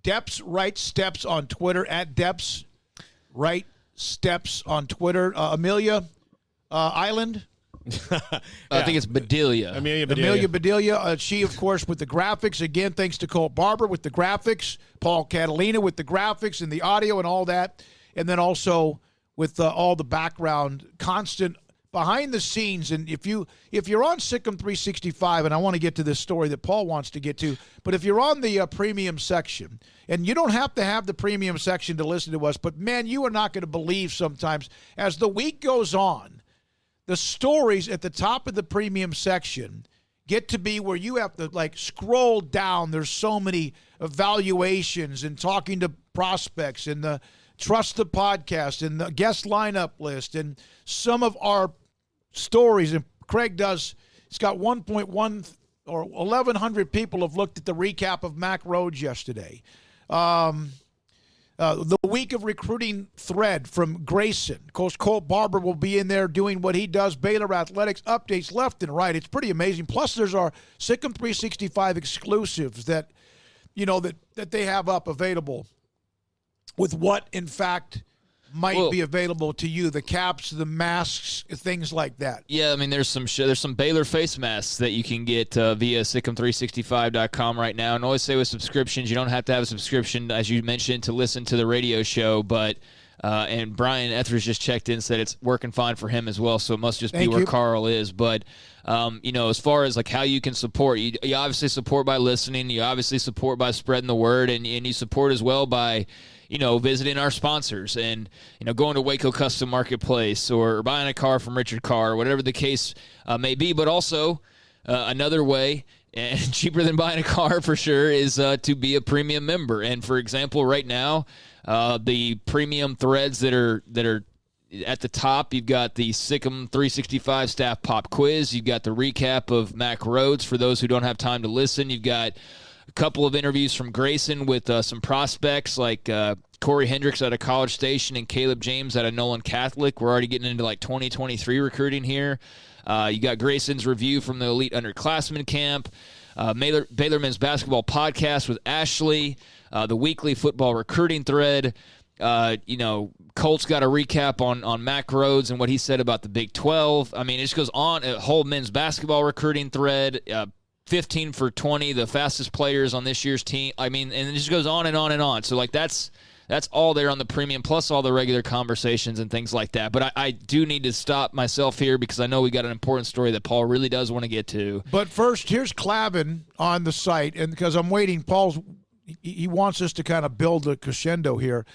Deps Right Steps on Twitter, at Deps Right Steps on Twitter. Amelia Island. I think it's Bedelia. Amelia Bedelia. She, of course, with the graphics. Again, thanks to Colt Barber with the graphics. Paul Catalina with the graphics and the audio and all that. And then also with all the background, constant behind the scenes. And if you're on Sikkim 365, and I want to get to this story that Paul wants to get to, but if you're on the premium section, and you don't have to have the premium section to listen to us, but man, you are not going to believe sometimes as the week goes on, the stories at the top of the premium section get to be where you have to like scroll down. There's so many evaluations and talking to prospects and the Trust the Podcast and the guest lineup list and some of our stories. And Craig does, it's got 1.1 or 1,100 people have looked at the recap of Mack Rhodes yesterday. The week of recruiting thread from Grayson. Of course, Colt Barber will be in there doing what he does. Baylor Athletics updates left and right. It's pretty amazing. Plus, there's our Sikkim 365 exclusives that, that they have up available with what, in fact, might be available to you. The caps, the masks, things like that. Yeah, I mean, there's some Baylor face masks that you can get via Sikkim365.com right now. And always say with subscriptions, you don't have to have a subscription, as you mentioned, to listen to the radio show. But and Brian Etheridge just checked in and said it's working fine for him as well. So it must just be where Carl is. But as far as like how you can support, you obviously support by listening. You obviously support by spreading the word, and you support as well by visiting our sponsors and, going to Waco Custom Marketplace or buying a car from Richard Carr, whatever the case may be. But also another way, and cheaper than buying a car for sure, is to be a premium member. And for example, right now, the premium threads that are at the top, you've got the Sikkim 365 staff pop quiz. You've got the recap of Mack Rhodes for those who don't have time to listen. You've got a couple of interviews from Grayson with some prospects like Corey Hendricks out of College Station and Caleb James out of Nolan Catholic. We're already getting into like 2023 recruiting here. You got Grayson's review from the Elite Underclassmen Camp, Baylor Men's Basketball Podcast with Ashley, the weekly football recruiting thread. Colt's got a recap on Mack Rhodes and what he said about the Big 12. I mean, it just goes on. A whole men's basketball recruiting thread, 15 for 20, the fastest players on this year's team. I mean, and it just goes on and on and on. So, like, that's all there on the premium, plus all the regular conversations and things like that. But I do need to stop myself here because I know we got an important story that Paul really does want to get to. But first, here's Clavin on the site, and because I'm waiting, he wants us to kind of build a crescendo here.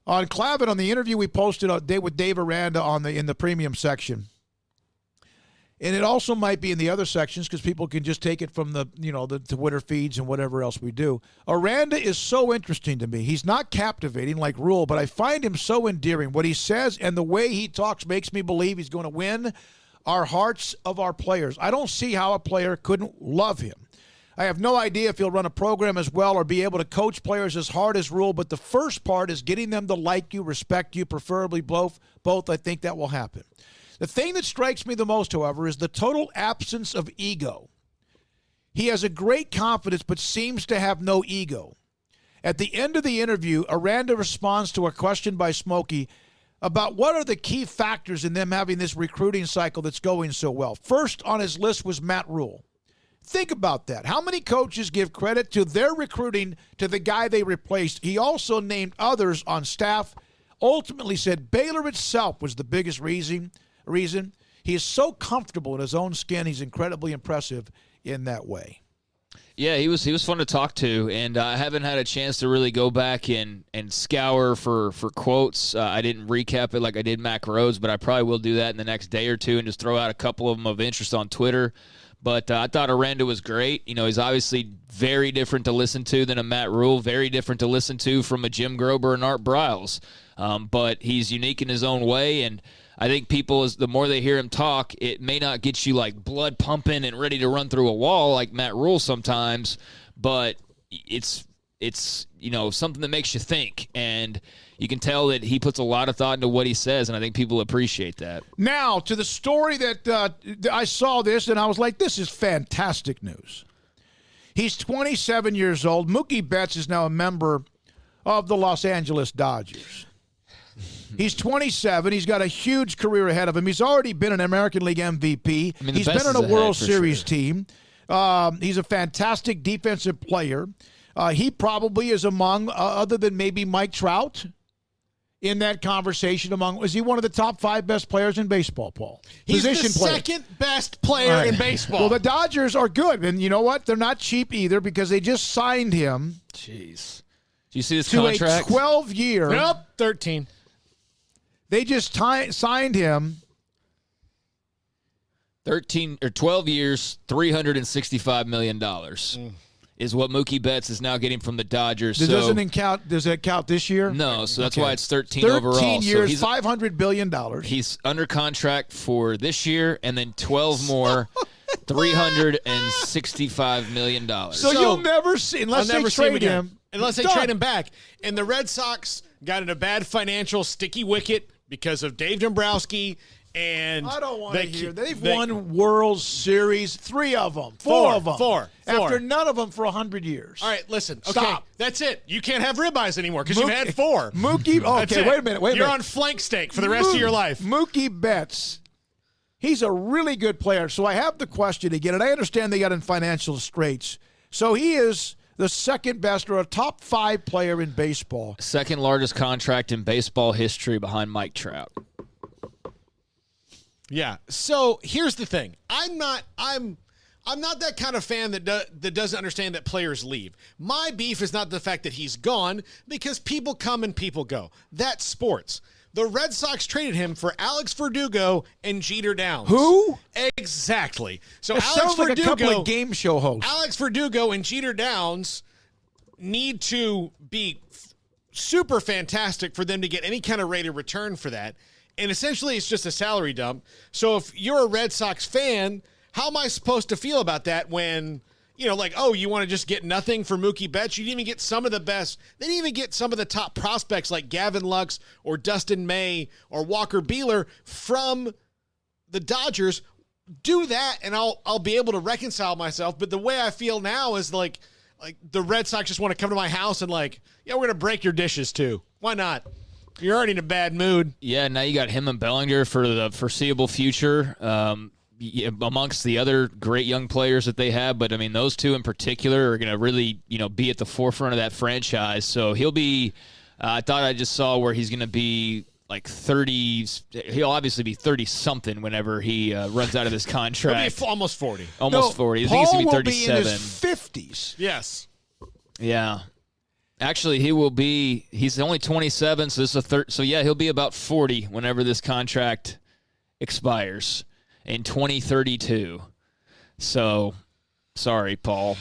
On Clavin, on the interview we posted with Dave Aranda in the premium section. And it also might be in the other sections because people can just take it from the Twitter feeds and whatever else we do. Aranda is so interesting to me. He's not captivating like Rule, but I find him so endearing. What he says and the way he talks makes me believe he's going to win our hearts of our players. I don't see how a player couldn't love him. I have no idea if he'll run a program as well or be able to coach players as hard as Rule, but the first part is getting them to like you, respect you, preferably both. I think that will happen. The thing that strikes me the most, however, is the total absence of ego. He has a great confidence but seems to have no ego. At the end of the interview, Aranda responds to a question by Smokey about what are the key factors in them having this recruiting cycle that's going so well. First on his list was Matt Rule. Think about that. How many coaches give credit to their recruiting to the guy they replaced? He also named others on staff, ultimately said Baylor itself was the biggest reason. He is so comfortable in his own skin. He's incredibly impressive in that way. Yeah, he was fun to talk to, and I haven't had a chance to really go back and scour for quotes. I didn't recap it like I did Mack Rhodes, but I probably will do that in the next day or two and just throw out a couple of them of interest on Twitter. But I thought Aranda was great. He's obviously very different to listen to than a Matt Rule, very different to listen to from a Jim Grober and Art Briles. But he's unique in his own way, and I think people, the more they hear him talk, it may not get you like blood pumping and ready to run through a wall like Matt Rule sometimes, but it's something that makes you think, and you can tell that he puts a lot of thought into what he says, and I think people appreciate that. Now, to the story that I saw this, and I was like, this is fantastic news. He's 27 years old. Mookie Betts is now a member of the Los Angeles Dodgers. He's 27. He's got a huge career ahead of him. He's already been an American League MVP. He's been on a World Series team. He's a fantastic defensive player. He probably is among, other than maybe Mike Trout, in that conversation is he one of the top 5 best players in baseball, Paul? He's Position the player. second best player in baseball. Well, the Dodgers are good, and you know what? They're not cheap either because they just signed him. Jeez. Do you see this to contract? A 12-year. Nope, 13. They just signed him 12 years, $365 million is what Mookie Betts is now getting from the Dodgers. Does that count this year? No, so that's Okay. why it's 13 overall. 13 years, so $500 billion. He's under contract for this year and then 12 more, $365 million. So you'll never see, unless they trade him. Unless they Done. trade him back. And the Red Sox got in a bad financial sticky wicket because of Dave Dombrowski. And I don't want to hear. They've won World Series, 3 of them, 4 of them. Four. After none of them for 100 years. All right, listen. Okay, Stop. that's it. You can't have ribeyes anymore because you've had 4. Mookie. That's Okay, it. wait a minute. You're on flank steak for the rest of your life. Mookie Betts. He's a really good player. So I have the question again, and I understand they got in financial straits. So he is the second best or a top 5 player in baseball. Second largest contract in baseball history behind Mike Trout. Yeah. So here's the thing. I'm not that kind of fan that doesn't understand that players leave. My beef is not the fact that he's gone, because people come and people go. That's sports. The Red Sox traded him for Alex Verdugo and Jeter Downs. Who? Exactly. So That Alex sounds like Verdugo, a couple of game show hosts. Alex Verdugo and Jeter Downs need to be super fantastic for them to get any kind of rate of return for that. And essentially, it's just a salary dump. So if you're a Red Sox fan, how am I supposed to feel about that when, you want to just get nothing for Mookie Betts? You didn't even get some of the best. They didn't even get some of the top prospects like Gavin Lux or Dustin May or Walker Buehler from the Dodgers. Do that, and I'll be able to reconcile myself. But the way I feel now is like the Red Sox just want to come to my house and we're going to break your dishes too. Why not? You're already in a bad mood. Yeah, now you got him and Bellinger for the foreseeable future, amongst the other great young players that they have. But, I mean, those two in particular are going to really, be at the forefront of that franchise. So he'll be I thought I just saw where he's going to be like 30. He'll obviously be 30-something whenever he runs out of this contract. He'll be almost 40. Almost 40. I think he's going to be 37. Paul will be in his 50s. Yes. Yeah. Actually, he's only 27, so this is he'll be about 40 whenever this contract expires in 2032. So, sorry, Paul.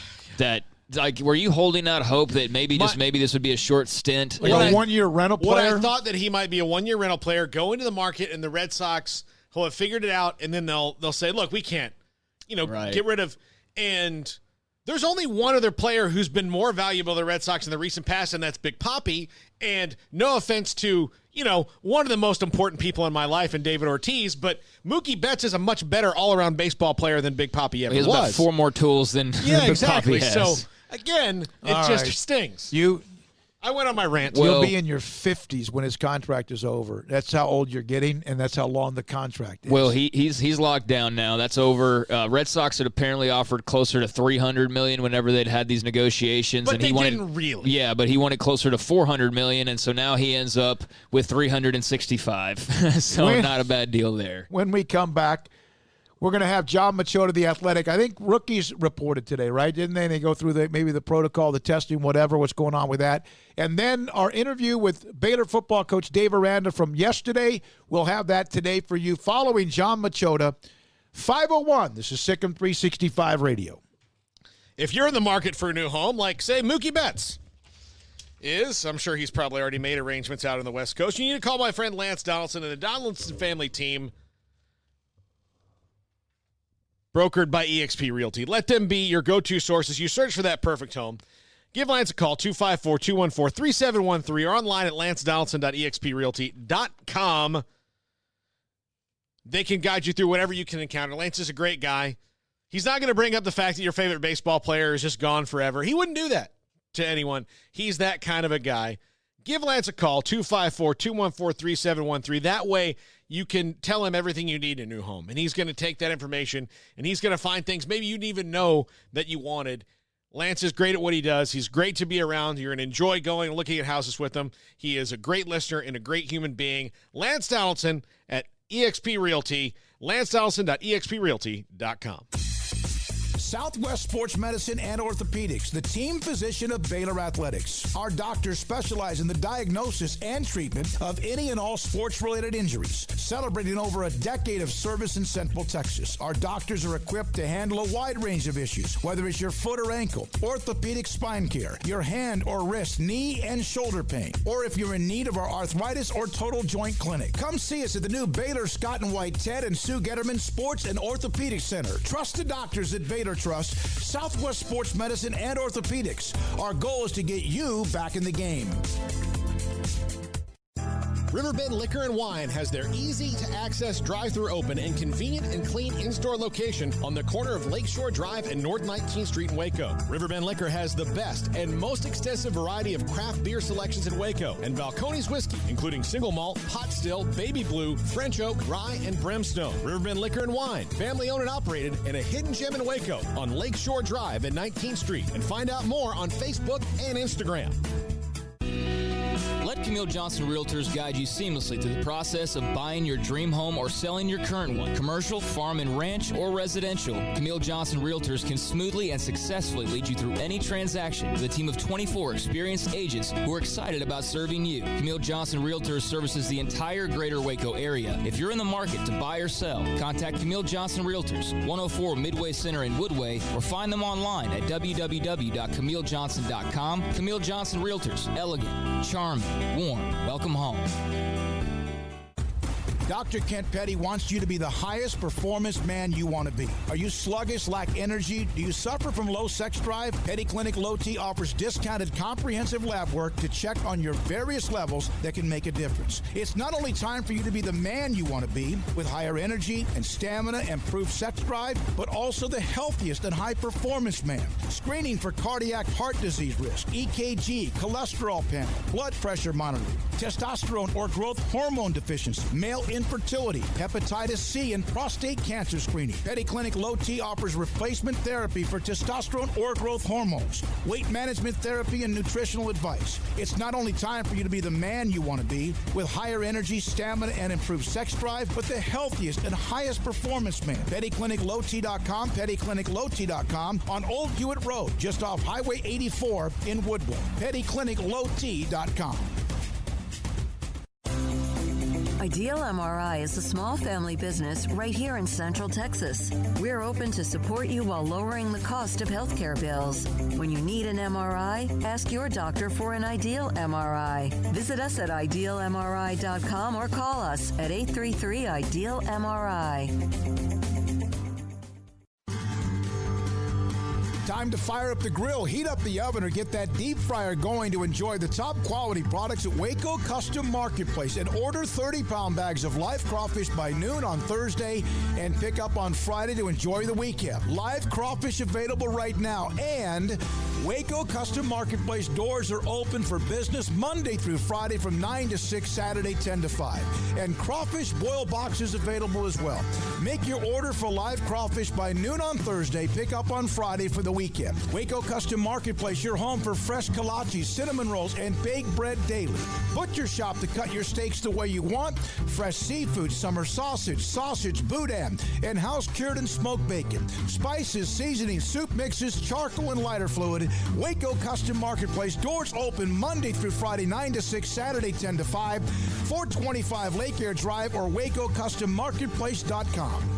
Were you holding out hope that maybe this would be a short stint? Like a 1-year rental player? What I thought that he might be a 1-year rental player, go into the market, and the Red Sox will have figured it out, and then they'll say, look, we can't, get rid of, and there's only one other player who's been more valuable to the Red Sox in the recent past, and that's Big Papi. And no offense to, one of the most important people in my life in David Ortiz, but Mookie Betts is a much better all-around baseball player than Big Papi ever was. He has about 4 more tools than Big exactly. Papi has. So, again, it just stings. I went on my rant. You'll be in your 50s when his contract is over. That's how old you're getting, and that's how long the contract is. Well, he's locked down now. That's over. Red Sox had apparently offered closer to $300 million whenever they'd had these negotiations, but and they he wanted didn't really. Yeah, but he wanted closer to $400 million, and so now he ends up with $365. So not a bad deal there. When we come back, we're going to have John Machota, the Athletic. I think rookies reported today, right? Didn't they? They go through maybe the protocol, the testing, whatever, what's going on with that. And then our interview with Baylor football coach Dave Aranda from yesterday. We'll have that today for you following John Machota. 501, this is Sikkim 365 Radio. If you're in the market for a new home, like, say, Mookie Betts I'm sure he's probably already made arrangements out on the West Coast, you need to call my friend Lance Donaldson and the Donaldson family team, brokered by eXp Realty. Let them be your go-to sources. You search for that perfect home. Give Lance a call, 254-214-3713, or online at lancedonaldson.exprealty.com. They can guide you through whatever you can encounter. Lance is a great guy. He's not going to bring up the fact that your favorite baseball player is just gone forever. He wouldn't do that to anyone. He's that kind of a guy. Give Lance a call, 254-214-3713. That way you can tell him everything you need in a new home. And he's going to take that information, and he's going to find things maybe you didn't even know that you wanted. Lance is great at what he does. He's great to be around. You're going to enjoy going and looking at houses with him. He is a great listener and a great human being. Lance Donaldson at eXp Realty, lancedonaldson.exprealty.com. Southwest Sports Medicine and Orthopedics, the team physician of Baylor Athletics. Our doctors specialize in the diagnosis and treatment of any and all sports-related injuries. Celebrating over a decade of service in Central Texas, our doctors are equipped to handle a wide range of issues, whether it's your foot or ankle, orthopedic spine care, your hand or wrist, knee and shoulder pain, or if you're in need of our arthritis or total joint clinic. Come see us at the new Baylor Scott and White Ted and Sue Getterman Sports and Orthopedic Center. Trust the doctors at Baylor Trust, Southwest Sports Medicine and Orthopedics. Our goal is to get you back in the game. Riverbend Liquor and Wine has their easy-to-access drive-thru open and convenient and clean in-store location on the corner of Lakeshore Drive and North 19th Street in Waco. Riverbend Liquor has the best and most extensive variety of craft beer selections in Waco and Balcones whiskey, including single malt, pot still, baby blue, French oak, rye, and brimstone. Riverbend Liquor and Wine, family-owned and operated, and a hidden gem in Waco on Lakeshore Drive and 19th Street. And find out more on Facebook and Instagram. Let Camille Johnson Realtors guide you seamlessly through the process of buying your dream home or selling your current one, commercial, farm and ranch, or residential. Camille Johnson Realtors can smoothly and successfully lead you through any transaction with a team of 24 experienced agents who are excited about serving you. Camille Johnson Realtors services the entire greater Waco area. If you're in the market to buy or sell, contact Camille Johnson Realtors, 104 Midway Center in Woodway, or find them online at www.camillejohnson.com. Camille Johnson Realtors, elegant, charming, warm. Welcome home. Dr. Kent Petty wants you to be the highest performance man you want to be. Are you sluggish, lack energy? Do you suffer from low sex drive? Petty Clinic Low T offers discounted comprehensive lab work to check on your various levels that can make a difference. It's not only time for you to be the man you want to be with higher energy and stamina and improved sex drive, but also the healthiest and high performance man. Screening for cardiac heart disease risk, EKG, cholesterol panel, blood pressure monitoring, testosterone or growth hormone deficiency, male infertility, hepatitis C, and prostate cancer screening. Petty Clinic Low T offers replacement therapy for testosterone or growth hormones, weight management therapy, and nutritional advice. It's not only time for you to be the man you want to be with higher energy, stamina, and improved sex drive, but the healthiest and highest performance man. PettyClinicLowT.com, PettyClinicLowT.com on Old Hewitt Road, just off Highway 84 in Woodway. PettyClinicLowT.com. Ideal MRI is a small family business right here in Central Texas. We're open to support you while lowering the cost of healthcare bills. When you need an MRI, ask your doctor for an Ideal MRI. Visit us at idealmri.com or call us at 833-IDEAL-MRI. Time to fire up the grill, heat up the oven, or get that deep fryer going to enjoy the top quality products at Waco Custom Marketplace. And order 30-pound bags of live crawfish by noon on Thursday and pick up on Friday to enjoy the weekend. Live crawfish available right now. And Waco Custom Marketplace doors are open for business Monday through Friday from 9 to 6, Saturday 10 to 5. And crawfish boil boxes available as well. Make your order for live crawfish by noon on Thursday, pick up on Friday for the weekend. Waco Custom Marketplace, your home for fresh kolaches, cinnamon rolls, and baked bread daily. Butcher shop to cut your steaks the way you want. Fresh seafood, summer sausage, boudin, and house-cured and smoked bacon. Spices, seasonings, soup mixes, charcoal, and lighter fluid. Waco Custom Marketplace, doors open Monday through Friday, 9 to 6, Saturday 10 to 5, 425 Lake Air Drive or WacoCustomMarketplace.com.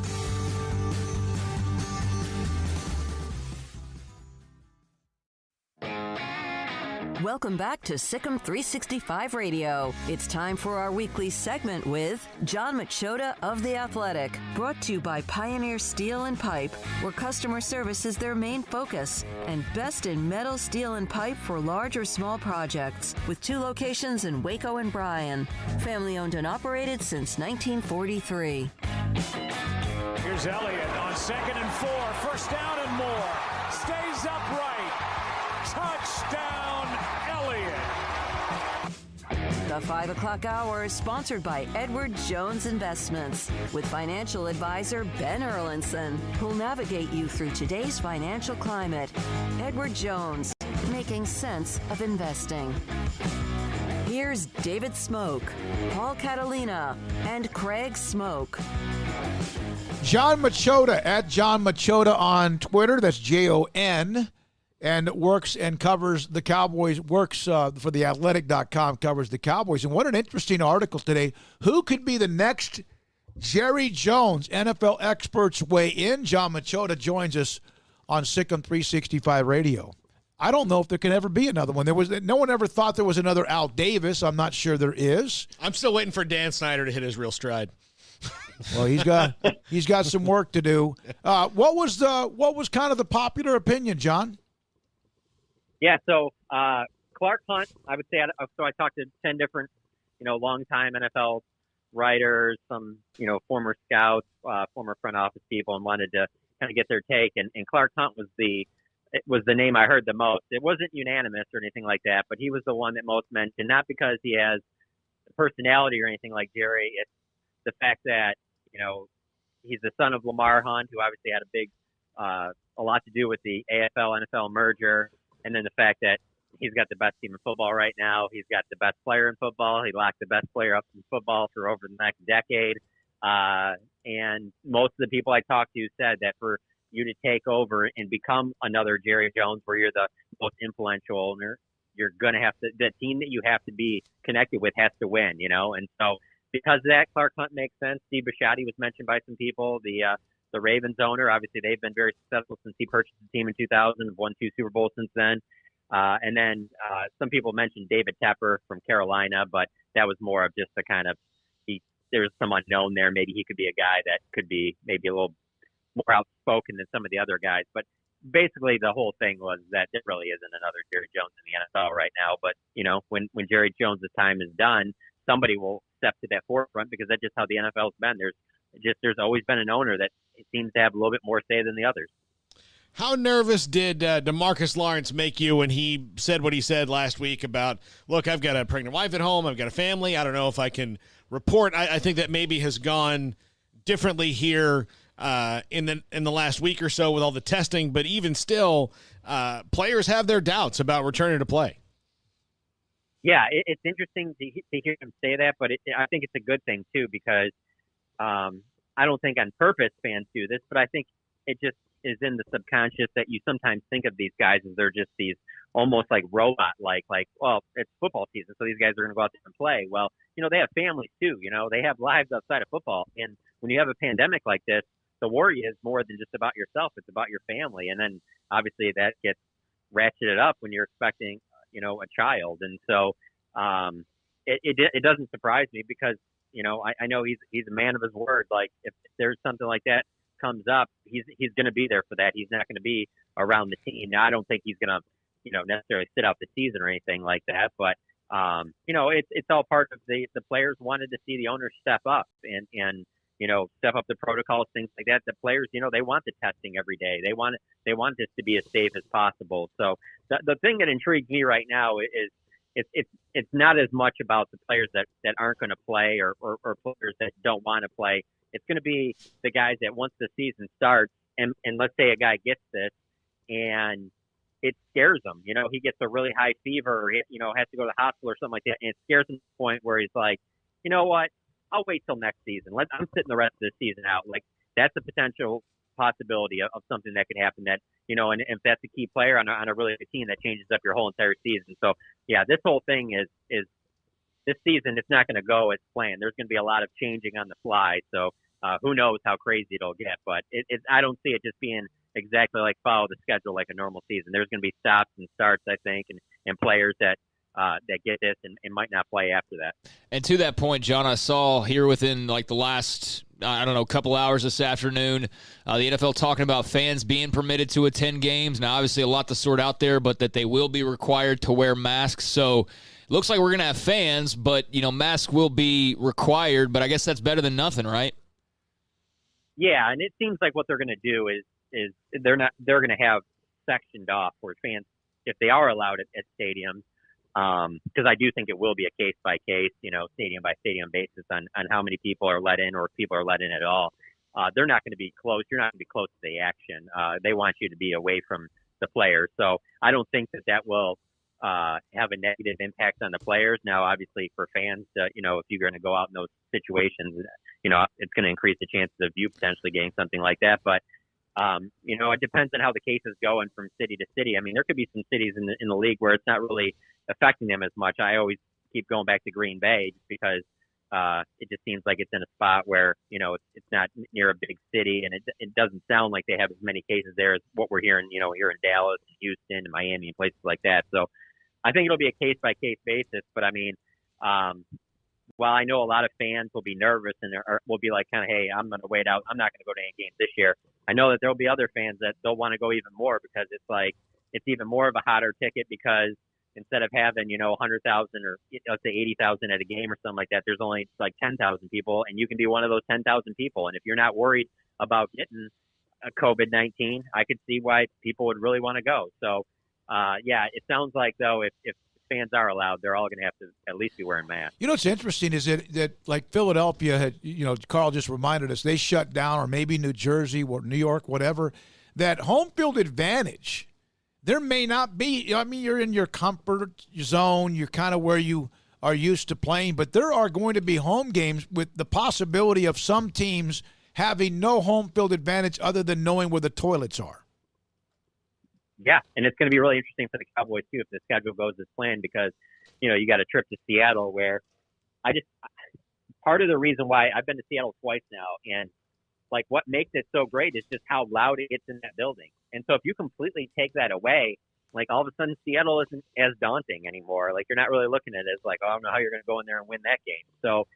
Welcome back to Sikkim 365 Radio. It's time for our weekly segment with John Machota of The Athletic, brought to you by Pioneer Steel and Pipe, where customer service is their main focus, and best in metal, steel, and pipe for large or small projects, with 2 locations in Waco and Bryan. Family owned and operated since 1943. Here's Elliott on 2nd and 4, first down and more. Stays upright. Touchdown, Elliott. The 5 o'clock hour is sponsored by Edward Jones Investments, with financial advisor Ben Erlinson, who'll navigate you through today's financial climate. Edward Jones, making sense of investing. Here's David Smoke, Paul Catalina, and Craig Smoke. John Machota, at John Machota on Twitter. That's Jon. And works and covers the Cowboys, works for theathletic.com, covers the Cowboys. And what an interesting article today. Who could be the next Jerry Jones? NFL experts weigh in. John Machota joins us on Sikkim 365 Radio. I don't know if there can ever be another one. No one ever thought there was another Al Davis. I'm not sure there is. I'm still waiting for Dan Snyder to hit his real stride. Well, he's got some work to do. What was kind of the popular opinion, John? Yeah, so Clark Hunt, I would say, so I talked to 10 different, longtime NFL writers, some, former scouts, former front office people, and wanted to kind of get their take. And Clark Hunt was the name I heard the most. It wasn't unanimous or anything like that, but he was the one that most mentioned, not because he has personality or anything like Jerry. It's the fact that, he's the son of Lamar Hunt, who obviously had a lot to do with the AFL-NFL merger. And then the fact that he's got the best team in football right now. He's got the best player in football. He locked the best player up in football for over the next decade. And most of the people I talked to said that for you to take over and become another Jerry Jones, where you're the most influential owner, you're going to have to, the team that you have to be connected with has to win, And so because of that, Clark Hunt makes sense. Steve Bisciotti was mentioned by some people. The Ravens owner, obviously they've been very successful since he purchased the team in 2000, won 2 Super Bowls since then. And then some people mentioned David Tepper from Carolina, but that was more of just a kind of, there's some unknown there. Maybe he could be a guy that could be maybe a little more outspoken than some of the other guys. But basically the whole thing was that there really isn't another Jerry Jones in the NFL right now. But, when Jerry Jones' time is done, somebody will step to that forefront, because that's just how the NFL's been. There's always been an owner that seems to have a little bit more say than the others. How nervous did DeMarcus Lawrence make you when he said what he said last week about, look, I've got a pregnant wife at home, I've got a family, I don't know if I can report. I think that maybe has gone differently here in the last week or so with all the testing, but even still, players have their doubts about returning to play. Yeah, it's interesting to hear him say that, but I think it's a good thing too, because I don't think on purpose fans do this, but I think it just is in the subconscious that you sometimes think of these guys as they're just these almost like robot-like, well, it's football season, so these guys are going to go out there and play. Well, they have families too, they have lives outside of football. And when you have a pandemic like this, the worry is more than just about yourself. It's about your family. And then obviously that gets ratcheted up when you're expecting, a child. And so it doesn't surprise me, because, I know he's a man of his word. Like if there's something like that comes up, he's going to be there for that. He's not going to be around the team. Now, I don't think he's going to, necessarily sit out the season or anything like that. But, it's all part of the players wanted to see the owners step up and step up the protocols, things like that. The players, they want the testing every day. They want this to be as safe as possible. So the thing that intrigues me right now is it's not as much about the players that aren't going to play or players that don't want to play. It's going to be the guys that once the season starts, and let's say a guy gets this and it scares him. He gets a really high fever, or has to go to the hospital or something like that, and it scares him to the point where he's like, you know what? I'll wait till next season. I'm sitting the rest of the season out. Like, that's a potential possibility of something that could happen, that, and if that's a key player on a really good team, that changes up your whole entire season. So yeah, this whole thing is this season, it's not going to go as planned. There's going to be a lot of changing on the fly. So who knows how crazy it'll get, but I don't see it just being exactly like follow the schedule like a normal season. There's going to be stops and starts, I think, and players that get this and might not play after that. And to that point, John, I saw here within the last, couple hours this afternoon, the NFL talking about fans being permitted to attend games. Now, obviously, a lot to sort out there, but that they will be required to wear masks. So it looks like we're going to have fans, but, masks will be required. But I guess that's better than nothing, right? Yeah, and it seems like what they're going to do is they're going to have sectioned off where fans, if they are allowed at stadiums, because I do think it will be a case by case, stadium by stadium basis on how many people are let in, or if people are let in at all. They're not going to be close. You're not going to be close to the action. They want you to be away from the players. So I don't think that will have a negative impact on the players. Now, obviously, for fans, if you're going to go out in those situations, it's going to increase the chances of you potentially getting something like that. But it depends on how the cases go and from city to city. I mean, there could be some cities in the league where it's not really affecting them as much. I always keep going back to Green Bay just because it just seems like it's in a spot where, it's not near a big city, and it doesn't sound like they have as many cases there as what we're hearing, here in Dallas, Houston, and Miami, and places like that. So I think it'll be a case-by-case basis. But, I mean, while I know a lot of fans will be nervous and will be like, kind of, hey, I'm going to wait out. I'm not going to go to any games this year. I know that there'll be other fans that they'll want to go even more because it's even more of a hotter ticket because instead of having, 100,000 or let's say 80,000 at a game or something like that, there's only like 10,000 people, and you can be one of those 10,000 people. And if you're not worried about getting a COVID-19, I could see why people would really want to go. So, it sounds like though, if fans are allowed, they're all going to have to at least be wearing masks. What's interesting is that like Philadelphia had, Carl just reminded us, they shut down, or maybe New Jersey or New York, whatever, that home field advantage. There may not be, you're in your comfort zone, you're kind of where you are used to playing, but there are going to be home games with the possibility of some teams having no home field advantage other than knowing where the toilets are. Yeah, and it's going to be really interesting for the Cowboys, too, if the schedule goes as planned because, you got a trip to Seattle where part of the reason why I've been to Seattle twice now, and like what makes it so great is just how loud it gets in that building. And so if you completely take that away, like all of a sudden Seattle isn't as daunting anymore. Like you're not really looking at it as like, oh, I don't know how you're going to go in there and win that game. So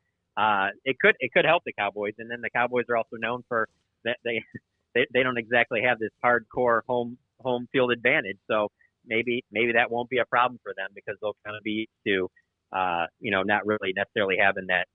it could help the Cowboys. And then the Cowboys are also known for that they don't exactly have this hardcore home field advantage. So maybe that won't be a problem for them because they'll kind of be used to not really necessarily having that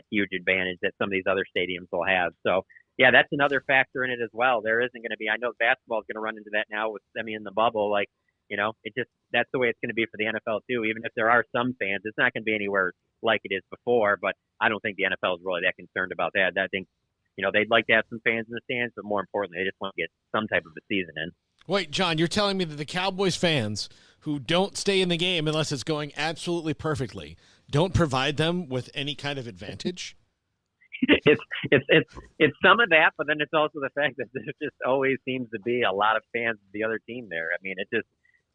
huge advantage that some of these other stadiums will have. So yeah, that's another factor in it as well. There isn't going to be, I know basketball is going to run into that now with semi in the bubble. Like, that's the way it's going to be for the NFL too. Even if there are some fans, it's not going to be anywhere like it is before, but I don't think the NFL is really that concerned about that. I think, they'd like to have some fans in the stands, but more importantly, they just want to get some type of a season in. Wait, John, you're telling me that the Cowboys fans who don't stay in the game unless it's going absolutely perfectly don't provide them with any kind of advantage? It's some of that, but then it's also the fact that there just always seems to be a lot of fans of the other team there. I mean, it just,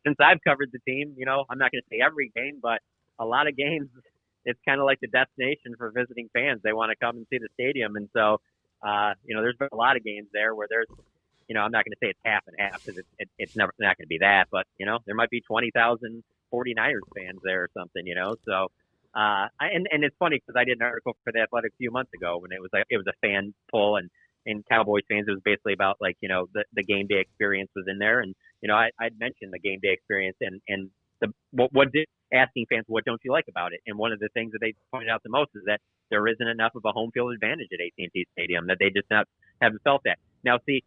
since I've covered the team, I'm not going to say every game, but a lot of games, it's kind of like the destination for visiting fans. They want to come and see the stadium. And so, there's been a lot of games there where there's, I'm not going to say it's half and half because it's never not going to be that, but, there might be 20,000 49ers fans there or something, so. And it's funny because I did an article for The Athletic a few months ago when it was a fan poll and Cowboys fans. It was basically about the game day experience was in there, and I'd mentioned the game day experience and asking fans what don't you like about it, and one of the things that they pointed out the most is that there isn't enough of a home field advantage at AT&T Stadium, that they just haven't felt that. Now, see,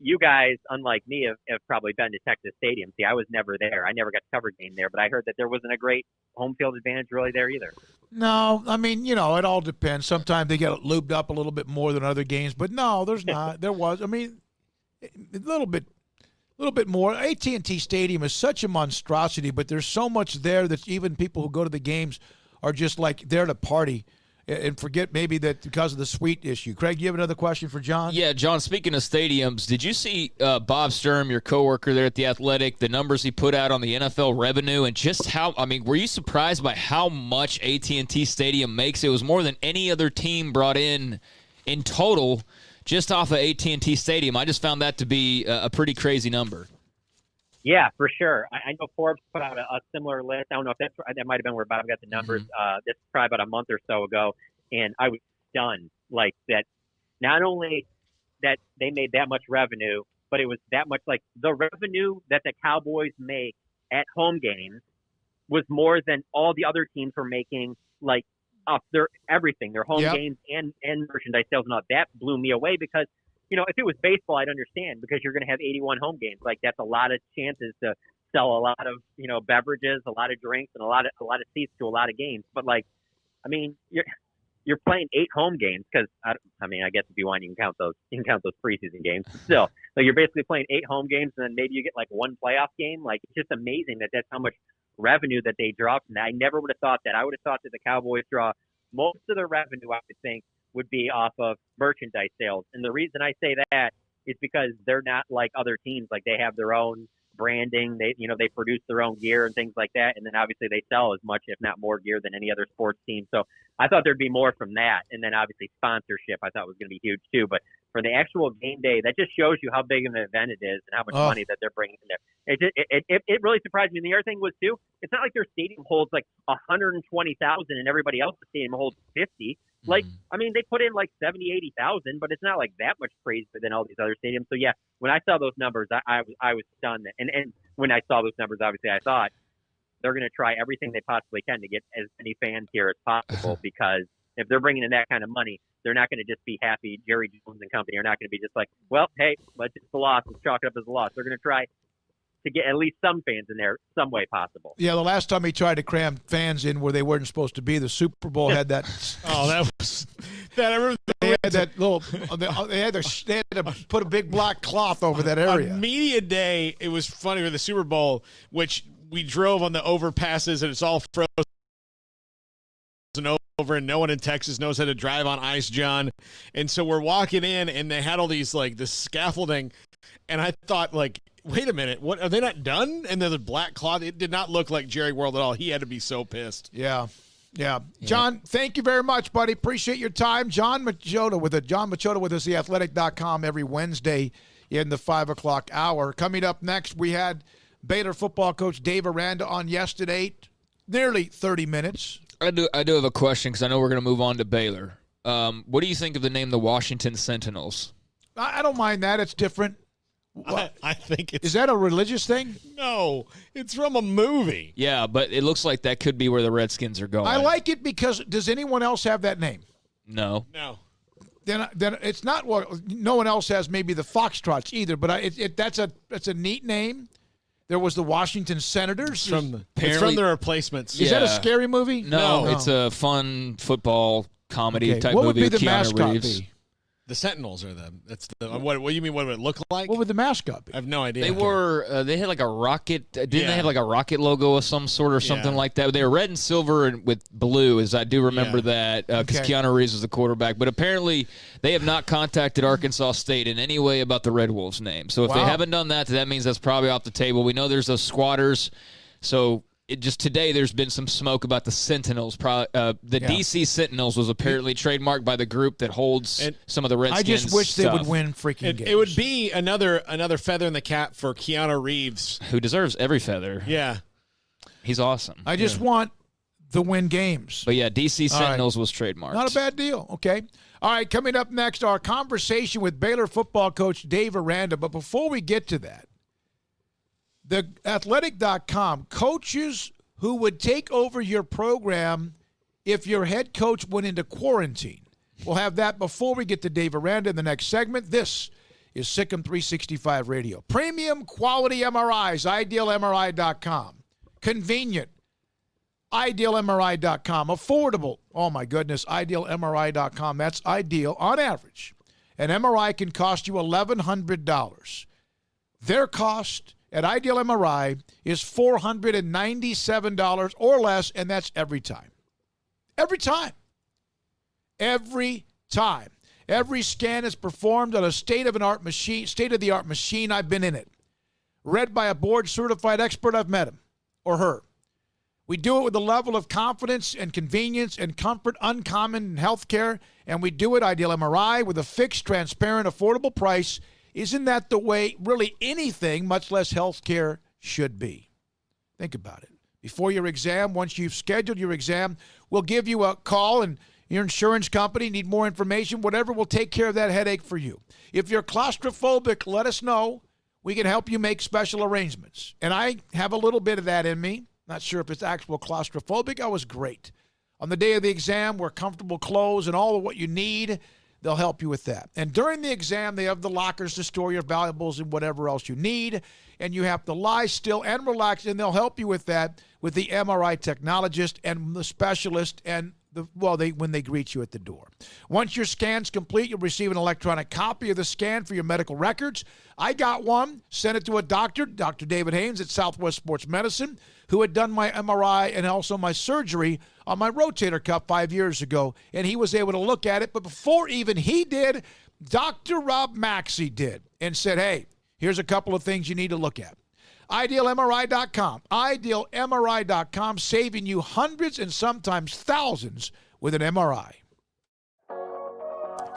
you guys, unlike me, have probably been to Texas Stadium. See, I was never there. I never got to cover a game there, but I heard that there wasn't a great home field advantage really there either. No, I mean, it all depends. Sometimes they get lubed up a little bit more than other games, but no, there's not. There was. I mean, a little bit more. AT&T Stadium is such a monstrosity, but there's so much there that even people who go to the games are just like there to party. And forget maybe that because of the suite issue. Craig, you have another question for John? Yeah, John, speaking of stadiums, did you see Bob Sturm, your coworker there at The Athletic, the numbers he put out on the NFL revenue and just were you surprised by how much AT&T Stadium makes? It was more than any other team brought in total just off of AT&T Stadium. I just found that to be a pretty crazy number. Yeah, for sure. I know Forbes put out a similar list. I don't know if that might have been where Bob got the numbers. This is probably about a month or so ago, and I was stunned. Like that, not only that they made that much revenue, but it was that much like the revenue that the Cowboys make at home games was more than all the other teams were making. Like off their everything, their home games and merchandise sales and all. That blew me away because. If it was baseball, I'd understand because you're going to have 81 home games. Like that's a lot of chances to sell a lot of, beverages, a lot of drinks, and a lot of seats to a lot of games. But you're playing 8 home games because I guess if you want, you can count those preseason games. Still, you're basically playing 8 home games, and then maybe you get like one playoff game. Like it's just amazing that that's how much revenue that they draw from that. I never would have thought that. I would have thought that the Cowboys draw most of their revenue, I would think, would be off of merchandise sales. And the reason I say that is because they're not like other teams. Like, they have their own branding. They produce their own gear and things like that. And then obviously they sell as much, if not more, gear than any other sports team. So I thought there'd be more from that. And then obviously sponsorship I thought was going to be huge too. But for the actual game day, that just shows you how big of an event it is and how much money that they're bringing in there. It really surprised me. And the other thing was too, it's not like their stadium holds like 120,000 and everybody else's stadium holds 50. Like, I mean, they put in like 70, 80,000, but it's not like that much praise than all these other stadiums. So yeah, when I saw those numbers, I was stunned. And when I saw those numbers, obviously I thought they're going to try everything they possibly can to get as many fans here as possible, because if they're bringing in that kind of money, they're not going to just be happy. Jerry Jones and company are not going to be just like, well, hey, it's a loss. Let's chalk it up as a loss. They're going to try to get at least some fans in there some way possible. Yeah, the last time he tried to cram fans in where they weren't supposed to be, the Super Bowl had that. I remember they had that little. They had to put a big black cloth over that area. On media day, it was funny for the Super Bowl, which we drove on the overpasses and it's all frozen over, and no one in Texas knows how to drive on ice, John. And so we're walking in, and they had all these like this scaffolding, and I thought like, wait a minute, what, are they not done? And then the black cloth, it did not look like Jerry World at all. He had to be so pissed. Yeah. John, thank you very much, buddy. Appreciate your time. John Machota with us, TheAthletic.com every Wednesday in the 5 o'clock hour. Coming up next, we had Baylor football coach Dave Aranda on yesterday, nearly 30 minutes. I do have a question, because I know we're going to move on to Baylor. What do you think of the name the Washington Sentinels? I don't mind that. It's different. I think it's... Is that a religious thing? No, it's from a movie. Yeah, but it looks like that could be where the Redskins are going. I like it because does anyone else have that name? No. Then it's not what no one else has. Maybe the Foxtrots either. But that's a neat name. There was the Washington Senators. It's from the Replacements. Is that a scary movie? No, it's a fun football comedy type what movie. What would be the Keanu mascot Reeves. be? The Sentinels are them. That's the what do you mean? What would it look like? What would the mascot be? I have no idea. They were. They had like a rocket. Didn't they have like a rocket logo of some sort or something like that? They were red and silver and with blue. As I do remember that because Keanu Reeves was the quarterback. But apparently they have not contacted Arkansas State in any way about the Red Wolves name. So if they haven't done that, that means that's probably off the table. We know there's those squatters. So. Just today, there's been some smoke about the Sentinels. DC Sentinels was apparently trademarked by the group that holds some of the Redskins. I just wish they would win freaking games. It would be another feather in the cap for Keanu Reeves, who deserves every feather. Yeah, he's awesome. I just want the win games. But yeah, DC Sentinels was trademarked. Not a bad deal. Okay. All right. Coming up next, our conversation with Baylor football coach Dave Aranda. But before we get to that. TheAthletic.com, coaches who would take over your program if your head coach went into quarantine. We'll have that before we get to Dave Aranda in the next segment. This is Sikkim 365 Radio. Premium quality MRIs, IdealMRI.com. Convenient, IdealMRI.com. Affordable, oh my goodness, IdealMRI.com. That's ideal on average. An MRI can cost you $1,100. Their cost at Ideal MRI is $497 or less, and that's every time. Every time. Every time. Every scan is performed on a state-of-the-art machine. I've been in it. Read by a board-certified expert. I've met him or her. We do it with a level of confidence and convenience and comfort uncommon in healthcare, and we do it, Ideal MRI, with a fixed, transparent, affordable price. Isn't that the way really anything, much less healthcare, should be? Think about it. Before your exam, once you've scheduled your exam, we'll give you a call, and your insurance company need more information, whatever, will take care of that headache for you. If you're claustrophobic, let us know. We can help you make special arrangements. And I have a little bit of that in me. Not sure if it's actual claustrophobic. I was great. On the day of the exam, wear comfortable clothes and all of what you need. They'll help you with that. And during the exam, they have the lockers to store your valuables and whatever else you need. And you have to lie still and relax, and they'll help you with that with the MRI technologist and the specialist and when they greet you at the door. Once your scan's complete, you'll receive an electronic copy of the scan for your medical records. I got one, sent it to a doctor, Dr. David Haynes at Southwest Sports Medicine, who had done my MRI and also my surgery on my rotator cuff 5 years ago, and he was able to look at it. But before even he did, Dr. Rob Maxey did and said, hey, here's a couple of things you need to look at. IdealMRI.com. IdealMRI.com, saving you hundreds and sometimes thousands with an MRI.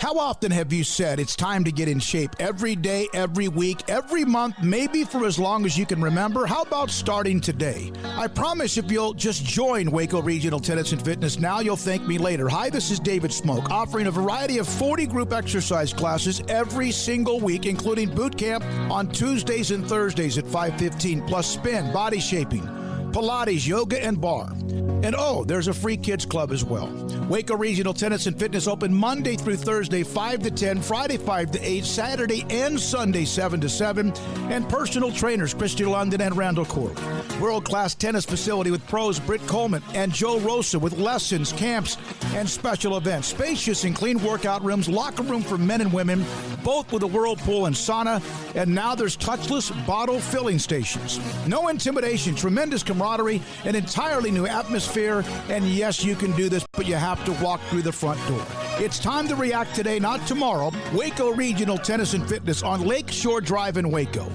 How often have you said it's time to get in shape? Every day, every week, every month, maybe for as long as you can remember? How about starting today? I promise if you'll just join Waco Regional Tennis and Fitness now, you'll thank me later. Hi, this is David Smoke, offering a variety of 40 group exercise classes every single week, including boot camp on Tuesdays and Thursdays at 5:15, plus spin, body shaping, Pilates, yoga, and bar. And there's a free kids club as well. Waco Regional Tennis and Fitness open Monday through Thursday, 5 to 10, Friday, 5 to 8, Saturday and Sunday, 7 to 7, and personal trainers, Christy London and Randall Corley. World-class tennis facility with pros Britt Coleman and Joe Rosa with lessons, camps, and special events. Spacious and clean workout rooms, locker room for men and women, both with a whirlpool and sauna, and now there's touchless bottle filling stations. No intimidation, tremendous camaraderie, an entirely new atmosphere, and yes, you can do this, but you have to walk through the front door. It's time to react today, not tomorrow. Waco Regional Tennis and Fitness on Lakeshore Drive in Waco.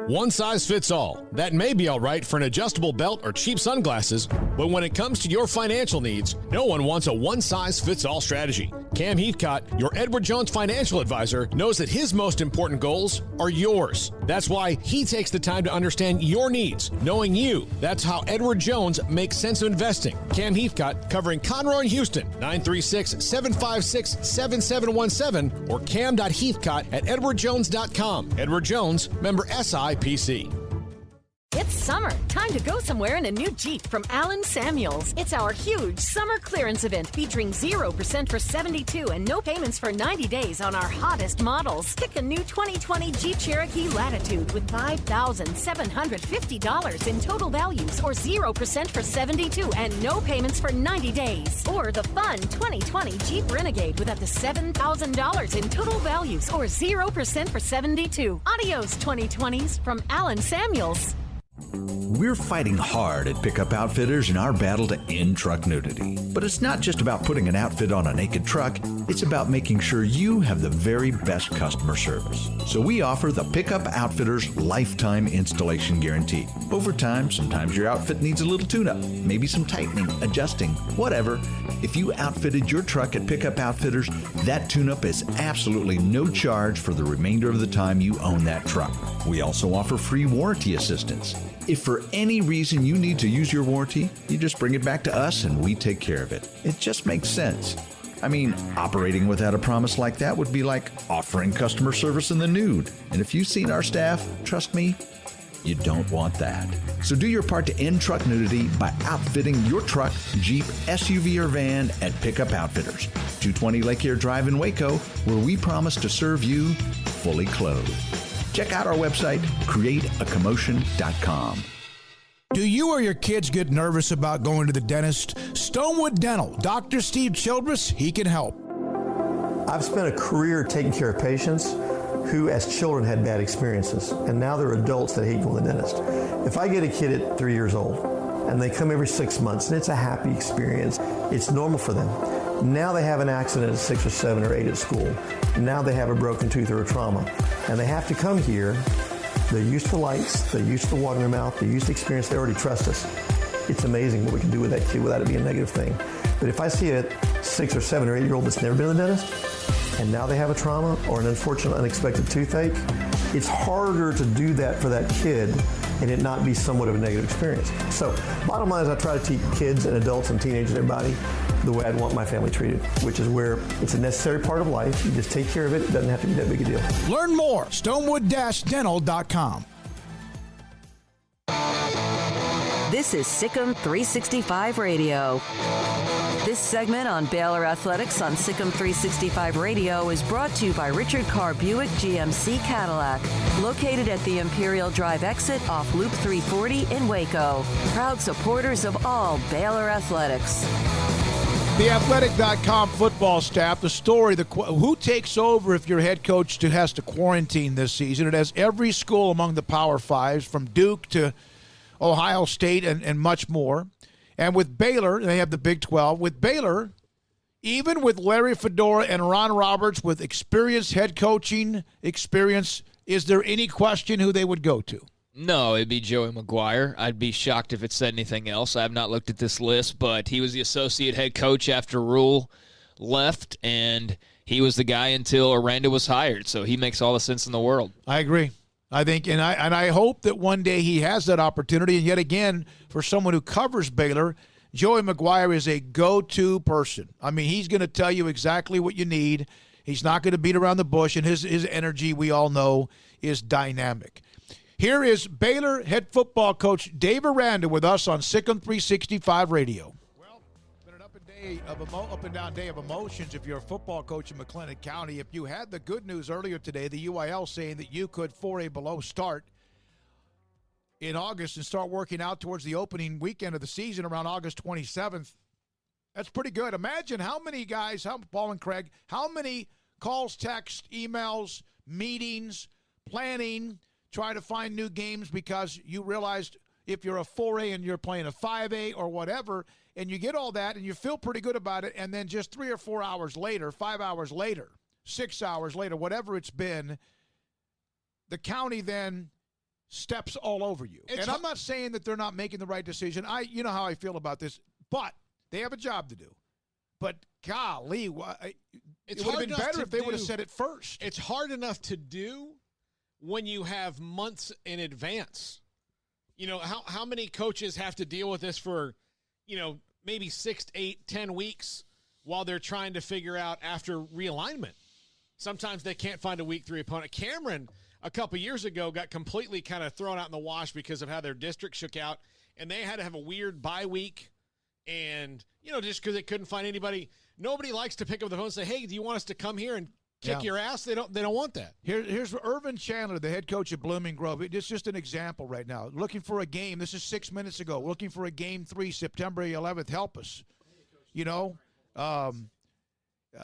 One size fits all. That may be all right for an adjustable belt or cheap sunglasses, but when it comes to your financial needs, no one wants a one-size-fits-all strategy. Cam Heathcott, your Edward Jones financial advisor, knows that his most important goals are yours. That's why he takes the time to understand your needs, knowing you. That's how Edward Jones makes sense of investing. Cam Heathcott, covering Conroe and Houston, 936-756-7717 or cam.heathcott@edwardjones.com. Edward Jones, member SIPC. It's summer. Time to go somewhere in a new Jeep from Allen Samuels. It's our huge summer clearance event featuring 0% for 72 and no payments for 90 days on our hottest models. Pick a new 2020 Jeep Cherokee Latitude with $5,750 in total values or 0% for 72 and no payments for 90 days. Or the fun 2020 Jeep Renegade with up to $7,000 in total values or 0% for 72. Adios 2020s from Allen Samuels. We're fighting hard at Pickup Outfitters in our battle to end truck nudity. But it's not just about putting an outfit on a naked truck, it's about making sure you have the very best customer service. So we offer the Pickup Outfitters Lifetime Installation Guarantee. Over time, sometimes your outfit needs a little tune-up, maybe some tightening, adjusting, whatever. If you outfitted your truck at Pickup Outfitters, that tune-up is absolutely no charge for the remainder of the time you own that truck. We also offer free warranty assistance. If for any reason you need to use your warranty, you just bring it back to us and we take care of it. It just makes sense. I mean, operating without a promise like that would be like offering customer service in the nude. And if you've seen our staff, trust me, you don't want that. So do your part to end truck nudity by outfitting your truck, Jeep, SUV, or van at Pickup Outfitters, 220 Lake Air Drive in Waco, where we promise to serve you fully clothed. Check out our website, createacommotion.com. Do you or your kids get nervous about going to the dentist? Stonewood Dental, Dr. Steve Childress, he can help. I've spent a career taking care of patients who as children had bad experiences, and now they're adults that hate going to the dentist. If I get a kid at 3 years old and they come every 6 months and it's a happy experience, it's normal for them. Now they have an accident at 6 or 7 or 8 at school. Now they have a broken tooth or a trauma, and they have to come here. They're used to lights, they're used to water in their mouth, they're used to experience, they already trust us. It's amazing what we can do with that kid without it being a negative thing. But if I see a 6 or 7 or 8 year old that's never been to the dentist, and now they have a trauma or an unfortunate unexpected toothache, it's harder to do that for that kid and it not be somewhat of a negative experience. So bottom line is I try to teach kids and adults and teenagers and everybody the way I'd want my family treated, which is where it's a necessary part of life. You just take care of it. It doesn't have to be that big a deal. Learn more, stonewood-dental.com. This is Sikkim 365 Radio. This segment on Baylor Athletics on Sikkim 365 Radio is brought to you by Richard Carr Buick GMC Cadillac, located at the Imperial Drive exit off Loop 340 in Waco. Proud supporters of all Baylor Athletics. The Athletic.com football staff, the story, who takes over if your head coach has to quarantine this season. It has every school among the Power Fives, from Duke to Ohio State and much more. And with Baylor, they have the Big 12. With Baylor, even with Larry Fedora and Ron Roberts with experienced head coaching experience, is there any question who they would go to? No, it'd be Joey McGuire. I'd be shocked if it said anything else. I have not looked at this list, but he was the associate head coach after Rule left, and he was the guy until Aranda was hired, so he makes all the sense in the world. I agree. I think, and I hope that one day he has that opportunity. And yet again, for someone who covers Baylor, Joey McGuire is a go-to person. I mean, he's going to tell you exactly what you need. He's not going to beat around the bush, and his energy, we all know, is dynamic. Here is Baylor head football coach Dave Aranda with us on Sikkim 365 Radio. Well, it's been an up and down day of emotions if you're a football coach in McLennan County. If you had the good news earlier today, the UIL saying that you could 4A below start in August and start working out towards the opening weekend of the season around August 27th. That's pretty good. Imagine how many guys, Paul and Craig, how many calls, texts, emails, meetings, planning, try to find new games because you realized if you're a 4A and you're playing a 5A or whatever, and you get all that and you feel pretty good about it, and then just 3 or 4 hours later, 5 hours later, 6 hours later, whatever it's been, the county steps all over you. And I'm not saying that they're not making the right decision. You know how I feel about this, but they have a job to do. But golly, it would have been better if they would have said it first. It's hard enough to do when you have months in advance. You know, how many coaches have to deal with this for, maybe 6, 8, 10 weeks while they're trying to figure out after realignment? Sometimes they can't find a week 3 opponent. Cameron, a couple years ago, got completely kind of thrown out in the wash because of how their district shook out, and they had to have a weird bye week. And, just because they couldn't find anybody, nobody likes to pick up the phone and say, hey, do you want us to come here and kick your ass? They don't want that. Here's Irvin Chandler, the head coach at Blooming Grove. It's just an example right now. Looking for a game. This is 6 minutes ago. Looking for a game 3, September 11th. Help us.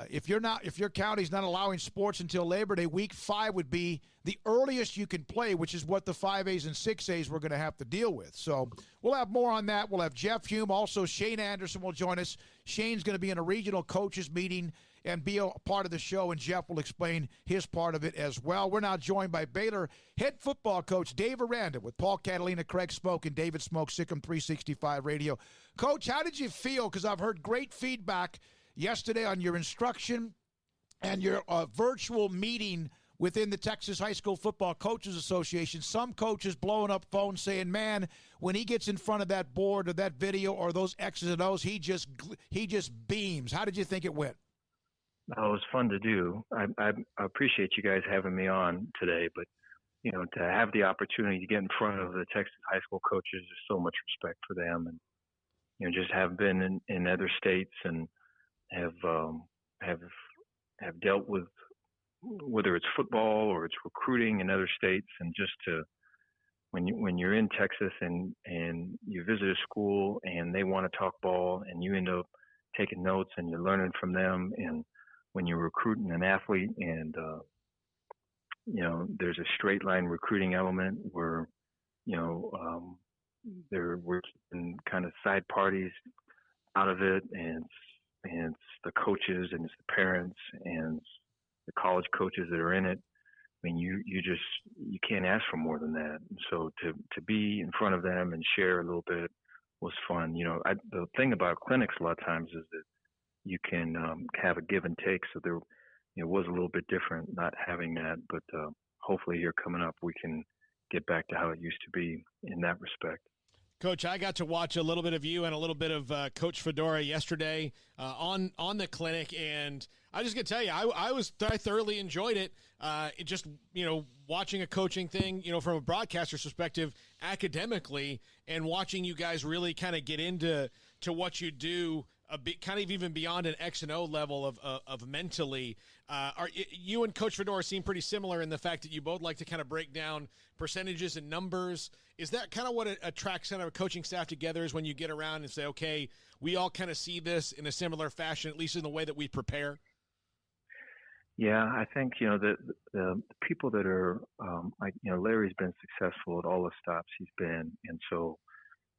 If your county's not allowing sports until Labor Day, week 5 would be the earliest you can play, which is what the 5As and 6As we're going to have to deal with. So we'll have more on that. We'll have Jeff Hume. Also, Shane Anderson will join us. Shane's going to be in a regional coaches meeting and be a part of the show, and Jeff will explain his part of it as well. We're now joined by Baylor head football coach Dave Aranda with Paul Catalina, Craig Smoke, and David Smoke, Sikkim 365 Radio. Coach, how did you feel? Because I've heard great feedback yesterday on your instruction and your virtual meeting within the Texas High School Football Coaches Association. Some coaches blowing up phones saying, man, when he gets in front of that board or that video or those X's and O's, he just beams. How did you think it went? Oh, it was fun to do. I appreciate you guys having me on today, but to have the opportunity to get in front of the Texas high school coaches, there's so much respect for them, and just have been in other states and have dealt with whether it's football or it's recruiting in other states, and just to when you're in Texas and you visit a school and they want to talk ball and you end up taking notes and you're learning from them, and when you're recruiting an athlete and there's a straight line recruiting element where there were kind of side parties out of it, and it's the coaches and it's the parents and the college coaches that are in it. I mean, you can't ask for more than that. And so to be in front of them and share a little bit was fun. The thing about clinics a lot of times is that you can have a give and take. So there, was a little bit different not having that, but hopefully here coming up we can get back to how it used to be in that respect. Coach, I got to watch a little bit of you and a little bit of Coach Fedora yesterday on the clinic, and I just got to tell you, I thoroughly enjoyed it. It just, watching a coaching thing, from a broadcaster's perspective, academically, and watching you guys really kind of get into what you do, a bit kind of even beyond an X and O level of mentally. Are you and Coach Fedora seem pretty similar in the fact that you both like to kind of break down percentages and numbers? Is that kind of what attracts kind of a coaching staff together, is when you get around and say, okay, we all kind of see this in a similar fashion, at least in the way that we prepare? Yeah, I think, the people that are, Larry's been successful at all the stops he's been. And so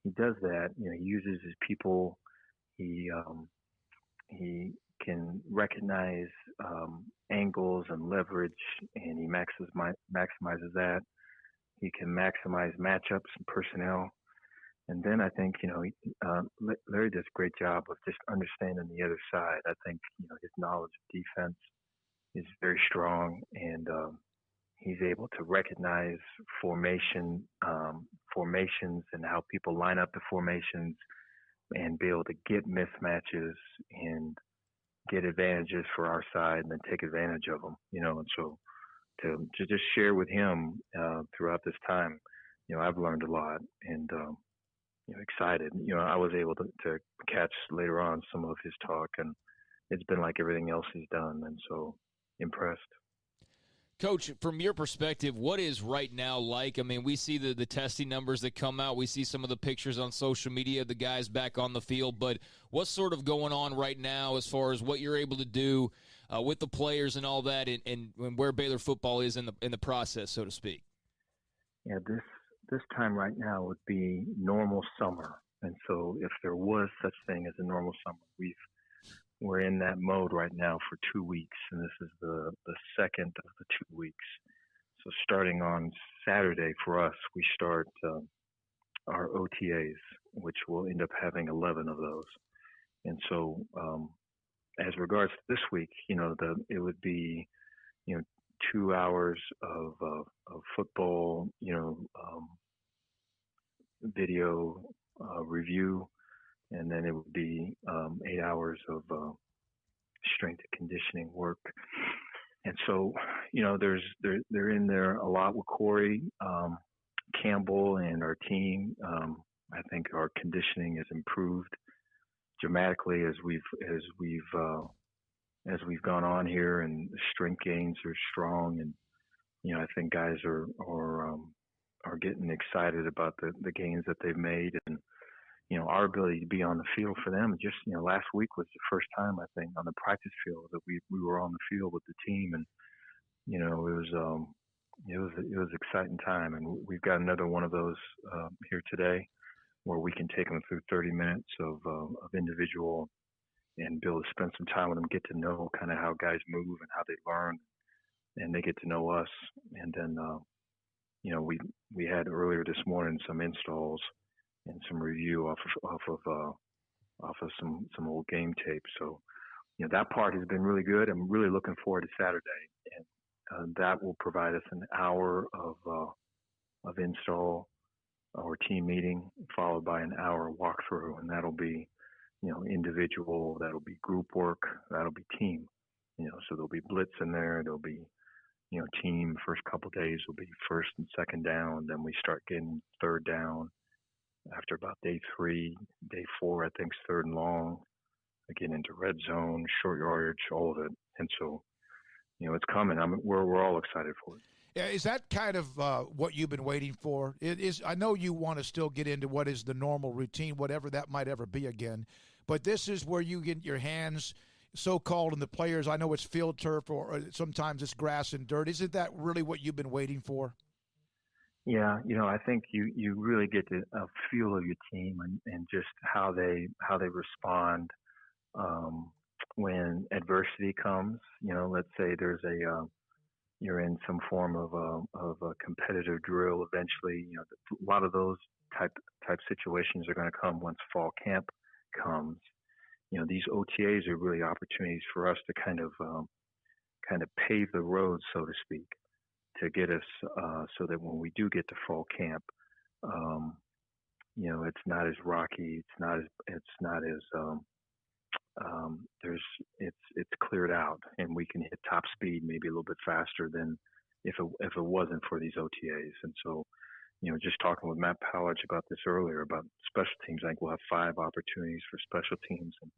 he does that, he uses his people. He can recognize angles and leverage, and he maximizes that. He can maximize matchups and personnel. And then I think, Larry does a great job of just understanding the other side. I think, his knowledge of defense is very strong, and he's able to recognize formations and how people line up the formations, and be able to get mismatches and get advantages for our side, and then take advantage of them, and so to just share with him throughout this time, I've learned a lot, and excited. I was able to catch later on some of his talk, and it's been like everything else he's done, and so impressed. Coach, from your perspective, what is right now like? I mean, we see the testing numbers that come out. We see some of the pictures on social media of the guys back on the field. But what's sort of going on right now as far as what you're able to do with the players and all that, and where Baylor football is in the process, so to speak? Yeah, this time right now would be normal summer. And so if there was such thing as a normal summer, we're in that mode right now for 2 weeks, and this is the second of the 2 weeks. So starting on Saturday for us, we start our OTAs, which will end up having 11 of those. And so as regards to this week, it would be 2 hours of football, video review. And then it would be 8 hours of strength and conditioning work. And so, they're in there a lot with Corey Campbell and our team. I think our conditioning has improved dramatically as we've gone on here, and the strength gains are strong. And I think guys are getting excited about the gains that they've made, and our ability to be on the field for them. Just, last week was the first time, I think, on the practice field that we were on the field with the team. And, it was an exciting time. And we've got another one of those here today, where we can take them through 30 minutes of individual, and be able to spend some time with them, get to know kind of how guys move and how they learn, and they get to know us. And then, we had earlier this morning some installs and some review off of some old game tape. So, that part has been really good. I'm really looking forward to Saturday, and that will provide us an hour of install or team meeting, followed by an hour walkthrough, and that'll be, individual, that'll be group work, that'll be team. So there'll be blitz in there, there'll be, team. First couple of days will be first and second down, then we start getting third down. After about day 3, day 4, I think, is third and long. Again, into red zone, short yardage, all of it. And so, it's coming. We're all excited for it. Yeah, is that kind of what you've been waiting for? It is. I know you want to still get into what is the normal routine, whatever that might ever be again. But this is where you get your hands so-called in the players. I know it's field turf, or sometimes it's grass and dirt. Isn't that really what you've been waiting for? Yeah, I think you really get a feel of your team and just how they respond when adversity comes. Let's say there's you're in some form of a competitive drill. Eventually, a lot of those type situations are going to come once fall camp comes. These OTAs are really opportunities for us to kind of pave the road, so to speak, to get us so that when we do get to fall camp, it's not as rocky. It's not as it's cleared out, and we can hit top speed maybe a little bit faster than if it wasn't for these OTAs. And so, just talking with Matt Powledge about this earlier about special teams, I think we'll have 5 opportunities for special teams, and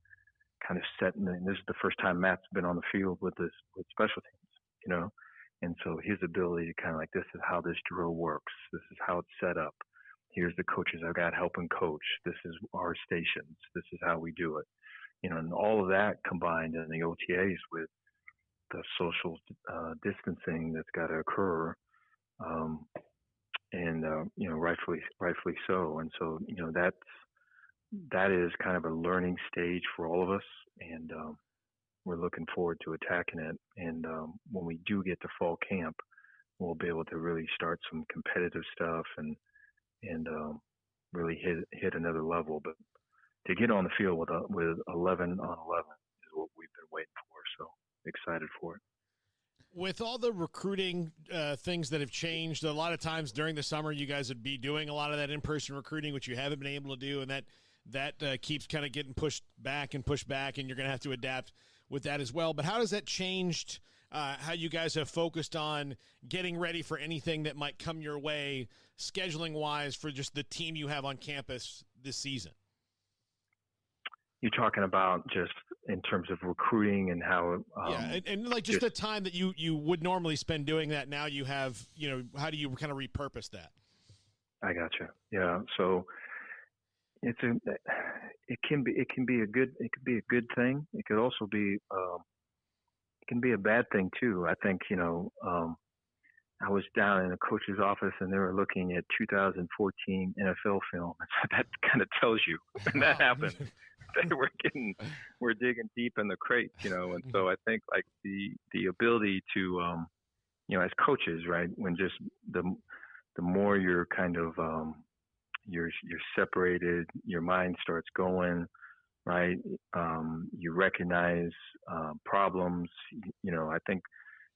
kind of setting. And this is the first time Matt's been on the field with special teams, and so his ability to kind of like, this is how this drill works. This is how it's set up. Here's the coaches I've got helping coach. This is our stations. This is how we do it. And all of that combined in the OTAs with the social distancing that's got to occur, rightfully so. And so, that is kind of a learning stage for all of us, and we're looking forward to attacking it. And when we do get to fall camp, we'll be able to really start some competitive stuff and really hit another level. But to get on the field with 11 on 11 is what we've been waiting for. So excited for it. With all the recruiting things that have changed, a lot of times during the summer, you guys would be doing a lot of that in-person recruiting, which you haven't been able to do, and that keeps kind of getting pushed back, and you're going to have to adapt with that as well. But how has that changed how you guys have focused on getting ready for anything that might come your way, scheduling-wise, for just the team you have on campus this season? You're talking about just in terms of recruiting and how and like just the time that you would normally spend doing that. Now you have, how do you kind of repurpose that? I gotcha. Yeah. So it can be a good thing. It could also be it can be a bad thing too. I think I was down in a coach's office and they were looking at 2014 NFL film. That kind of tells you when that happened. We're digging deep in the crates, and so I think like the ability to, as coaches, right, when just the more you're kind of, you're separated, your mind starts going, right. You recognize problems, I think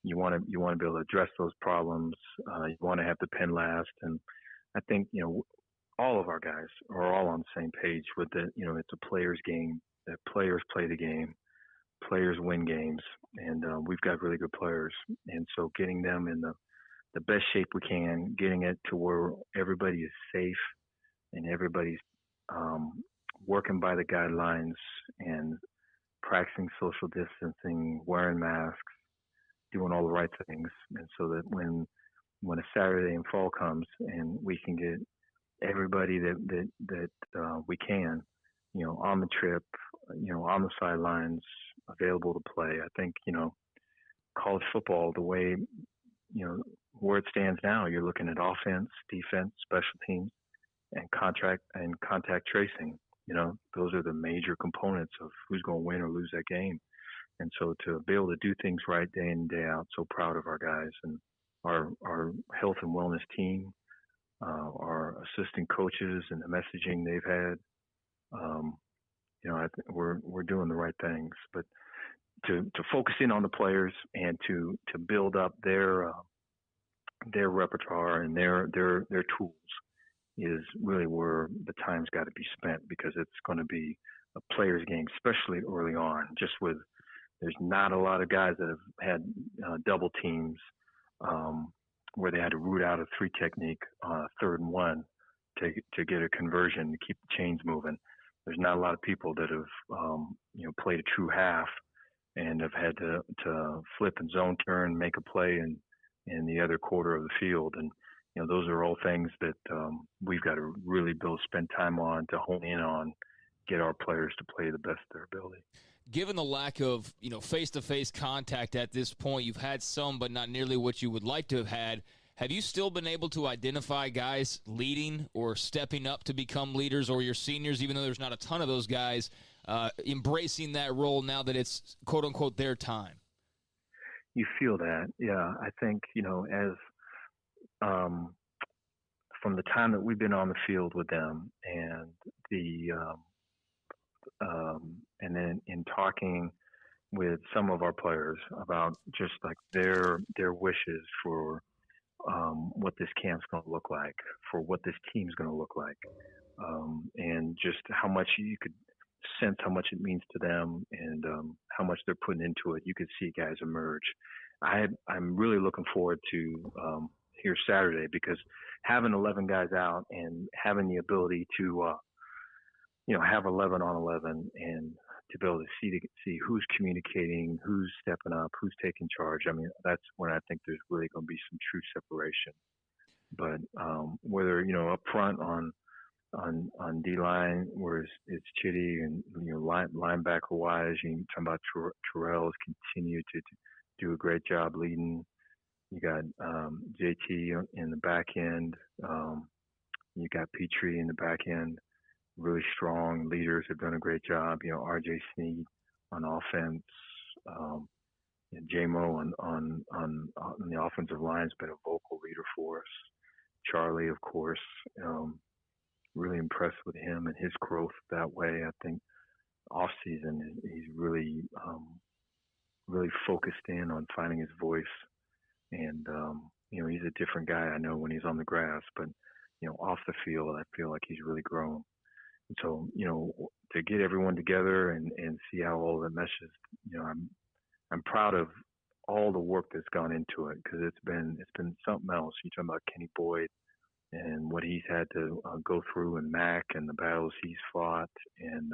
you want to be able to address those problems. You want to have the pen last. And I think, all of our guys are all on the same page with the, it's a player's game, that players play the game, players win games, and we've got really good players. And so getting them in the best shape we can, getting it to where everybody is safe and everybody's working by the guidelines and practicing social distancing, wearing masks, doing all the right things. And so that when a Saturday in fall comes and we can get everybody that we can, on the trip, on the sidelines, available to play. I think, college football, the way, where it stands now, you're looking at offense, defense, special teams, and contact tracing. Those are the major components of who's going to win or lose that game. And so to be able to do things right day in and day out, so proud of our guys and our health and wellness team, our assistant coaches and the messaging they've had. I think we're doing the right things, but to focus in on the players and to build up their repertoire and their tools is really where the time's got to be spent, because it's going to be a player's game, especially early on. Just with there's not a lot of guys that have had double teams. Where they had to root out a 3 technique on a 3rd and 1 to get a conversion to keep the chains moving. There's not a lot of people that have played a true half and have had to flip and zone turn, make a play in the other quarter of the field. And those are all things that we've got to really spend time on, to hone in on, get our players to play the best of their ability. Given the lack of, face-to-face contact at this point, you've had some, but not nearly what you would like to have had. Have you still been able to identify guys leading or stepping up to become leaders, or your seniors, even though there's not a ton of those guys, embracing that role now that it's, quote-unquote, their time? You feel that, yeah. I think, as from the time that we've been on the field with them and and then in talking with some of our players about just like their wishes for what this camp's going to look like, for what this team's going to look like. and just how much you could sense how much it means to them, and how much they're putting into it. You could see guys emerge. I'm really looking forward to here Saturday, because having 11 guys out and having the ability to have 11 on 11 and to be able to see who's communicating, who's stepping up, who's taking charge. I mean, that's when I think there's really going to be some true separation. But whether up front on D line, where it's Chitty, and linebacker wise, you talking about Terrell's continued to do a great job leading. You got JT in the back end. You got Petrie in the back end. Really strong leaders have done a great job. R.J. Sneed on offense. J-Mo on the offensive line has been a vocal leader for us. Charlie, of course, really impressed with him and his growth that way. I think off season he's really focused in on finding his voice, and he's a different guy. I know when he's on the grass, but off the field, I feel like he's really grown. And so to get everyone together and see how all that meshes, I'm proud of all the work that's gone into it, because it's been something else. You're talking about Kenny Boyd and what he's had to go through, and Mac and the battles he's fought, and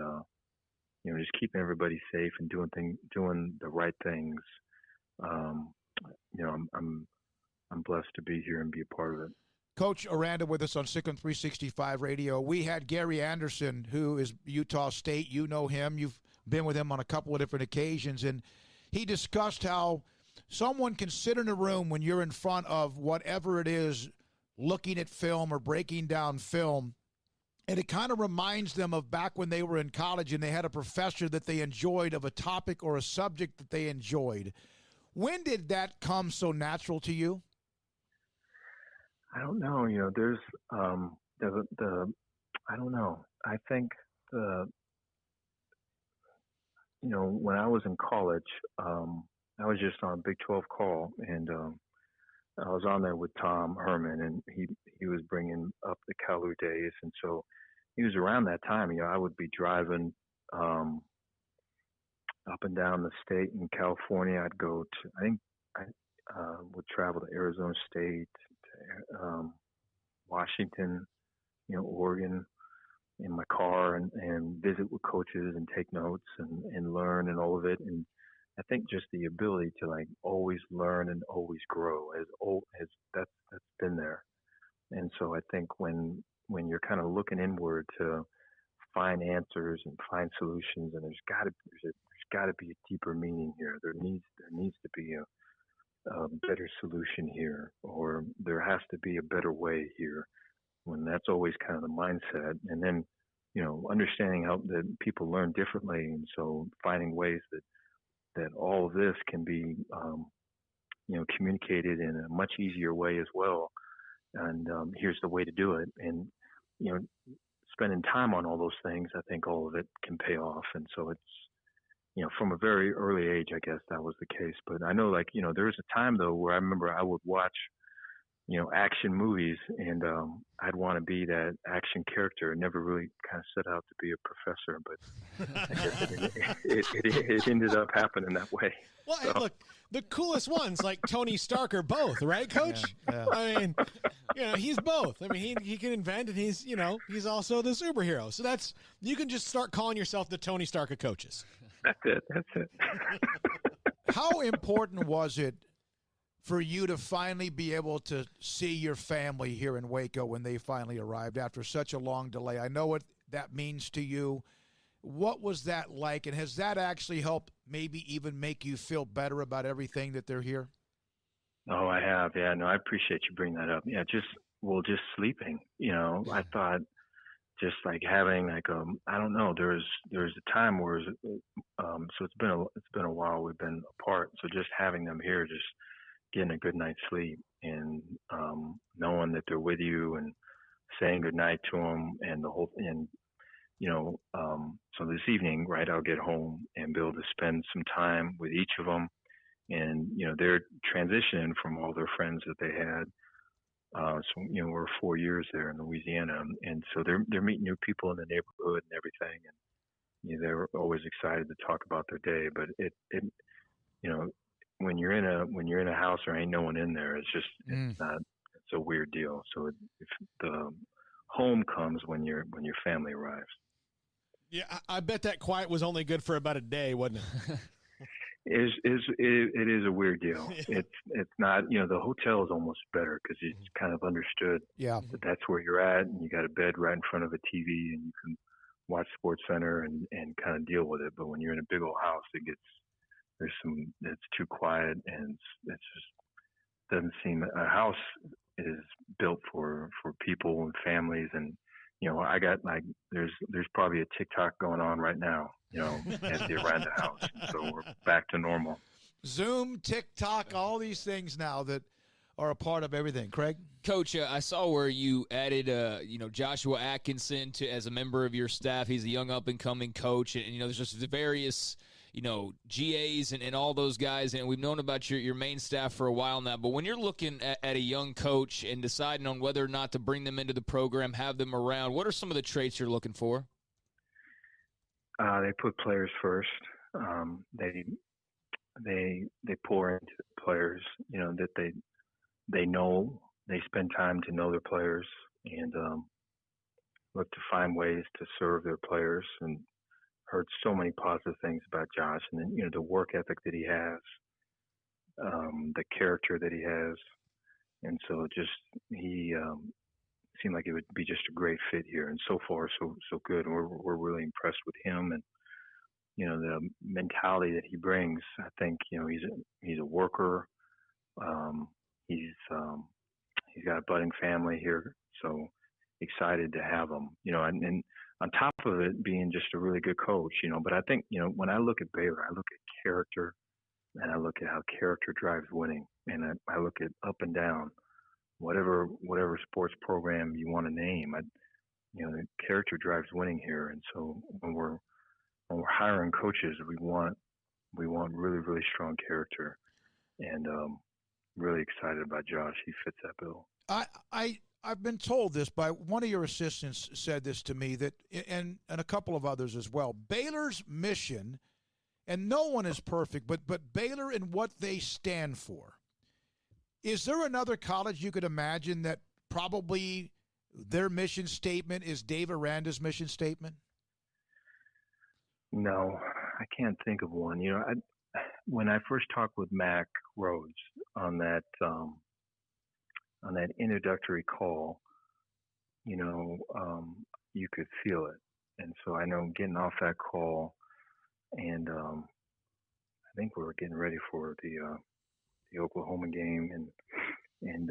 just keeping everybody safe and doing the right things. I'm blessed to be here and be a part of it. Coach Aranda with us on Sickle 365 Radio. We had Gary Anderson, who is Utah State. You know him. You've been with him on a couple of different occasions, and he discussed how someone can sit in a room when you're in front of whatever it is, looking at film or breaking down film, and it kind of reminds them of back when they were in college and they had a professor that they enjoyed, of a topic or a subject that they enjoyed. When did that come so natural to you? I don't know. There's I don't know. I think when I was in college, I was just on a Big 12 call, and I was on there with Tom Herman, and he was bringing up the Kalu days, and so he was around that time. I would be driving up and down the state in California. I'd go to, I would travel to Arizona State, to Washington, Oregon, in my car, and visit with coaches and take notes and learn and all of it. And I think just the ability to always learn and always grow that's been there. And so I think when you're kind of looking inward to find answers and find solutions, and there's got to be a deeper meaning here. There needs to be a better solution here, or there has to be a better way here. When that's always kind of the mindset, and then understanding how that people learn differently, and so finding ways that all of this can be communicated in a much easier way as well. And here's the way to do it, and spending time on all those things, I think all of it can pay off. And so it's from a very early age, I guess that was the case. But I know there was a time though where I remember I would watch action movies, and I'd want to be that action character. I never really kind of set out to be a professor, but I guess it ended up happening that way. Well, so. Look, the coolest ones like Tony Stark are both, right, Coach? Yeah. I mean, he's both. I mean, he can invent, and he's also the superhero. So you can just start calling yourself the Tony Stark of coaches. That's it. How important was it for you to finally be able to see your family here in Waco when they finally arrived after such a long delay? I know what that means to you. What was that like, and has that actually helped maybe even make you feel better about everything that they're here? Oh, I have. Yeah, no, I appreciate you bringing that up. Yeah, just sleeping. I thought just having I don't know. There's a time where so it's been a while we've been apart. So just having them here, just getting a good night's sleep, and knowing that they're with you, and saying good night to them, and the whole thing. So this evening, right, I'll get home and be able to spend some time with each of them, and they're transitioning from all their friends that they had So we're 4 years there in Louisiana, and so they're meeting new people in the neighborhood and everything, and they're always excited to talk about their day. But it when you're in a house there ain't no one in there, it's a weird deal. So if the home comes when your family arrives. Yeah, I bet that quiet was only good for about a day, wasn't it? It is a weird deal. It's not, the hotel is almost better because it's kind of understood that that's where you're at, and you got a bed right in front of a TV, and you can watch Sports Center and kind of deal with it. But when you're in a big old house, it's too quiet, and it's just doesn't seem. A house is built for people and families, and I got there's probably a TikTok going on right now, at the Aranda house. So we're back to normal. Zoom, TikTok, all these things now that are a part of everything. Craig? Coach, I saw where you added, Joshua Atkinson as a member of your staff. He's a young up-and-coming coach, and there's just the various, GAs and all those guys, and we've known about your main staff for a while now. But when you're looking at a young coach and deciding on whether or not to bring them into the program, have them around, what are some of the traits you're looking for? They put players first. They pour into the players, that they know. They spend time to know their players and look to find ways to serve their players. And heard so many positive things about Josh, and then the work ethic that he has, the character that he has, and so he seemed like it would be just a great fit here. And so far, so good. And we're really impressed with him, and the mentality that he brings. I think he's a worker. He's got a budding family here, so excited to have him. And on top of it being just a really good coach, but I think, when I look at Baylor, I look at character, and I look at how character drives winning, and I look at up and down, whatever sports program you want to name, the character drives winning here. And so when we're hiring coaches, we want really, really strong character, and really excited about Josh. He fits that bill. I've been told this by one of your assistants said this to me, that and a couple of others as well. Baylor's mission, and no one is perfect, but Baylor and what they stand for. Is there another college you could imagine that probably their mission statement is Dave Aranda's mission statement? No, I can't think of one. When I first talked with Mac Rhodes on that introductory call, you could feel it. And so I know getting off that call, and I think we were getting ready for the Oklahoma game, and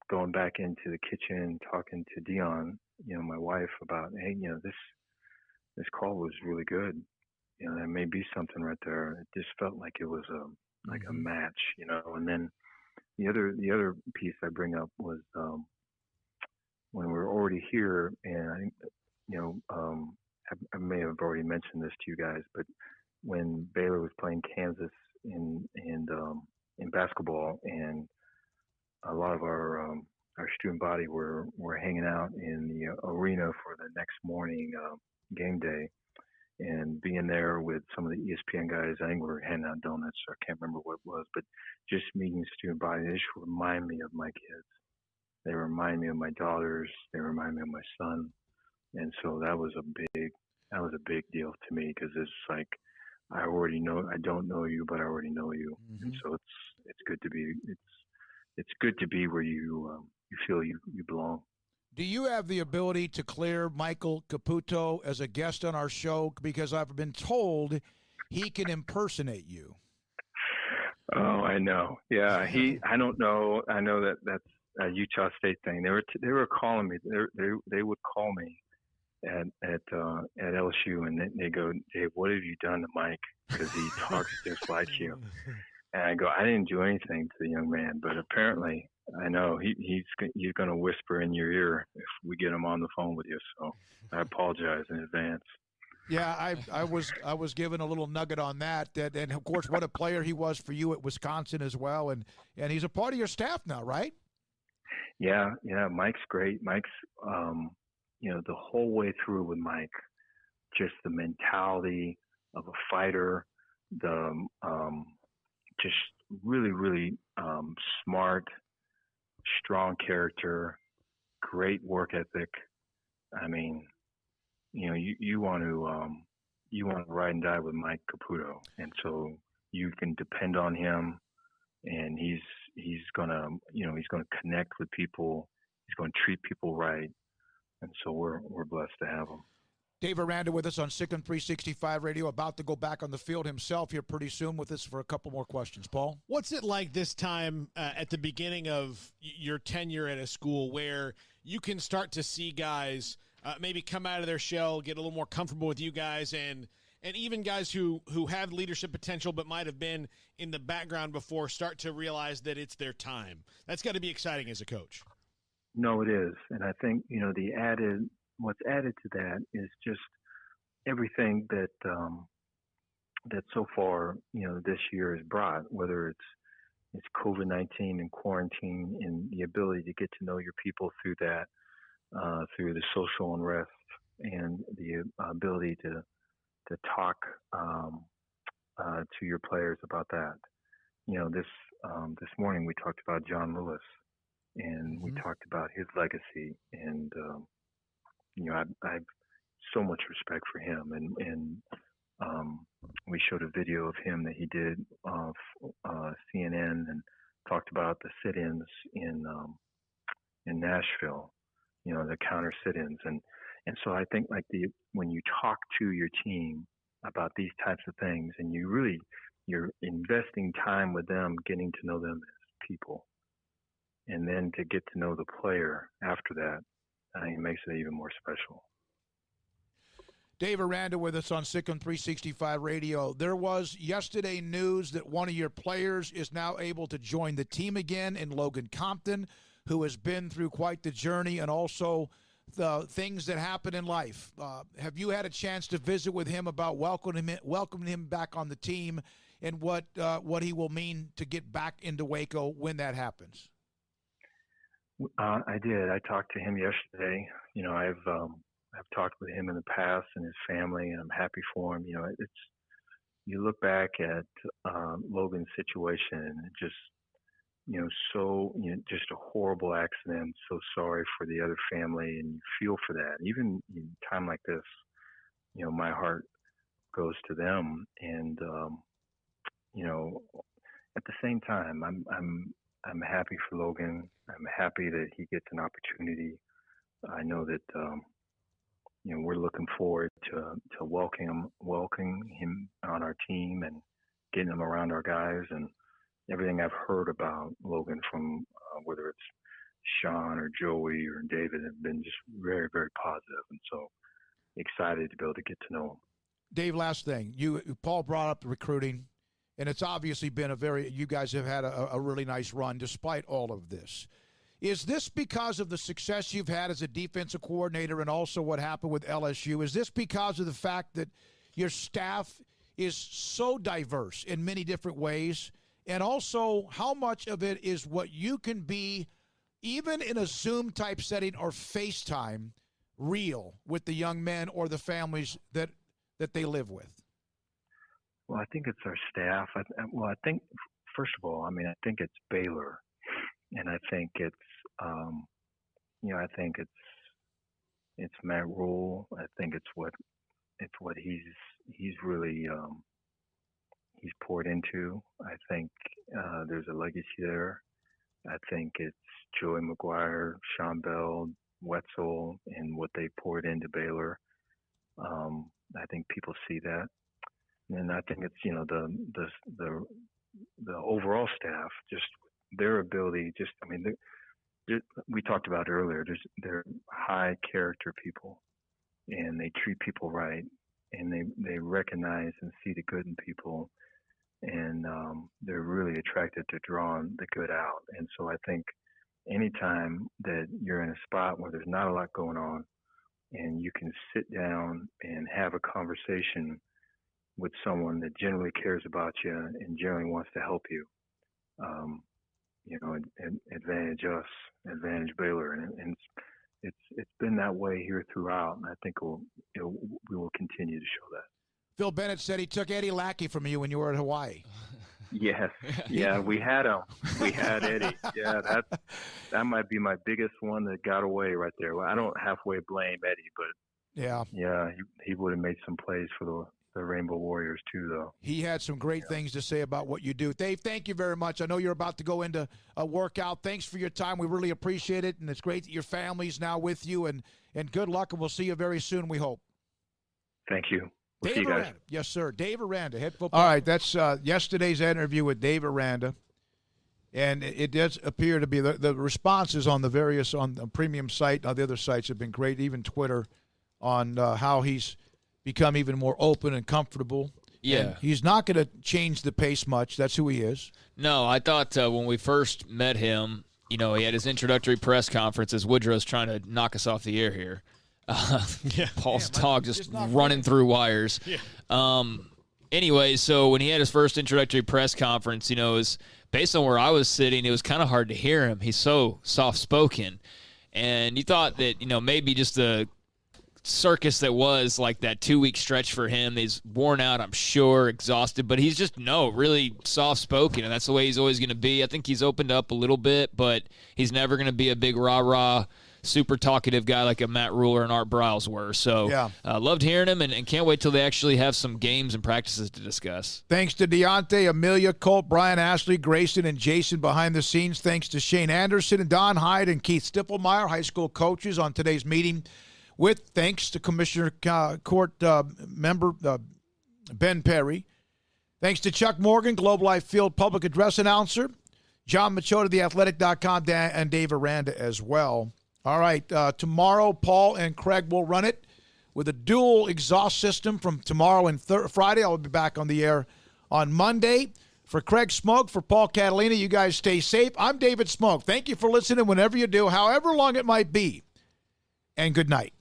going back into the kitchen, talking to Dion, my wife, about, hey, this call was really good. There may be something right there. It just felt like it was a match, And then the other piece I bring up was when we were already here, and I may have already mentioned this to you guys, but when Baylor was playing Kansas in basketball, and a lot of our student body were hanging out in the arena for the next morning game day, and being there with some of the ESPN guys. I think we were handing out donuts. I can't remember what it was, but just meeting student body, they just remind me of my kids. They remind me of my daughters. They remind me of my son. And so that was a big deal to me, because it's like, I already know, I don't know you, but I already know you. Mm-hmm. And so it's good to be where you feel you belong. Do you have the ability to clear Michael Caputo as a guest on our show? Because I've been told he can impersonate you. Oh, I know. Yeah, I don't know. I know that's a Utah State thing. They were calling me. They would call me at LSU, and they go, Dave, what have you done to Mike? Because he talks just like you. And I go, I didn't do anything to the young man, but apparently, I know he's going to whisper in your ear if we get him on the phone with you. So I apologize in advance. Yeah, I was given a little nugget on that, and of course, what a player he was for you at Wisconsin as well, and he's a part of your staff now, right? Yeah, Mike's great. Mike's, the whole way through with Mike, just the mentality of a fighter, the just really, really smart, strong character, great work ethic. I mean, you want to ride and die with Mike Caputo, and so you can depend on him, and he's gonna connect with people. He's going to treat people right, and so we're blessed to have him. Dave Aranda with us on Sikkim 365 Radio, about to go back on the field himself here pretty soon with us for a couple more questions. Paul? What's it like this time at the beginning of your tenure at a school where you can start to see guys maybe come out of their shell, get a little more comfortable with you guys, and even guys who have leadership potential but might have been in the background before start to realize that it's their time? That's got to be exciting as a coach. No, it is. And I think, what's added to that is just everything that that so far, this year has brought, whether it's COVID-19 and quarantine and the ability to get to know your people through that, through the social unrest and the ability to talk to your players about that. This morning we talked about John Lewis, and we talked about his legacy, and I've so much respect for him, and we showed a video of him that he did of CNN and talked about the sit-ins in Nashville, the counter sit-ins, and so I think when you talk to your team about these types of things, and you're investing time with them, getting to know them as people, and then to get to know the player after that, I think it makes it even more special. Dave Aranda with us on Sikkim 365 Radio. There was yesterday news that one of your players is now able to join the team again in Logan Compton, who has been through quite the journey and also the things that happen in life. Have you had a chance to visit with him about welcoming him back on the team and what he will mean to get back into Waco when that happens? I did. I talked to him yesterday. I've talked with him in the past and his family, and I'm happy for him. You look back at Logan's situation, and it just, just a horrible accident. So sorry for the other family, and you feel for that. Even in a time like this, my heart goes to them. And at the same time, I'm happy for Logan. I'm happy that he gets an opportunity. I know that we're looking forward to welcoming him on our team and getting him around our guys. And everything I've heard about Logan from whether it's Sean or Joey or David have been just very, very positive. And so excited to be able to get to know him. Dave, last thing. Paul brought up the recruiting, and it's obviously been you guys have had a really nice run despite all of this. Is this because of the success you've had as a defensive coordinator and also what happened with LSU? Is this because of the fact that your staff is so diverse in many different ways? And also, how much of it is what you can be, even in a Zoom-type setting or FaceTime, real with the young men or the families that they live with? Well, I think it's our staff. I think, first of all, I think it's Baylor. And I think it's, it's Matt Rule. I think it's what he's really, he's poured into. I think there's a legacy there. I think it's Joey McGuire, Sean Bell, Wetzel, and what they poured into Baylor. I think people see that. And I think it's, the overall staff, just their ability, we talked about earlier, they're high character people, and they treat people right, and they recognize and see the good in people, and they're really attracted to drawing the good out. And so I think anytime that you're in a spot where there's not a lot going on, and you can sit down and have a conversation with someone that generally cares about you and generally wants to help you, advantage us, advantage Baylor, and it's been that way here throughout, and I think we will continue to show that. Phil Bennett said he took Eddie Lackey from you when you were at Hawaii. Yes, yeah, we had him. We had Eddie. Yeah, that might be my biggest one that got away right there. Well, I don't halfway blame Eddie, but he would have made some plays for the Rainbow Warriors too, though. He had some great things to say about what you do. Dave, thank you very much. I know you're about to go into a workout. Thanks for your time. We really appreciate it, and it's great that your family's now with you, and good luck, and we'll see you very soon, we hope. Thank you. We'll Dave see you guys. Aranda. Yes, sir. Dave Aranda, head football. All right, that's yesterday's interview with Dave Aranda, and it does appear to be the responses on the premium site, on the other sites have been great, even Twitter, on how he's become even more open and comfortable. Yeah. And he's not going to change the pace much. That's who he is. No, I thought when we first met him, he had his introductory press conference as Woodrow's trying to knock us off the air here. Paul's dog just running through wires. Yeah. Anyway, so when he had his first introductory press conference, it was based on where I was sitting, it was kind of hard to hear him. He's so soft-spoken. And you thought that, maybe just the circus that was like that 2-week stretch for him, he's worn out, I'm sure, exhausted, but he's just really soft-spoken, and that's the way he's always going to be. I think he's opened up a little bit, but he's never going to be a big rah-rah, super talkative guy like a Matt Rule or an Art Briles were. So loved hearing him, and can't wait till they actually have some games and practices to discuss. Thanks to Deontay, Amelia, Colt, Brian Ashley, Grayson, and Jason behind the scenes. Thanks to Shane Anderson and Don Hyde and Keith Stippelmeyer, high school coaches, on today's meeting. With thanks to Commissioner Court member Ben Perry. Thanks to Chuck Morgan, Globe Life Field public address announcer. John Machota, theathletic.com, and Dave Aranda as well. All right, tomorrow Paul and Craig will run it with a dual exhaust system from tomorrow and Friday. I'll be back on the air on Monday. For Craig Smoke, for Paul Catalina, you guys stay safe. I'm David Smoke. Thank you for listening whenever you do, however long it might be. And good night.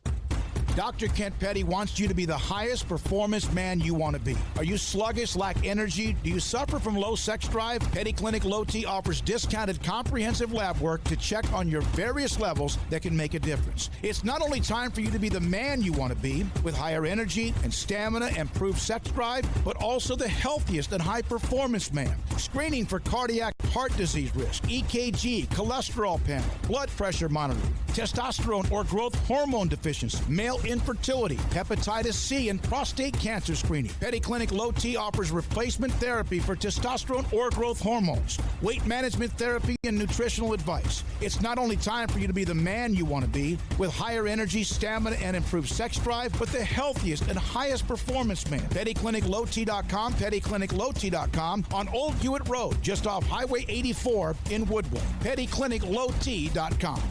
Dr. Kent Petty wants you to be the highest performance man you want to be. Are you sluggish, lack energy? Do you suffer from low sex drive? Petty Clinic Low T offers discounted comprehensive lab work to check on your various levels that can make a difference. It's not only time for you to be the man you want to be with higher energy and stamina and improved sex drive, but also the healthiest and high performance man. Screening for cardiac heart disease risk, EKG, cholesterol panel, blood pressure monitoring, testosterone or growth hormone deficiency, male infertility, hepatitis C, and prostate cancer screening. Petty Clinic Low T offers replacement therapy for testosterone or growth hormones, weight management therapy, and nutritional advice. It's not only time for you to be the man you want to be with higher energy, stamina, and improved sex drive, but the healthiest and highest performance man. PettyClinicLowT.com, PettyClinicLowT.com on Old Hewitt Road, just off Highway 84 in Woodway. PettyClinicLowT.com.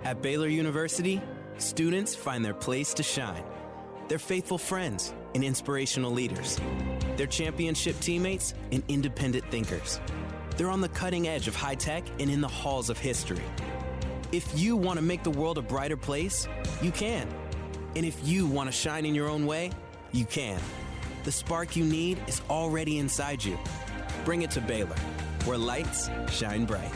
At Baylor University, students find their place to shine. They're faithful friends and inspirational leaders. They're championship teammates and independent thinkers. They're on the cutting edge of high tech and in the halls of history. If you want to make the world a brighter place, you can. And if you want to shine in your own way, you can. The spark you need is already inside you. Bring it to Baylor, where lights shine bright.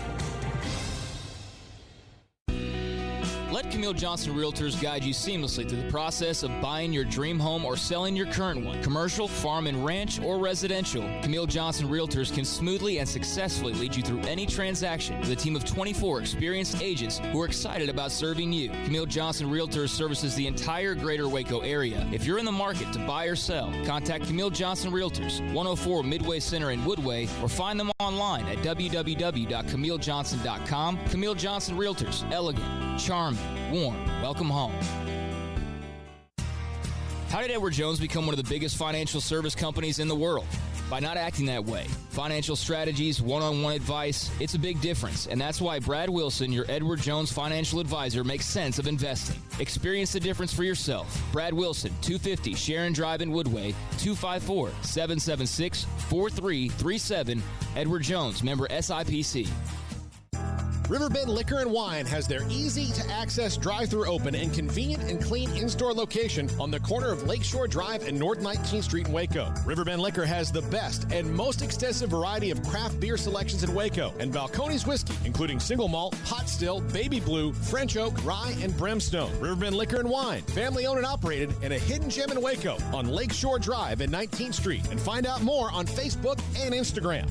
Let Camille Johnson Realtors guide you seamlessly through the process of buying your dream home or selling your current one. Commercial, farm and ranch, or residential, Camille Johnson Realtors can smoothly and successfully lead you through any transaction with a team of 24 experienced agents who are excited about serving you. Camille Johnson Realtors services the entire greater Waco area. If you're in the market to buy or sell, contact Camille Johnson Realtors, 104 Midway Center in Woodway, or find them online at www.camillejohnson.com. Camille Johnson Realtors, elegant, charming, warm. Welcome home. How did Edward Jones become one of the biggest financial service companies in the world? By not acting that way. Financial strategies, one-on-one advice, it's a big difference. And that's why Brad Wilson, your Edward Jones financial advisor, makes sense of investing. Experience the difference for yourself. Brad Wilson, 250 Sharon Drive in Woodway, 254-776-4337. Edward Jones, member SIPC. Riverbend Liquor and Wine has their easy-to-access drive-thru open and convenient and clean in-store location on the corner of Lakeshore Drive and North 19th Street in Waco. Riverbend Liquor has the best and most extensive variety of craft beer selections in Waco, and Balcones whiskey, including single malt, hot still, baby blue, French oak, rye, and brimstone. Riverbend Liquor and Wine, family-owned and operated, and a hidden gem in Waco on Lakeshore Drive and 19th Street. And find out more on Facebook and Instagram.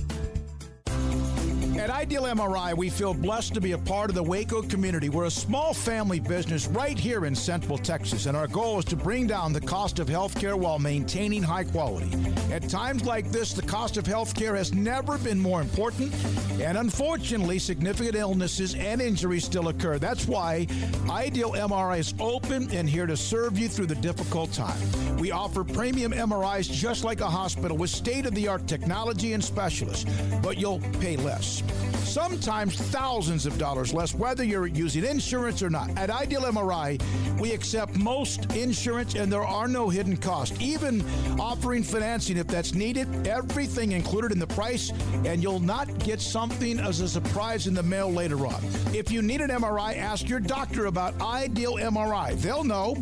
At Ideal MRI, we feel blessed to be a part of the Waco community. We're a small family business right here in Central Texas, and our goal is to bring down the cost of healthcare while maintaining high quality. At times like this, the cost of healthcare has never been more important, and unfortunately, significant illnesses and injuries still occur. That's why Ideal MRI is open and here to serve you through the difficult time. We offer premium MRIs just like a hospital with state-of-the-art technology and specialists, but you'll pay less. Sometimes thousands of dollars less, whether you're using insurance or not. At Ideal MRI, we accept most insurance and there are no hidden costs, even offering financing if that's needed. Everything included in the price, and you'll not get something as a surprise in the mail later on. If you need an MRI, ask your doctor about Ideal MRI. They'll know.